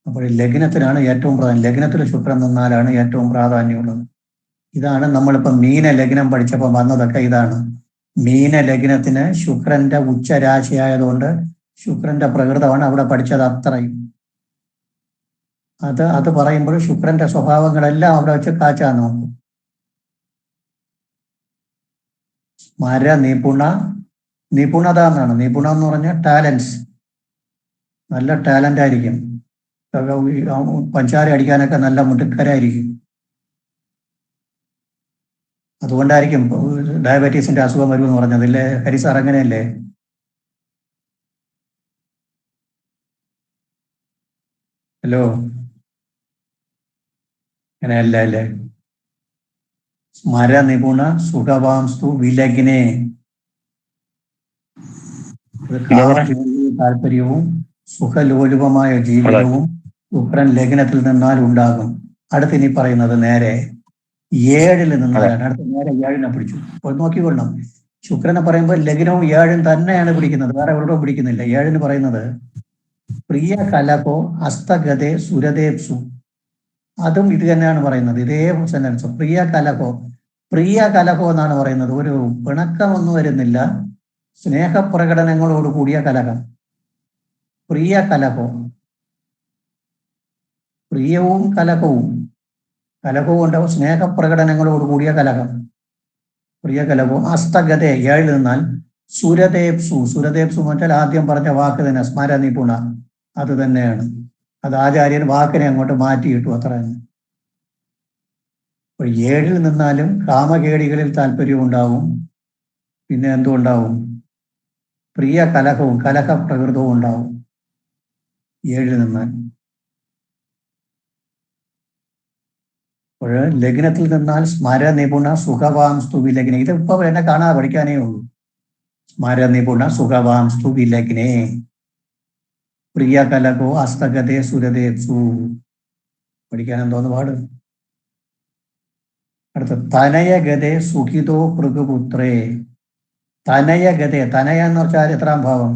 Speaker 2: അപ്പോൾ ലഗ്നത്തിനാണ് ഏറ്റവും പ്രാധാന്യം, ലഗ്നത്തിൽ ശുക്രൻ നിന്നാലാണ് ഏറ്റവും പ്രാധാന്യമുള്ളത്. ഇതാണ് നമ്മളിപ്പോൾ മീന ലഗ്നം പഠിച്ചപ്പോൾ വന്നതൊക്കെ ഇതാണ്. മീന ലഗ്നത്തിന് ശുക്രന്റെ ഉച്ചരാശിയായതുകൊണ്ട് ശുക്രന്റെ പ്രകൃതമാണ് അവിടെ പഠിച്ചത് അത്രയും. അത് പറയുമ്പോൾ ശുക്രന്റെ സ്വഭാവങ്ങളെല്ലാം അവിടെ വെച്ച് കാച്ചാൻ നോക്കും. സ്മര നിപുണത എന്നാണ്. നിപുണ എന്ന് പറഞ്ഞാൽ ടാലൻസ്, നല്ല ടാലന്റ് ആയിരിക്കും. പഞ്ചാര അടിക്കാനൊക്കെ നല്ല മുട്ടുക്കരായിരിക്കും. അതുകൊണ്ടായിരിക്കും ഡയബറ്റീസിന്റെ അസുഖം വരുമെന്ന് പറഞ്ഞതില്ലേ ഹരിസാർ? അങ്ങനെയല്ലേ? ഹലോ, അങ്ങനെയല്ല അല്ലേ? സ്മര നിപുണ സുഖവാംസ്തു വിലഗ്നേ. താല്പര്യവും സുഖലോലുപമായ ജീവിതവും ശുക്രൻ ലഗ്നത്തിൽ നിന്നാൽ ഉണ്ടാകും. അടുത്തിനി പറയുന്നത് നേരെ 7-ൽ നിന്നാലാണ്. അടുത്ത നേരെ 7-നെ പിടിച്ചു. അപ്പോൾ നോക്കിക്കൊള്ളണം, ശുക്രനെ പറയുമ്പോൾ ലഗ്നവും 7-ഉം തന്നെയാണ് പിടിക്കുന്നത്, വേറെ എവിടെയും പിടിക്കുന്നില്ല. 7-ന് പറയുന്നത് പ്രിയ കലകോ അസ്തഗതേ സുരദേപ്സു. അതും ഇത് തന്നെയാണ് പറയുന്നത്, ഇതേ സെന്റൻസ്. പ്രിയ കലഹോ എന്നാണ് പറയുന്നത്. ഒരു പിണക്കമൊന്നും വരുന്നില്ല, സ്നേഹപ്രകടനങ്ങളോട് കൂടിയ കലഹം. പ്രിയ കലഹോ, പ്രിയവും കലഹവും ഉണ്ടാവും, സ്നേഹപ്രകടനങ്ങളോട് കൂടിയ കലഹം, പ്രിയ കലഹവും. അസ്തഗതേ 7-ൽ നിന്നാൽ സുരദേപ്സു എന്ന് വെച്ചാൽ ആദ്യം പറഞ്ഞ വാക്ക് തന്നെ, സ്മര നിപുണ, അത് തന്നെയാണ്. അത് ആചാര്യൻ വാക്കിനെ അങ്ങോട്ട് മാറ്റിയിട്ടു, അത്ര തന്നെ. അപ്പോൾ 7-ൽ നിന്നാലും കാമകേടികളിൽ താല്പര്യം ഉണ്ടാവും, പിന്നെ എന്തുണ്ടാവും? പ്രിയ കലഹവും കലഹപ്രകൃതവും ഉണ്ടാവും 7-ൽ നിന്നാൽ. അപ്പോൾ ലഗ്നത്തിൽ നിന്നാൽ സ്മര നിപുണ സുഖവാംസ്തു വിലഗ്നെ. ഇതിപ്പോ എന്നെ കാണാതെ പഠിക്കാനേ ഉള്ളൂ. സ്മര നിപുണ സുഖവാംസ്തു വിലഗ്നെ. പ്രിയ കലകോ അസ്തഗതേ സുരദേപ്സു. പഠിക്കാൻ എന്തോന്ന് പാട്. അടുത്ത തനയഗതേ സുഖിതോ പൃഗുപുത്രേ. തനയഗതേ, തനയ എന്ന് വെച്ചാൽ എത്രാം ഭാവം?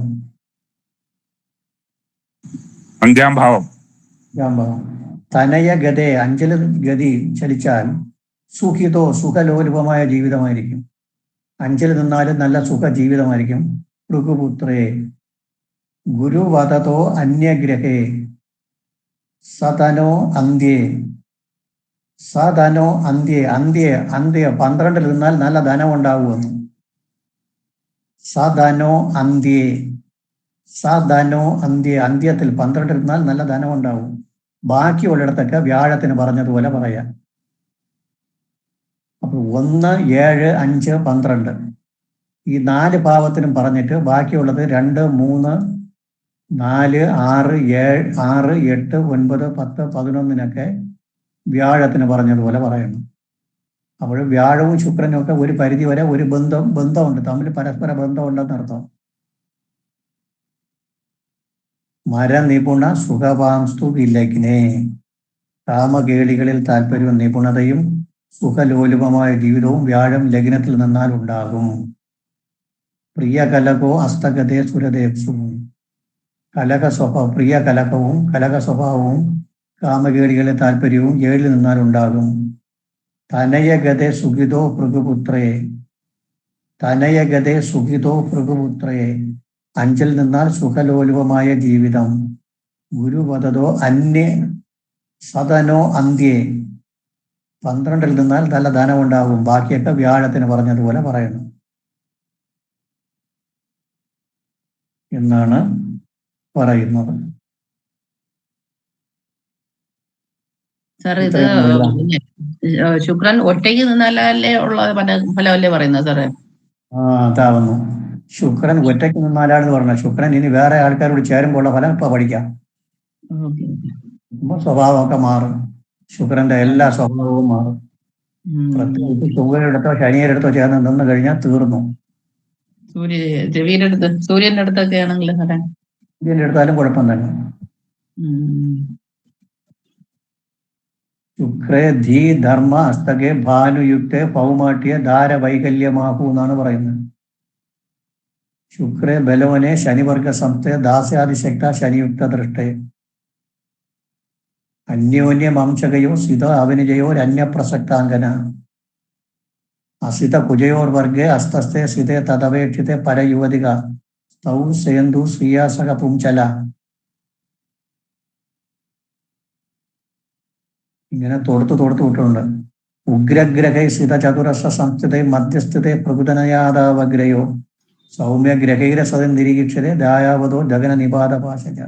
Speaker 5: 5-ാം ഭാവം.
Speaker 2: 5-ാം ഭാവം. തനയഗതേ, 5-ൽ ഗതി ചലിച്ചാൽ സുഖിതോ സുഖലോലുപമായ ജീവിതമായിരിക്കും. 5-ൽ നിന്നാലും നല്ല സുഖ ജീവിതമായിരിക്കും. പൃഗുപുത്രേ ഗുരുവദതോ അന്യഗ്രഹേ സതനോ അന്ത്യേ. 12-ൽ നിന്നാൽ നല്ല ധനം ഉണ്ടാവുമെന്ന്. സതനോ അന്ത്യേ, അന്ത്യത്തിൽ 12-ൽ നിന്നാൽ നല്ല ധനം ഉണ്ടാവും. ബാക്കിയുള്ളിടത്തൊക്കെ വ്യാഴത്തിന് പറഞ്ഞതുപോലെ പറയാം. അപ്പൊ 1, 7, 5, 12 ഈ 4 ഭാവത്തിനും പറഞ്ഞിട്ട് ബാക്കിയുള്ളത് 2, 3, 4, 6, 7, 8, 9, 10, 11-നൊക്കെ വ്യാഴത്തിന് പറഞ്ഞതുപോലെ പറയണം. അപ്പോൾ വ്യാഴവും ശുക്രനും ഒക്കെ ഒരു പരിധി വരെ ഒരു ബന്ധമുണ്ട്, തമ്മിൽ പരസ്പര ബന്ധമുണ്ടെന്നർത്ഥം. മര നിപുണ സുഖവാംസ്തു വിലഗ്നേ. കാമകേളികളിൽ താല്പര്യവും നിപുണതയും സുഖലോലുപമായ ജീവിതവും വ്യാഴം ലഗ്നത്തിൽ നിന്നാൽ ഉണ്ടാകും. പ്രിയ കലകോ അസ്തഗതേ സുരദേപ്സു. പ്രിയ കലക സ്വഭാവവും കാമകേളികളെ താല്പര്യവും 7 നിന്നാൽ ഉണ്ടാകും. തനയഗതേ സുഖിതോ ഭൃഗുപുത്രേ. തനയഗതേ സുഖിതോ ഭൃഗുപുത്രേ. 5 നിന്നാൽ സുഖലോലുപമായ ജീവിതം. ഗുരുവദതോ അന്യ സദനോ അന്ത്യേ. 12 നിന്നാൽ നല്ല ധനമുണ്ടാകും. ബാക്കിയൊക്കെ വ്യാഴത്തിന് പറഞ്ഞതുപോലെ പറയുന്നു എന്നാണ് പറയുന്നത്.
Speaker 3: സാർ ഇത്
Speaker 2: ഇത്രയും എഴുതാം.
Speaker 3: പിന്നെ ശുക്രൻ ഒറ്റയ്ക്ക് നിന്നാലല്ലേ ഉള്ള ഫലമല്ലേ പറയുന്നത് സാറേ?
Speaker 2: അതാവുന്നു. ശുക്രൻ ഒറ്റയ്ക്ക് നിന്നാലാണെന്ന് പറഞ്ഞത്. ശുക്രൻ ഇനി വേറെ ആൾക്കാരോട് ചേരുമ്പോൾ ഉള്ള ഫലം ഇപ്പൊ പഠിക്കാം. സ്വഭാവമൊക്കെ മാറും. ശുക്രന്റെ എല്ലാ സ്വഭാവവും മാറും. പ്രത്യേകിച്ച് ചൊവ്വയെടുത്തോ ശനിയെടുത്തോ ചേർന്ന് നിന്ന് കഴിഞ്ഞാൽ തീർന്നു.
Speaker 3: സൂര്യന്റെ അടുത്തൊക്കെ ആണെങ്കിൽ സാറേ
Speaker 2: സൂര്യന്റെ എടുത്താലും കുഴപ്പം തന്നെ. ശുക്രേ ധീ ധർമ്മ അസ്തകെ ഭാനുയുക്തെ പൗമാട്യ ധാര വൈകല്യമാഹു എന്നാണ് പറയുന്നത്. ശുക്രേ ബലോനെ ശനിവർഗ സംസ്ഥ ദാസ്യാദിശക്ത ശനിയുക്ത ദൃഷ്ടേ. അന്യോന്യം അംശകയോ സിത അവിനിജയോരന്യപ്രസക്താംഗന. അസിത കുജയോർവർഗേ അസ്തസ്ഥേ സിതേ തദപേക്ഷിത്തെ പരയുവതിക തൗ സേന്ദു ശ്രീയാസക പുംചല. ഇങ്ങനെ തൊടുത്ത് വിട്ടിട്ടുണ്ട്. ഉഗ്രഗ്രഹൈ സിത ചതുരസ സംസ്ഥിതേ മധ്യസ്ഥിതേ പ്രകുതനയാദാവഗ്രയോ സൗമ്യഗ്രഹൈരസത നിരീക്ഷരെ ദായാവതോ ജഗന നിപാത പാശക.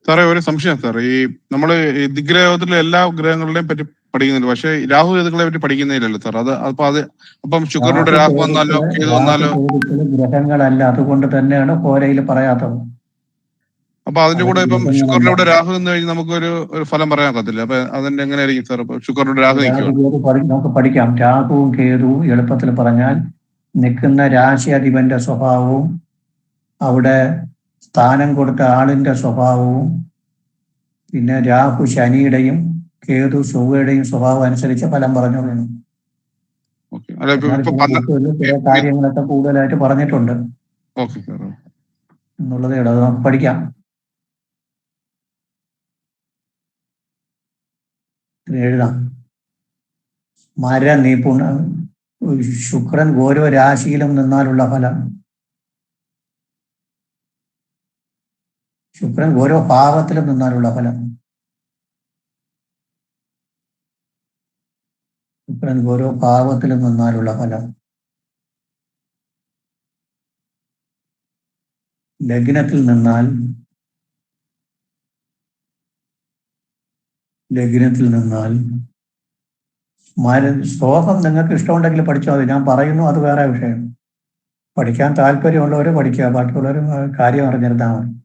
Speaker 7: സാറേ ഒരു സംശയം സാർ, ഈ നമ്മള് ഈ ദിഗ്ഗ്രഹത്തിലെ എല്ലാ ഗ്രഹങ്ങളുടെയും പറ്റി പഠിക്കുന്നുണ്ട്, പക്ഷെ രാഹു കേതുക്കളെ പറ്റി പഠിക്കുന്നില്ലല്ലോ സാർ. അപ്പം ശുക്രനോട് രാഹു വന്നാലോ കേതു വന്നാലോ
Speaker 2: ഗ്രഹങ്ങളല്ല, അതുകൊണ്ട് തന്നെയാണ് കോരയിൽ പറയാത്തത്.
Speaker 7: അപ്പൊ അതിന്റെ കൂടെ ഇപ്പം ശുക്രനോട് രാഹു എന്ന് കഴിഞ്ഞ് നമുക്കൊരു ഫലം പറയാൻ ഒക്കത്തില്ല. അപ്പൊ അതിന്റെ എങ്ങനെയായിരിക്കും സാർ? ശുക്രനോട് രാഹു
Speaker 2: നമുക്ക് പഠിക്കാം. രാഹുവും കേതുവും എളുപ്പത്തിൽ പറഞ്ഞാൽ നിൽക്കുന്ന രാശി അധിപന്റെ സ്വഭാവവും അവിടെ സ്ഥാനം കൊടുത്ത ആളിന്റെ സ്വഭാവവും പിന്നെ രാഹു ശനിയുടെയും കേതു ചൊവ്വയുടെയും സ്വഭാവം അനുസരിച്ച് ഫലം പറഞ്ഞോളൂ. ചില കാര്യങ്ങളൊക്കെ കൂടുതലായിട്ട് പറഞ്ഞിട്ടുണ്ട് എന്നുള്ളതേ ഉള്ളൂ. അത് നമുക്ക് പഠിക്കാം. എഴുതാം. നിപുണ ശുക്രൻ ഓരോ രാശിയിലും നിന്നാലുള്ള ഫലം. ശുക്രൻ ഓരോ ഭാവത്തിലും നിന്നാലുള്ള ഫലം. ശുക്രൻ ഓരോ ഭാവത്തിലും നിന്നാലുള്ള ഫലം. ലഗ്നത്തിൽ നിന്നാൽ ശ്ലോകം നിങ്ങൾക്ക് ഇഷ്ടമുണ്ടെങ്കിൽ പഠിച്ചോ. അത് ഞാൻ പറയുന്നു, അത് വേറെ വിഷയം. പഠിക്കാൻ താല്പര്യമുള്ളവർ പഠിക്കുക, ബാക്കിയുള്ളവർ കാര്യം അറിഞ്ഞിരുന്നാൽ മതി.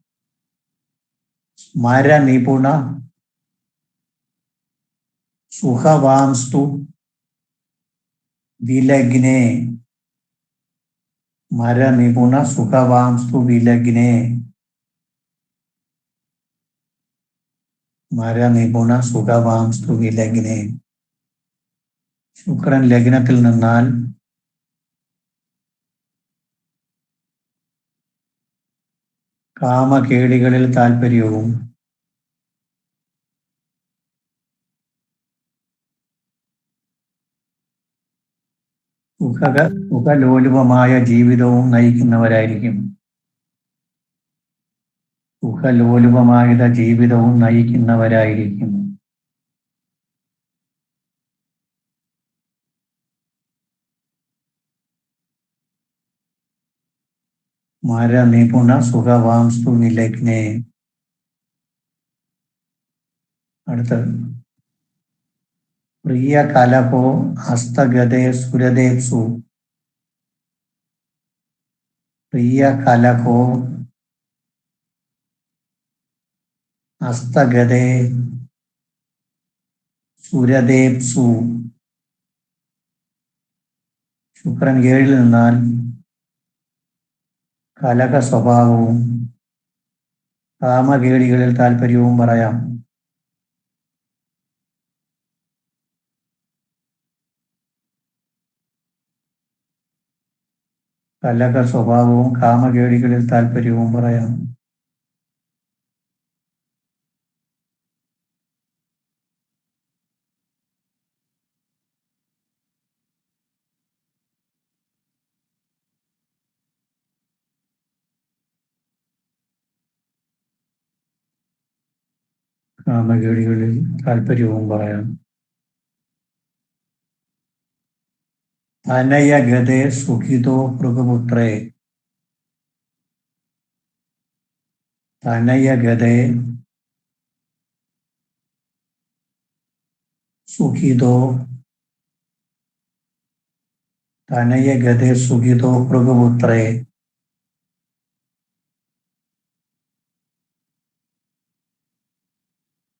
Speaker 2: നിപുണ സുഖവാംസ്തു വിലഗ്നേ. നിപുണ സുഖവാംസ്തു വിലഗ്നേ. നിപുണ സുഖവാംസ്തു വിലഗ്നേ. ശുക്രൻ ലഗ്നത്തിൽ നിന്നാൽ കാമകേളികളിൽ താല്പര്യവും സുഖലോലുപമായ ജീവിതവും നയിക്കുന്നവരായിരിക്കും. സുഖലോലുപമായ ജീവിതവും നയിക്കുന്നവരായിരിക്കും. നിപുണ സുഖവാംസ്തു വിലഗ്നേ. അടുത്തത് പ്രിയ കലഹോ ഹസ്തഗതേ സുരദേപ്സു. പ്രിയ കലഹോ ഹസ്തഗതേ സുരദേപ്സു. ശുക്രൻ 7 നിന്നാൽ കലക സ്വഭാവവും കാമകേളികളിൽ താല്പര്യവും പറയാം. കലഹ സ്വഭാവവും കാമകേളികളിൽ താല്പര്യവും പറയാം. കാമകേളികളിൽ താല്പര്യവും പറയാം. അനയഗതേ സുഖിതോ ഭൃഗുപുത്രേ. അനയഗതേ സുഖിതോ തനയഗതേ സുഖിതോ ഭൃഗുപുത്രേ.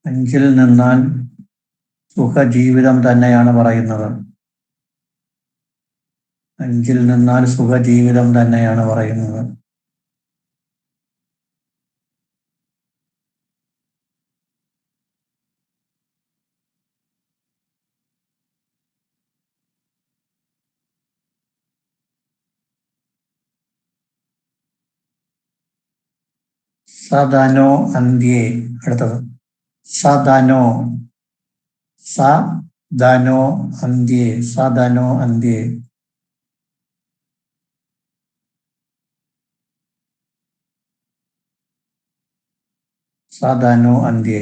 Speaker 2: അഞ്ചിൽ നിന്നാൽ സുഖജീവിതം തന്നെയാണ് പറയുന്നത്. അഞ്ചിൽ നിന്നാൽ സുഖജീവിതം തന്നെയാണ് പറയുന്നത്. സദനോ അന്ത്യേ. അടുത്തത് സദനോ. സദനോ അന്ത്യേ. സദനോ അന്ത്യേ. സദനോ അന്ത്യേ.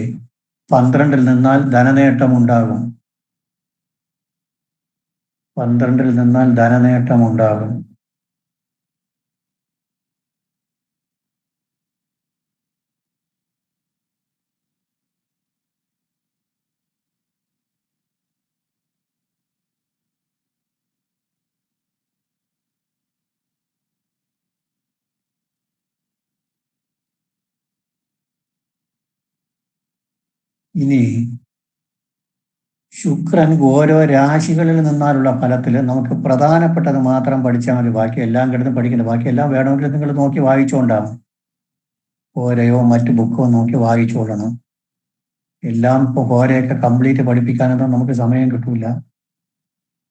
Speaker 2: 12 നിന്നാൽ ധനനേട്ടം ഉണ്ടാകും. 12 നിന്നാൽ ധനനേട്ടം ഉണ്ടാകും. ഇനി ശുക്രൻ ഓരോ രാശികളിൽ നിന്നാലുള്ള ഫലത്തിൽ നമുക്ക് പ്രധാനപ്പെട്ടത് മാത്രം പഠിച്ചാൽ മതി. ബാക്കി എല്ലാം കിടന്ന് പഠിക്കില്ല. ബാക്കി എല്ലാം വേണമെങ്കിൽ നിങ്ങൾ നോക്കി വായിച്ചുകൊണ്ടാണ്. ഓരയോ മറ്റു ബുക്കോ നോക്കി വായിച്ചുകൊള്ളണം. എല്ലാം ഇപ്പോൾ ഓരയൊക്കെ കംപ്ലീറ്റ് പഠിപ്പിക്കാനൊന്നും നമുക്ക് സമയം കിട്ടൂല.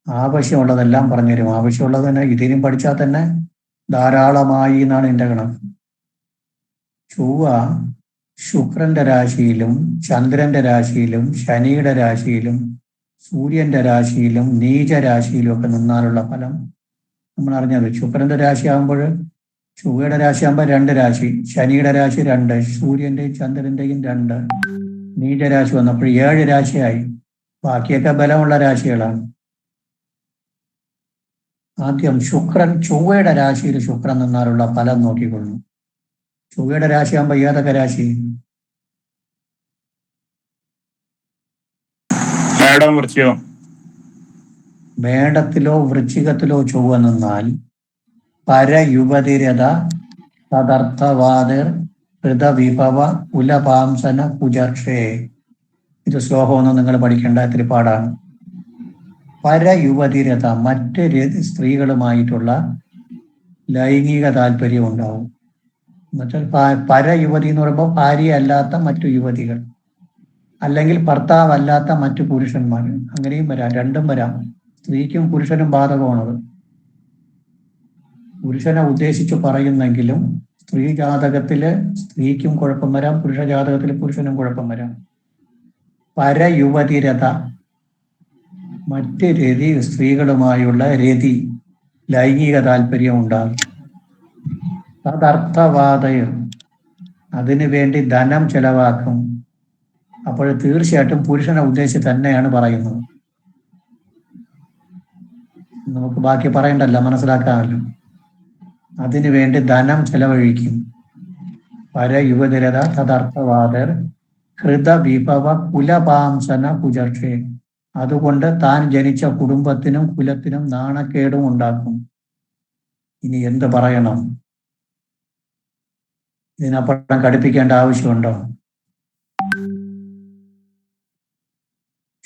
Speaker 2: ആവശ്യമുള്ളതെല്ലാം പറഞ്ഞുതരും. ആവശ്യമുള്ളത് തന്നെ ഇതിനും പഠിച്ചാൽ തന്നെ ധാരാളമായി എന്നാണ് എൻ്റെ കണക്ക്. ചൊവ്വ ശുക്രന്റെ രാശിയിലും ചന്ദ്രന്റെ രാശിയിലും ശനിയുടെ രാശിയിലും സൂര്യന്റെ രാശിയിലും നീചരാശിയിലും ഒക്കെ നിന്നാലുള്ള ഫലം നമ്മൾ അറിഞ്ഞത്. ശുക്രന്റെ രാശി ആകുമ്പോൾ ചൊവ്വയുടെ രാശി ആകുമ്പോൾ 2 രാശി, ശനിയുടെ രാശി 2, സൂര്യന്റെയും ചന്ദ്രന്റെയും 2, നീചരാശി വന്നപ്പോൾ 7 രാശിയായി. ബാക്കിയൊക്കെ ബലമുള്ള രാശികളാണ്. ആദ്യം ശുക്രൻ ചൊവ്വയുടെ രാശിയിൽ ശുക്രൻ നിന്നാലുള്ള ഫലം നോക്കിക്കൊള്ളു. ചൊവ്വയുടെ രാശിയാകുമ്പോൾ ഏതൊക്കെ രാശി? മേടത്തിലോ വൃശ്ചികത്തിലോ ചൊവ്വ നിന്നാൽ പരയുവതിരത തദർത്ഥവാതിർ ഹൃദവിഭവ കുലപാംസന കുജർഷേ. ഇത് ശ്ലോകമൊന്നും നിങ്ങൾ പഠിക്കേണ്ട, ഇത്തിരി പാടാണ്. പരയുവതിരത മറ്റ് സ്ത്രീകളുമായിട്ടുള്ള ലൈംഗിക താല്പര്യം ഉണ്ടാവും. എന്നുവെച്ചാൽ പരയുവതി എന്ന് പറയുമ്പോൾ ഭാര്യയല്ലാത്ത മറ്റു യുവതികൾ, അല്ലെങ്കിൽ ഭർത്താവല്ലാത്ത മറ്റു പുരുഷന്മാർ, അങ്ങനെയും വരാം. രണ്ടും വരാം. സ്ത്രീക്കും പുരുഷനും ബാധകമാണത്. പുരുഷനെ ഉദ്ദേശിച്ച് പറയുന്നെങ്കിലും സ്ത്രീ ജാതകത്തില് സ്ത്രീക്കും കുഴപ്പം വരാം, പുരുഷ ജാതകത്തിൽ പുരുഷനും കുഴപ്പം വരാം. പരയുവതിരത മറ്റ് സ്ത്രീകളുമായുള്ള രതി ലൈംഗിക താല്പര്യം ഉണ്ടാകും. തദർത്ഥവാദയർ അതിനു വേണ്ടി ധനം ചെലവാക്കും. അപ്പോൾ തീർച്ചയായിട്ടും പുരുഷനെ ഉദ്ദേശിച്ച് തന്നെയാണ് പറയുന്നത്. നമുക്ക് ബാക്കി പറയണ്ടല്ല, മനസ്സിലാക്കാമല്ലോ. അതിനു വേണ്ടി ധനം ചെലവഴിക്കും. പരയുവതിരത തദർത്ഥവാദർ ഹൃദവിഭവ കുലപാംസന കുജർഷേ. അതുകൊണ്ട് താൻ ജനിച്ച കുടുംബത്തിനും കുലത്തിനും നാണക്കേടും ഉണ്ടാക്കും. ഇനി എന്ത് പറയണം? ഇതിനപ്പുറം കടുപ്പിക്കേണ്ട ആവശ്യമുണ്ടോ?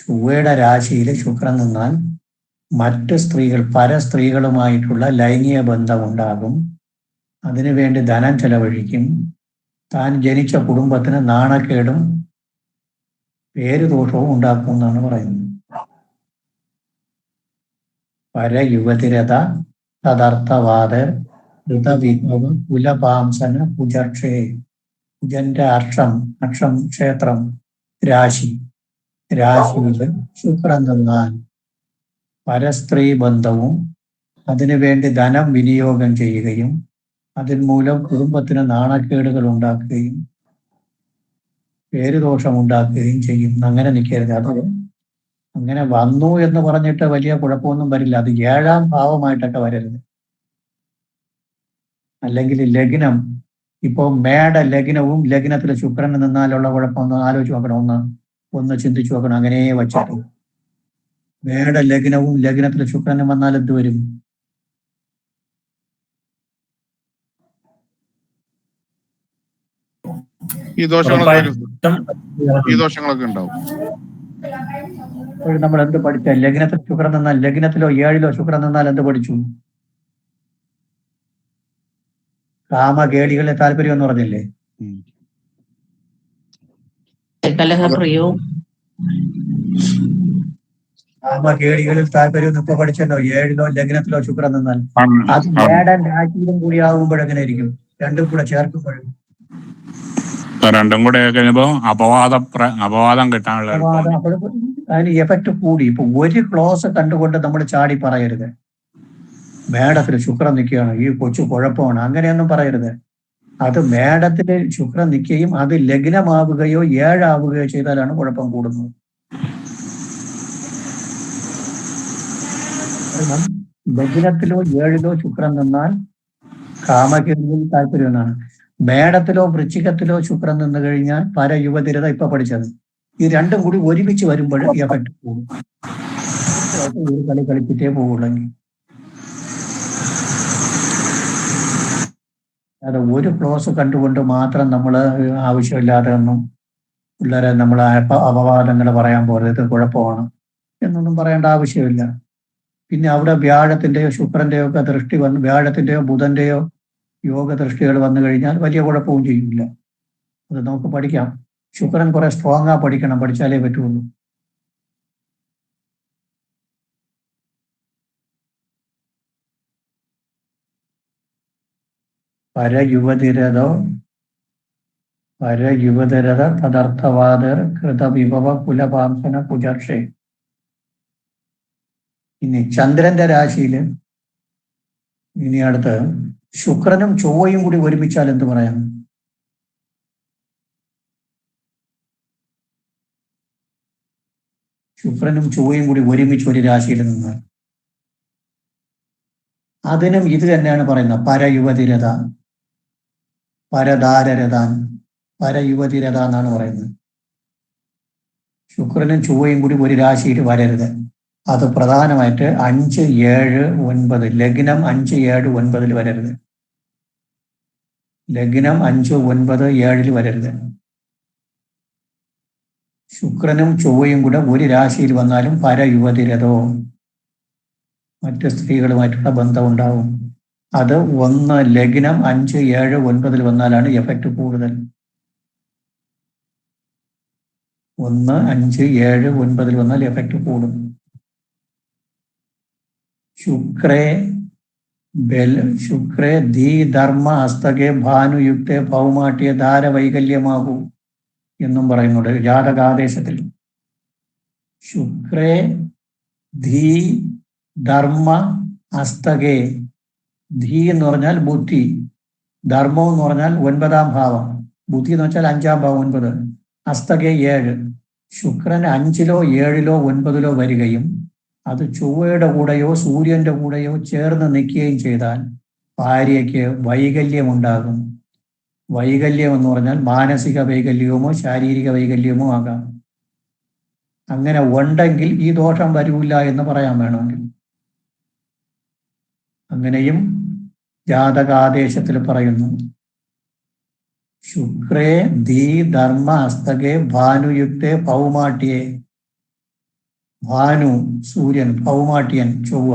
Speaker 2: ചൊവ്വയുടെ രാശിയിൽ ശുക്രൻ നിന്നാൽ മറ്റ് സ്ത്രീകൾ പരസ്ത്രീകളുമായിട്ടുള്ള ലൈംഗിക ബന്ധം ഉണ്ടാകും. അതിനുവേണ്ടി ധനം ചെലവഴിക്കും. താൻ ജനിച്ച കുടുംബത്തിന് നാണക്കേടും പേരുദോഷവും ഉണ്ടാക്കും എന്നാണ് പറയുന്നത്. പരയുവതിരത തദർത്ഥവാദർ ഋതവിഭവ കുലപാംസന കുജക്ഷേ. കുജന്റെ അക്ഷം ക്ഷേത്രം, രാശി. രാശിയിൽ ശുക്രൻ നിന്നാൽ പരസ്ത്രീ ബന്ധവും അതിനുവേണ്ടി ധനം വിനിയോഗം ചെയ്യുകയും അതിൻ മൂലം കുടുംബത്തിന് നാണക്കേടുകൾ ഉണ്ടാക്കുകയും പേരുദോഷം ഉണ്ടാക്കുകയും ചെയ്യും. അങ്ങനെ നിൽക്കരുത്. അത് അങ്ങനെ വന്നു എന്ന് പറഞ്ഞിട്ട് വലിയ കുഴപ്പമൊന്നും വരില്ല. അത് 7ാം ഭാവമായിട്ടൊക്കെ വരരുത്. അല്ലെങ്കിൽ ലഗ്നം, ഇപ്പോൾ മേട ലഗ്നവും ലഗ്നത്തിൽ ശുക്രൻ നിന്നാലുള്ള കുഴപ്പമൊന്ന് ആലോചിച്ച് നോക്കണം, ഒന്ന് ചിന്തിച്ചു നോക്കണം. അങ്ങനെ വച്ചിട്ട് മേട ലഗ്നവും ലഗ്നത്തിൽ ശുക്രനും വന്നാൽ എന്ത് വരും?
Speaker 7: ഈ ദോഷങ്ങളൊക്കെ വരും. ഈ ദോഷങ്ങളൊക്കെ ഉണ്ടാവും.
Speaker 2: നമ്മൾ എന്ത് പഠിച്ച? ലഗ്നത്തിൽ ശുക്രൻ നിന്നാൽ, ലഗ്നത്തിലോ 7ിലോ ശുക്രൻ നിന്നാൽ എന്ത് പഠിച്ചു? കാമകേളികളെ താല്പര്യം എന്ന് പറഞ്ഞില്ലേ?
Speaker 3: കലഹപ്രിയവും
Speaker 2: കാമകേളികളിൽ താല്പര്യം ഇപ്പൊ പഠിച്ചല്ലോ. 7ിലോ ലഗ്നത്തിലോ ശുക്രൻ നിന്നാൽ അത് മേടൻ രാശിയിലും കൂടി ആകുമ്പോഴെങ്ങനെ ഇരിക്കും? രണ്ടും കൂടെ ചേർക്കുമ്പോഴും
Speaker 5: രണ്ടും കൂടെ കഴിയുമ്പോ അപവാദം കിട്ടാനുള്ള
Speaker 2: അതിന് എഫക്ട് കൂടി. ഇപ്പൊ ഒരു ക്ലോസ് കണ്ടുകൊണ്ട് നമ്മൾ ചാടി പറയരുത് മേടത്തിൽ ശുക്രൻ നിൽക്കുകയാണ്, ഈ കൊച്ചു കുഴപ്പമാണ്, അങ്ങനെയൊന്നും പറയരുത്. അത് മേടത്തില് ശുക്രൻ നിൽക്കുകയും അത് ലഗ്നമാവുകയോ 7 ആവുകയോ ചെയ്താലാണ് കുഴപ്പം കൂടുന്നത്. കാരണം ലഗ്നത്തിലോ 7ിലോ ശുക്രൻ നിന്നാൽ കാമകേളിയിൽ താല്പര്യം എന്നാണ്. മേടത്തിലോ വൃശ്ചികത്തിലോ ശുക്രൻ നിന്ന് കഴിഞ്ഞാൽ പരയുവതിരത ഇപ്പൊ പഠിച്ചത്. ഈ രണ്ടും കൂടി ഒരുമിച്ച് വരുമ്പോൾ എഫക്ട് കൂടും. ഒരു കളി കളിച്ചിട്ടേ പോകുള്ളെങ്കിൽ അത് ഒരു ക്ലോസ് കണ്ടുകൊണ്ട് മാത്രം നമ്മൾ ആവശ്യമില്ലാതെ ഒന്നും പിള്ളേരെ നമ്മൾ അപവാദങ്ങൾ പറയാൻ പോകരുത്, കുഴപ്പമാണ് എന്നൊന്നും പറയേണ്ട ആവശ്യമില്ല. പിന്നെ അവിടെ വ്യാഴത്തിന്റെയോ ശുക്രന്റെയോ ഒക്കെ ദൃഷ്ടി വന്ന്, വ്യാഴത്തിന്റെയോ ബുധന്റെയോ യോഗ ദൃഷ്ടികൾ വന്നു കഴിഞ്ഞാൽ വലിയ കുഴപ്പവും ചെയ്യില്ല. അത് നമുക്ക് പഠിക്കാം. ശുക്രൻ കുറെ സ്ട്രോങ്ങാ പഠിക്കണം, പഠിച്ചാലേ പറ്റുള്ളൂ. പരയുവതിരത തദർത്ഥവാദർ കൃതവിഭവ കുലപാംസന കുജർഷേ. ഇനി ചന്ദ്രന്റെ രാശിയില് ഇനി അടുത്ത് ശുക്രനും ചൊവ്വയും കൂടി ഒരുമിച്ചാൽ എന്ത് പറയാം? ശുക്രനും ചൊവ്വയും കൂടി ഒരുമിച്ച് ഒരു രാശിയിൽ നിന്നാൽ അതിനും ഇത് തന്നെയാണ് പറയുന്നത്. പരയുവതിരത, പരധാരരതാൻ, പരയുവതിരത എന്നാണ് പറയുന്നത്. ശുക്രനും ചൊവ്വയും കൂടി ഒരു രാശിയിൽ വരരുത്. അത് പ്രധാനമായിട്ട് 5, 7, 9 ലഗ്നം 5, 7, 9 വരരുത്. ലഗ്നം 5, 9, 7 വരരുത്. ശുക്രനും ചൊവ്വയും കൂടെ ഒരു രാശിയിൽ വന്നാലും പരയുവതിരതോ മറ്റ് സ്ത്രീകളുമായിട്ടുള്ള ബന്ധം ഉണ്ടാവും. അത് 1 ലഗ്നം 5, 7, 9 വന്നാലാണ് എഫക്റ്റ് കൂടുതൽ. 1, 5, 7, 9 വന്നാൽ എഫക്റ്റ് കൂടും. ശുക്രേ ധീ ധർമ്മ ഹസ്തകെ ഭാനുയുക്തെ ഭൗമാട്യ ധാര വൈകല്യമാകൂ എന്നും പറയുന്നുണ്ട് ജാതകാദേശത്തിൽ. ശുക്രേ ധീ ധർമ്മ ഹസ്തകെ. ധീ എന്ന് പറഞ്ഞാൽ ബുദ്ധി, ധർമ്മം എന്ന് പറഞ്ഞാൽ 9ാം ഭാവം, ബുദ്ധി എന്ന് വെച്ചാൽ 5ാം ഭാവം 9, ഹസ്തകെ 7. ശുക്രൻ 5ിലോ 7ിലോ 9ിലോ വരികയും അത് ചൊവ്വയുടെ കൂടെയോ സൂര്യന്റെ കൂടെയോ ചേർന്ന് നിൽക്കുകയും ചെയ്താൽ ഭാര്യയ്ക്ക് വൈകല്യമുണ്ടാകും. വൈകല്യം എന്ന് പറഞ്ഞാൽ മാനസിക വൈകല്യമോ ശാരീരിക വൈകല്യമോ ആകാം. അങ്ങനെ ഉണ്ടെങ്കിൽ ഈ ദോഷം വരില്ല എന്ന് പറയാൻ വേണമെങ്കിൽ. അങ്ങനെയും ജാതകാദേശത്തിൽ പറയുന്നു. ശുക്രേ ധീ ധർമ്മ ഹസ്തകെ ഭാനുയുക്തെ ഭൗമാട്യേ. ഭാനു സൂര്യൻ, ഭൗമാട്യൻ ചൊവ്വ.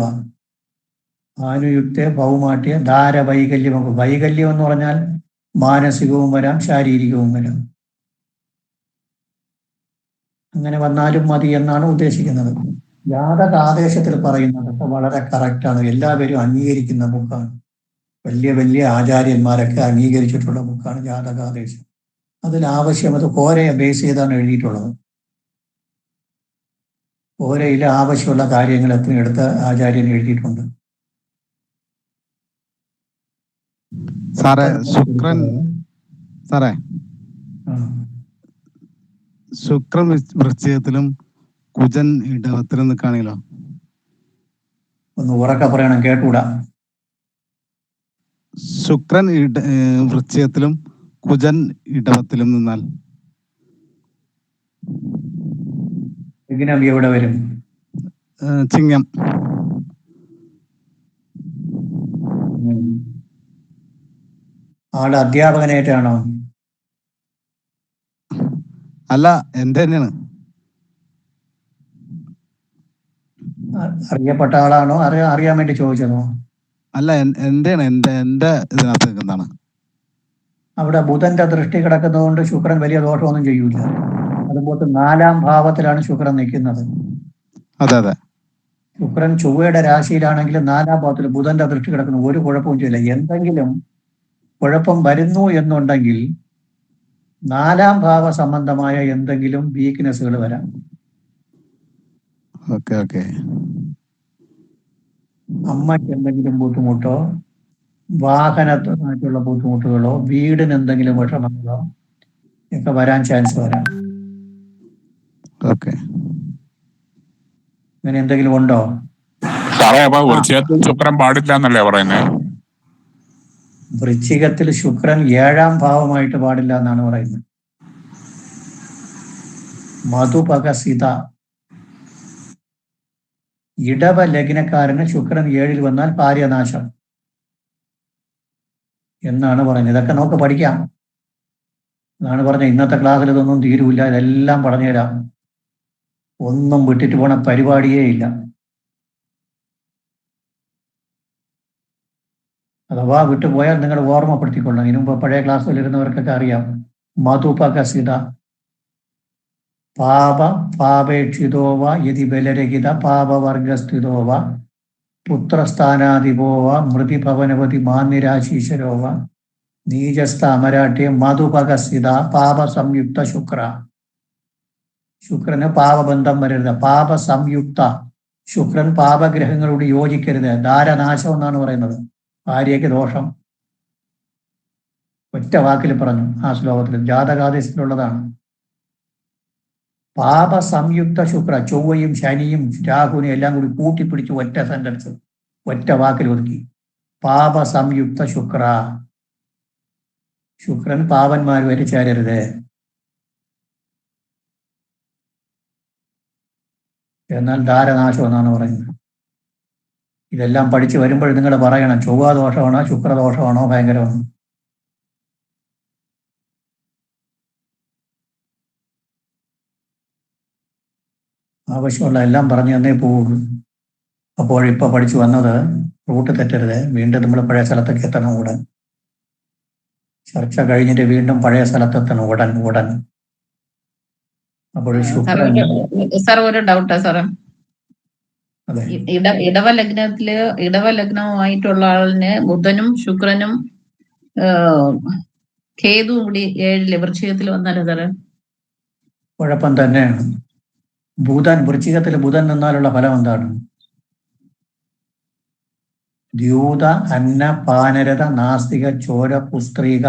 Speaker 2: ഭാനുയുക്തെ ഭൗമാട്യ ധാര വൈകല്യമൊക്കെ. വൈകല്യം എന്ന് പറഞ്ഞാൽ മാനസികവും വരാം ശാരീരികവും വരാം. അങ്ങനെ വന്നാലും മതി എന്നാണ് ഉദ്ദേശിക്കുന്നത്. ജാതകാദേശത്തിൽ പറയുന്നത് വളരെ കറക്റ്റാണ്, എല്ലാവരും അംഗീകരിക്കുന്ന ബുക്കാണ്. വലിയ വലിയ ആചാര്യന്മാരൊക്കെ അംഗീകരിച്ചിട്ടുള്ള ബുക്കാണ് ജാതകാദേശം. അതിൽ ആവശ്യം അത് കോരയെ ബേസ് ചെയ്താണ് എഴുതിയിട്ടുള്ളത്. കോരയിൽ ആവശ്യമുള്ള കാര്യങ്ങളൊക്കെ എടുത്ത് ആചാര്യൻ എഴുതിയിട്ടുണ്ട്.
Speaker 8: സാറേ ശുക്രൻ വൃശ്ചികത്തിലും കുജൻ ഇടവത്തിലും നിൽക്കുകയാണെങ്കിലോ?
Speaker 2: ഒന്ന് ഉറക്കെ പറയണം, കേട്ടൂടാ.
Speaker 8: ശുക്രൻ വൃശ്ചികത്തിലും കുജൻ ഇടവത്തിലും നിന്നാൽ
Speaker 2: ലഗ്നം എവിടെ വരും?
Speaker 8: ചിങ്ങം.
Speaker 2: ആള് അധ്യാപകനായിട്ടാണോ?
Speaker 8: അല്ല, എന്റെ തന്നെയാണ്.
Speaker 2: അറിയപ്പെട്ട ആളാണോ? അറിയാൻ വേണ്ടി ചോദിച്ചതോ?
Speaker 8: അല്ല, എന്റെയാണ്. എന്റെ ഇതിനകത്ത് നിൽക്കുന്നതാണ്.
Speaker 2: അവിടെ ബുധന്റെ ദൃഷ്ടി കിടക്കുന്നതുകൊണ്ട് ശുക്രൻ വലിയ ദോഷമൊന്നും ചെയ്യൂല. അതുപോലെ 4-ാം ഭാവത്തിലാണ് ശുക്രൻ നിൽക്കുന്നത്.
Speaker 8: അതെ അതെ.
Speaker 2: ശുക്രൻ ചൊവ്വയുടെ രാശിയിലാണെങ്കിൽ 4-ാം ഭാവത്തിൽ ബുധന്റെ ദൃഷ്ടി കിടക്കുന്നു, ഒരു കുഴപ്പവും ചെയ്യില്ല. എന്തെങ്കിലും കുഴപ്പം വരുന്നു എന്നുണ്ടെങ്കിൽ 4-ാം ഭാവ സംബന്ധമായ എന്തെങ്കിലും വീക്ക്നെസ്സുകൾ വരാം.
Speaker 8: Okay okay.
Speaker 2: അമ്മയ്ക്ക് എന്തെങ്കിലും ബുദ്ധിമുട്ടോ, വാഹനത്തിനായിട്ടുള്ള ബുദ്ധിമുട്ടുകളോ, വീടിന് എന്തെങ്കിലും വിഷമങ്ങളോ ഒക്കെ വരാൻ ചാൻസ് വരാം.
Speaker 8: ഓക്കെ.
Speaker 2: അങ്ങനെ എന്തെങ്കിലും ഉണ്ടോ?
Speaker 5: സാറേ, അപ്പൊ വൃശ്ചികത്തിൽ ശുക്രൻ പാടില്ല എന്നല്ലേ പറയുന്നത്?
Speaker 2: വൃശ്ചികത്തിൽ ശുക്രൻ 7-ാം ഭാവമായിട്ട് പാടില്ല എന്നാണ് പറയുന്നത്. മധുപകസിത ഇടവ ലഗ്നക്കാരന് ശുക്രൻ 7-ൽ വന്നാൽ കാര്യനാശം എന്നാണ് പറയുന്നത്. ഇതൊക്കെ നമുക്ക് പഠിക്കാം എന്നാണ് പറഞ്ഞത്. ഇന്നത്തെ ക്ലാസ്സിൽ ഇതൊന്നും തീരൂല്ല, ഇതെല്ലാം പറഞ്ഞുതരാം. ഒന്നും വിട്ടിട്ട് പോണ പരിപാടിയേ ഇല്ല. അഥവാ വിട്ടുപോയാൽ നിങ്ങൾ ഓർമ്മപ്പെടുത്തിക്കൊള്ളണം. ഇതിനു മുമ്പ് പഴയ ക്ലാസ്സിൽ ഇരുന്നവർക്കൊക്കെ അറിയാം. മധുപകസിത പാപേക്ഷിതോവ യതി ബലരഹിത പാപവർഗസ്ഥിതോവ പുത്രസ്ഥാനാധിപോവ മൃതിഭവനവതി മാന്യരാശീശ്വരോവ നീജസ്ഥ അമരാഠ്യം മധുപകസിത പാപസംയുക്ത ശുക്ര. ശുക്രന് പാപബന്ധം വരരുത്. പാപസംയുക്ത ശുക്രൻ പാപഗ്രഹങ്ങളോട് യോജിക്കരുത്. ധാരനാശം എന്നാണ് പറയുന്നത്. ഭാര്യയ്ക്ക് ദോഷം. ഒറ്റ വാക്കിൽ പറഞ്ഞു ആ ശ്ലോകത്തിൽ, ജാതകാദേശത്തിലുള്ളതാണ്. പാപസംയുക്ത ശുക്ര, ചൊവ്വയും ശനിയും രാഹുവിനും എല്ലാം കൂടി കൂട്ടിപ്പിടിച്ച് ഒറ്റ സെന്റൻസ്, ഒറ്റ വാക്കിൽ ഒതുക്കി. പാപസംയുക്ത ശുക്ര. ശുക്രൻ പാപന്മാരുമായിട്ട് ചേരരുത്. എന്നാൽ ധാരനാശം എന്നാണ് പറയുന്നത്. ഇതെല്ലാം പഠിച്ചു വരുമ്പോൾ നിങ്ങൾ പറയണം, ചൊവ്വ ദോഷമാണോ ശുക്രദോഷമാണോ ഭയങ്കരമാണ്. ആവശ്യമുള്ള എല്ലാം പറഞ്ഞു തന്നേ പോവുള്ളൂ. അപ്പോഴിപ്പോൾ പഠിച്ചു വന്നത് റൂട്ട് തെറ്റരുത്. വീണ്ടും നമ്മൾ പഴയ സ്ഥലത്തേക്ക് എത്തണം ഉടൻ. ചർച്ച കഴിഞ്ഞിട്ട് വീണ്ടും പഴയ സ്ഥലത്തെത്തണം ഉടൻ. അപ്പോൾ
Speaker 3: സാർ ഒരു ഡൗട്ടാ സാറേ.
Speaker 2: അതെ,
Speaker 3: ഇടവ ലഗ്നവുമായിട്ടുള്ള ആളിന് ബുധനും ശുക്രനും കേതുവും കൂടി 7-ല് വൃശ്ചികത്തിൽ വന്നാലോ സാറേ?
Speaker 2: കുഴപ്പം തന്നെയാണ്. വൃശ്ചികത്തിൽ ബുധൻ നിന്നാലുള്ള ഫലം എന്താണ്? ദ്യൂത അന്ന പാനരത നാസ്തിക ചോര പുസ്ത്രീക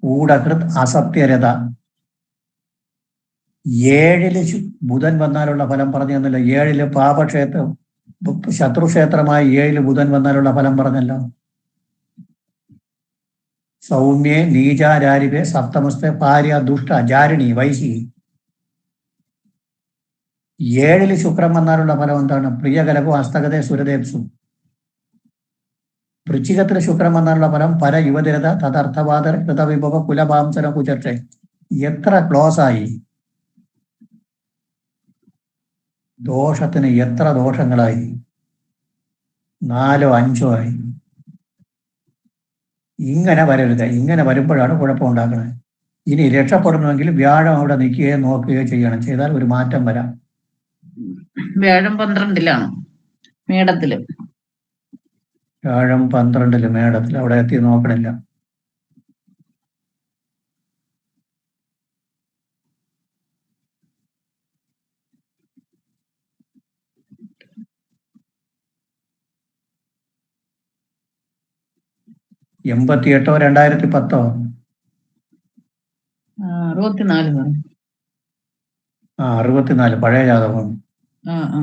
Speaker 2: ഊടകൃത് അസത്യരത. 7-ല് ബുധൻ വന്നാലുള്ള ഫലം പറഞ്ഞു തന്നല്ലോ. 7-ല് പാപക്ഷേത്രം ശത്രുക്ഷേത്രമായി 7-ല് ബുധൻ വന്നാലുള്ള ഫലം പറഞ്ഞല്ലോ. സൗമ്യേ നീചാരാരിവേ സപ്തമസ്തെ ഭാര്യ ദുഷ്ട ജാരിണി വൈശി. 7-ല് ശുക്രൻ വന്നാലുള്ള ഫലം എന്താണ്? പ്രിയകലകോ ഹസ്തകതേ സുരദേപ്സു. വൃശ്ചികത്തിൽ ശുക്രൻ വന്നാലുള്ള ഫലം പര യുവതിരത തദർത്ഥവാദ കൃതവിഭവ കുലപാംസന കുചർച്ച. എത്ര ക്ലോസ് ആയി ദോഷത്തിന്, എത്ര ദോഷങ്ങളായി? 4-ഓ 5-ഓ ആയി. ഇങ്ങനെ വരരുത്. ഇങ്ങനെ വരുമ്പോഴാണ് കുഴപ്പമുണ്ടാക്കുന്നത്. ഇനി രക്ഷപ്പെടണമെങ്കിൽ വ്യാഴം അവിടെ നിൽക്കുകയോ നോക്കുകയോ ചെയ്യണം. ചെയ്താൽ ഒരു മാറ്റം വരാം.
Speaker 3: വ്യാഴം 12-ലാണ് മേടത്തില്.
Speaker 2: വ്യാഴം 12 മേടത്തിൽ, അവിടെ എത്തി നോക്കണില്ല. എൺപത്തിയെട്ടോ 2010?
Speaker 3: 64.
Speaker 2: 64 പഴയ ജാതകം.
Speaker 3: ആ ആ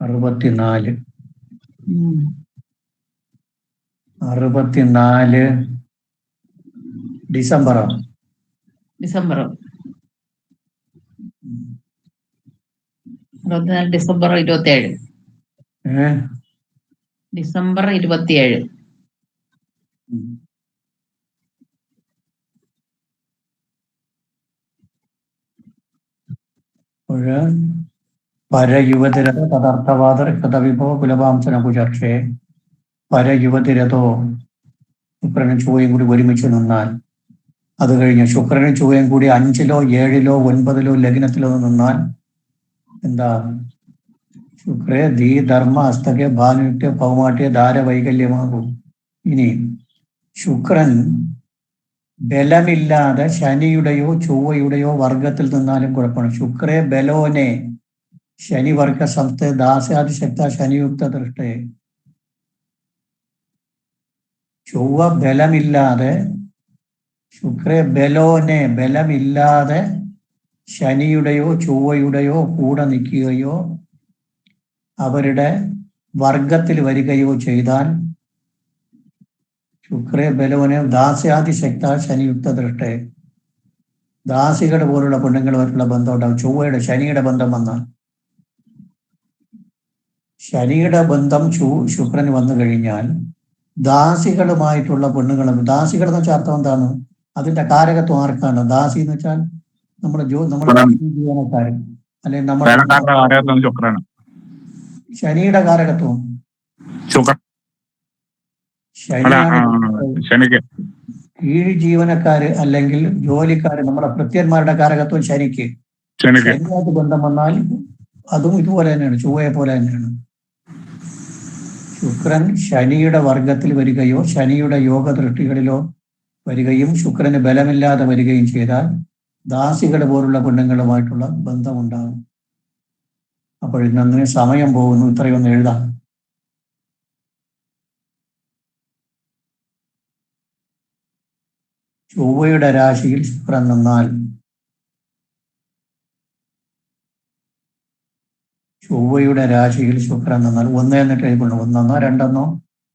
Speaker 2: 64
Speaker 3: ഉം.
Speaker 2: 64 ഡിസംബറോ?
Speaker 3: December 24, December 27. ഡിസംബർ 27. പരയുവതിരഥ പദാർത്ഥവാദ രക്തവിഭവ കുലപാംസന കുചർഷേ പരയുവതിരഥോ ശുക്രനും ചൊവ്വയും കൂടി ഒരുമിച്ച് നിന്നാൽ, അത് കഴിഞ്ഞ് ശുക്രനും ചൊവ്വയും കൂടി 5-ലോ 7-ലോ 9-ലോ ലഗ്നത്തിലോ നിന്നാൽ എന്താ? ശുക്രേ ധീ ധർമ്മ ഹസ്തകെ ഭാനുക്യ പൗമാട്യ ധാര വൈകല്യമാകും. ഇനി ശുക്രൻ ബലമില്ലാതെ ശനിയുടെയോ ചൊവ്വയുടെയോ വർഗത്തിൽ നിന്നാലും കുഴപ്പമാണ്. ശുക്രേ ബലോനെ ശനി വർഗ സംസ്ഥ ദാസ്യാദിശക്ത ശനിയുക്ത ദൃഷ്ടേ. ചൊവ്വ ബലമില്ലാതെ, ശുക്രേ ബലോനെ ബലമില്ലാതെ ശനിയുടെയോ ചൊവ്വയുടെയോ കൂടെ നിൽക്കുകയോ അവരുടെ വർഗത്തിൽ വരികയോ ചെയ്താൽ ശുക്രേ ബലോനെ ദാസ്യാദിശക്ത ശനിയുക്ത ദൃഷ്ടേ, ദാസികളുടെ പോലുള്ള പെണ്ണുങ്ങളുമായിട്ടുള്ള ബന്ധം ഉണ്ടാവും. ചൊവ്വയുടെ ശനിയുടെ ബന്ധം വന്നാൽ, ശനിയുടെ ബന്ധം ശുക്രന് വന്നു കഴിഞ്ഞാൽ ദാസികളുമായിട്ടുള്ള പെണ്ണുങ്ങളും, ദാസികൾ എന്ന് വെച്ചാൽ അർത്ഥം എന്താണ്? അതിന്റെ കാരകത്വം ആർക്കാണ്? ദാസി എന്ന് വെച്ചാൽ നമ്മുടെ ജീവനക്കാരൻ, അല്ലെങ്കിൽ നമ്മുടെ
Speaker 5: ശുക്രനാണ്.
Speaker 2: ശനിയുടെ കാരകത്വം
Speaker 5: ശുക്രൻ
Speaker 2: ശനിയാണ്.
Speaker 5: ശനിക്ക്
Speaker 2: കീഴ് ജീവനക്കാര് അല്ലെങ്കിൽ ജോലിക്കാര്, നമ്മുടെ ഭൃത്യന്മാരുടെ കാരകത്വം ശനിക്ക്. ശനിയായിട്ട് ബന്ധം വന്നാൽ അതും ഇതുപോലെ തന്നെയാണ്, ചൊവ്വയെ പോലെ തന്നെയാണ്. ശുക്രൻ ശനിയുടെ വർഗത്തിൽ വരികയോ ശനിയുടെ യോഗ ദൃഷ്ടികളിലോ വരികയും ശുക്രന് ബലമില്ലാതെ വരികയും ചെയ്താൽ ദാസികൾ പോലുള്ള പെണ്ണുങ്ങളുമായിട്ടുള്ള ബന്ധമുണ്ടാകും. അപ്പോൾ ഇന്നങ്ങനെ സമയം പോകുന്നു, ഇത്രയൊന്ന് എഴുതാം. ചൊവ്വയുടെ രാശിയിൽ ശുക്രൻ നിന്നാൽ, ചൊവ്വയുടെ രാശിയിൽ ശുക്രൻ നിന്നാൽ 1 എന്നിട്ട് എഴുതിക്കൊള്ളണം. 1 2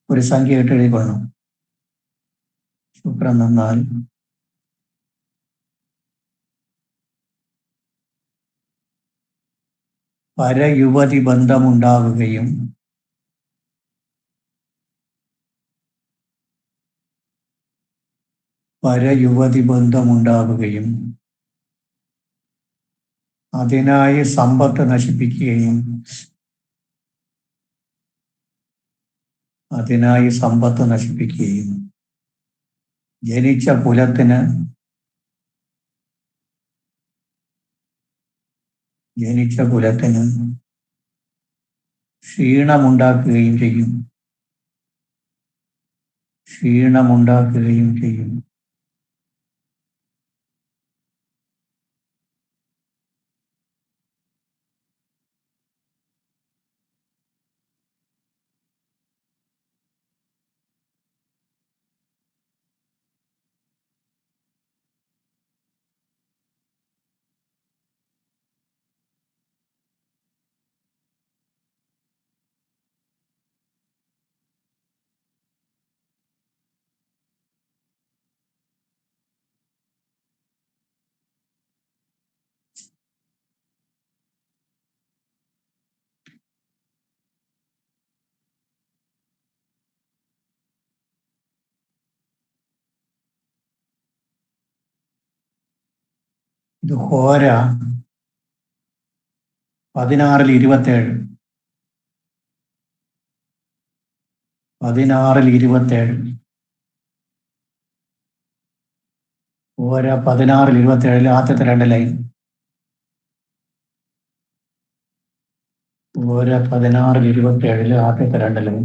Speaker 2: ഒരു സംഖ്യ ഇട്ട് എഴുതിക്കൊള്ളണം. ശുക്രൻ നിന്നാൽ പരയുവതി ബന്ധമുണ്ടാവുകയും പരയുവതി ബന്ധമുണ്ടാവുകയും അതിനായി സമ്പത്ത് നശിപ്പിക്കുകയും ജനിച്ച കുലത്തിന് ക്ഷീണമുണ്ടാക്കുകയും ചെയ്യും. ഇത് ഹോര 16-27. 16-27 ഹോര 16-27 ആദ്യത്തെ 2 ലൈൻ. അതുപോലെ 16-27 ആദ്യത്തെ 2 ലൈൻ.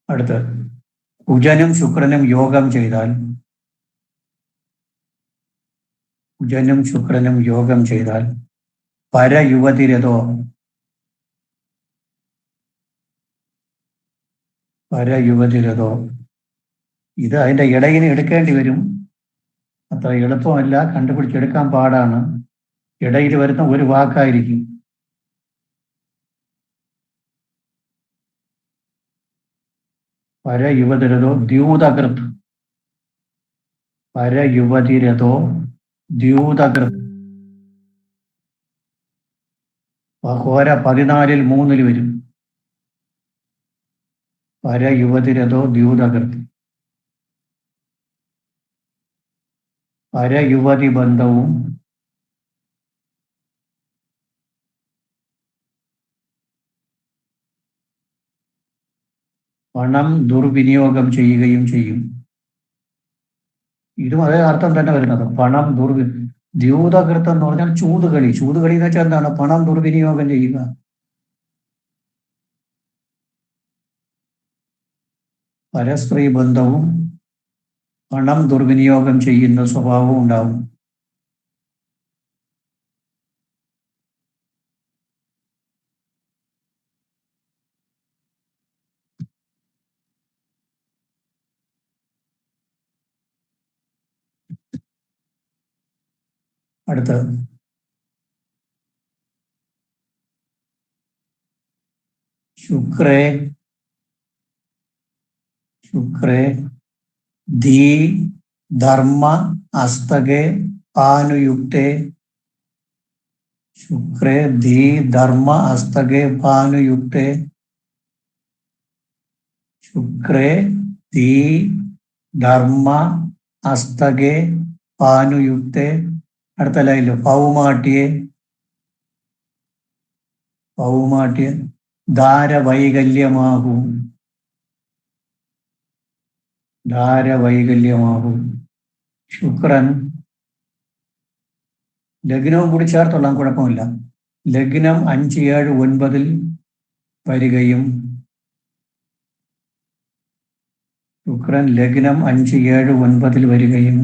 Speaker 2: അടുത്ത് കുജനും ശുക്രനും യോഗം ചെയ്താൽ പരയുവതിരഥോ ഇത് അതിന്റെ ഇടയിന് എടുക്കേണ്ടി വരും. അത്ര എളുപ്പമല്ല, കണ്ടുപിടിച്ചെടുക്കാൻ പാടാണ്. ഇടയിൽ വരുന്ന ഒരു വാക്കായിരിക്കും. പരയുവതിരഥോ ദ്യൂതകൃത്. ഹോര 14-3 വരും. പരയുവതിരഥോ ദ്യൂതകൃത്. പരയുവതി ബന്ധവും പണം ദുർവിനിയോഗം ചെയ്യുകയും ചെയ്യും. ഇതും അതേ അർത്ഥം തന്നെ വരുന്നത്. പണം ദ്യൂതകൃതം എന്ന് പറഞ്ഞാൽ ചൂതുകളി എന്ന് വെച്ചാൽ എന്താണ്? പണം ദുർവിനിയോഗം ചെയ്യുക. പരസ്ത്രീ ബന്ധവും പണം ദുർവിനിയോഗം ചെയ്യുന്ന സ്വഭാവവും ഉണ്ടാവും. അടുത്ത് ശുക്രേ ധീ ധർമ്മ അസ്തകെ ഭാനുയുക്തേ. ശുക്രേ ധീ ധർമ്മ അസ്തകെ ഭാനുയുക്തേ. ശുക്രേ ധീ ധർമ്മ അസ്തകെ ഭാനുയുക്തേ. അടുത്ത ലൈനില് പൗമാട്യേ ധാരവൈകല്യമാകും. ശുക്രൻ ലഗ്നവും കൂടി ചേർത്തുള്ളാം, കുഴപ്പമില്ല. ലഗ്നം 5, 7, 9 വരികയും ശുക്രൻ ലഗ്നം 5, 7, 9 വരികയും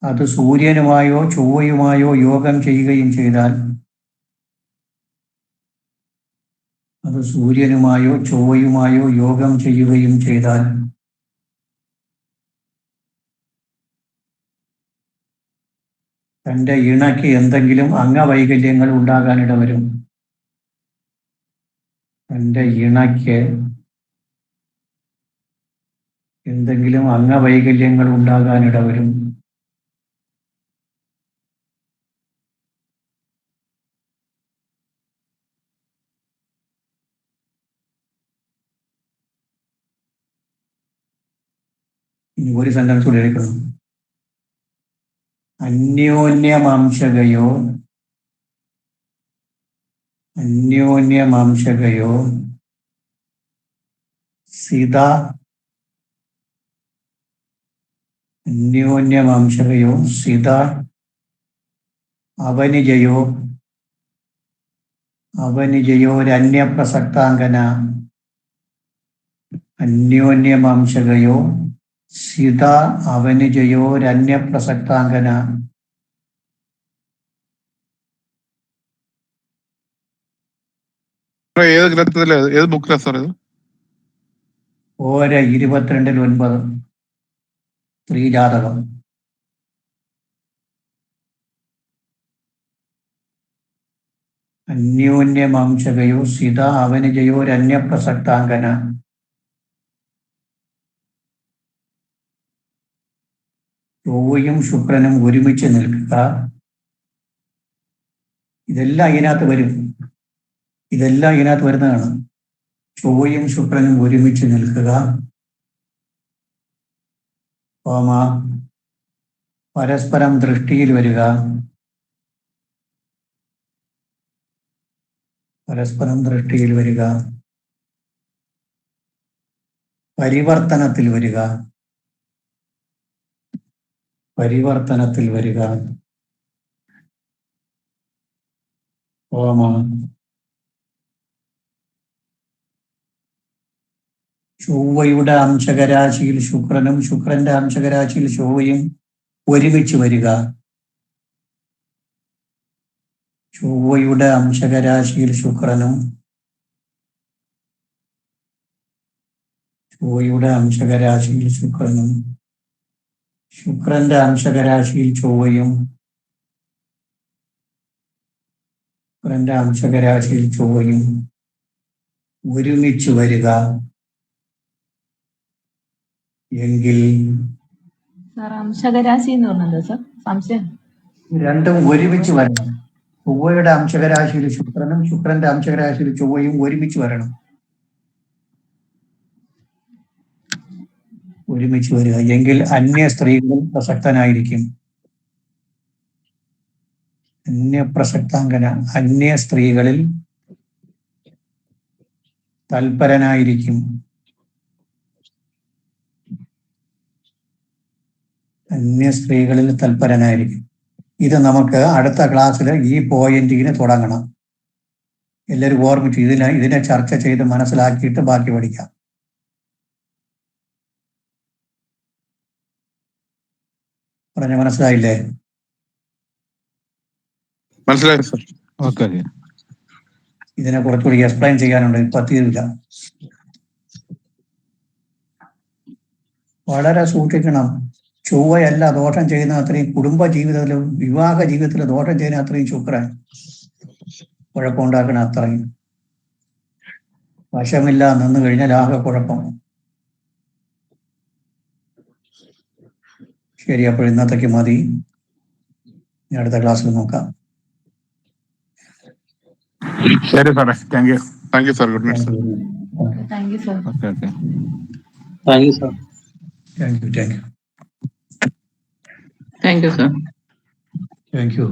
Speaker 2: അത് സൂര്യനുമായോ ചൊവ്വയുമായോ യോഗം ചെയ്യുകയും ചെയ്താൽ തൻ്റെ ഇണയ്ക്ക് എന്തെങ്കിലും അംഗവൈകല്യങ്ങൾ ഉണ്ടാകാനിട വരും. ഇനി ഒരു സെന്റൻസ് കൂടി എടുക്കണം. അന്യോന്യമംശകയോ സിത അവനിജയോരന്യപ്രസക്താംഗന. അന്യോന്യമംശകയോ സിത അവനിജയോരന്യപ്രസക്താംഗന.
Speaker 7: ഏത് ഗ്രന്ഥത്തില്, ഏത് ബുക്കിലാ സാർ ഇത്?
Speaker 2: ഓര 22-9 സ്ത്രീജാതകം. അന്യോന്യമംശകയോ സിത അവനിജയോരന്യപ്രസക്താംഗന. ചൊവ്വയും ശുക്രനും ഒരുമിച്ച് നിൽക്കുക. ഇതെല്ലാം ഇതിനകത്ത് വരുന്നതാണ്. ചൊവ്വയും ശുക്രനും ഒരുമിച്ച് നിൽക്കുക.
Speaker 3: പരസ്പരം ദൃഷ്ടിയിൽ വരിക. പരസ്പരം ദൃഷ്ടിയിൽ വരിക. പരിവർത്തനത്തിൽ വരിക. പരിവർത്തനത്തിൽ വരിക. ഓമ. ചൊവ്വയുടെ അംശകരാശിയിൽ ശുക്രനും ശുക്രന്റെ അംശകരാശിയിൽ ചൊവ്വയും ഒരുമിച്ച് വരിക. ചൊവ്വയുടെ അംശകരാശിയിൽ ശുക്രനും ചൊവ്വയുടെ അംശകരാശിയിൽ ശുക്രനും ശുക്രന്റെ അംശകരാശിയിൽ ചൊവ്വയും ശുക്രന്റെ അംശകരാശിയിൽ ചൊവ്വയും ഒരുമിച്ച് വരിക എങ്കിൽ
Speaker 9: അംശകരാശി എന്ന് പറഞ്ഞല്ലോ സർ, സംശയം.
Speaker 3: രണ്ടും ഒരുമിച്ച് വരണം. ചൊവ്വയുടെ അംശകരാശിയിൽ ശുക്രനും ശുക്രന്റെ അംശകരാശിയിൽ ചൊവ്വയും ഒരുമിച്ച് വരണം. ഒരുമിച്ച് വരിക എങ്കിൽ അന്യ സ്ത്രീകളും പ്രസക്തനായിരിക്കും. അന്യ സ്ത്രീകളിൽ തൽപരനായിരിക്കും. അന്യ സ്ത്രീകളിൽ തൽപരനായിരിക്കും. ഇത് നമുക്ക് അടുത്ത ക്ലാസ്സിൽ ഈ പോയിന്റിന് തുടങ്ങണം. എല്ലാവരും ഓർമ്മിച്ചു ഇതിനെ ചർച്ച ചെയ്ത് മനസ്സിലാക്കിയിട്ട് ബാക്കി പഠിക്കാം. പറഞ്ഞ മനസ്സിലായില്ലേ?
Speaker 7: മനസ്സിലായി സർ.
Speaker 8: Okay okay.
Speaker 3: ഇതിനെ കുറച്ചുകൂടി എക്സ്പ്ലെയിൻ ചെയ്യാനുണ്ട്, ഇപ്പൊ തീരില്ല. വളരെ സൂക്ഷിക്കണം. ചൊവ്വയല്ല ദോഷം ചെയ്യുന്ന അത്രയും കുടുംബ ജീവിതത്തിലും വിവാഹ ജീവിതത്തിലും ദോഷം ചെയ്യുന്ന അത്രയും ശുക്രൻ കുഴപ്പമുണ്ടാക്കണ അത്രയും. വശമില്ല നിന്ന് കഴിഞ്ഞാൽ ആകെ കുഴപ്പം. ശരി, അപ്പോൾ ഇന്നത്തേക്ക് മതി. അടുത്ത ക്ലാസ്സിൽ നോക്കാം.
Speaker 5: ശരി സാറേ, thank you.
Speaker 7: Thank you sir. Good night sir.
Speaker 9: Thank you sir.
Speaker 8: Okay okay.
Speaker 4: Thank you sir.
Speaker 3: Thank you.
Speaker 4: Thank you sir.
Speaker 3: Thank you.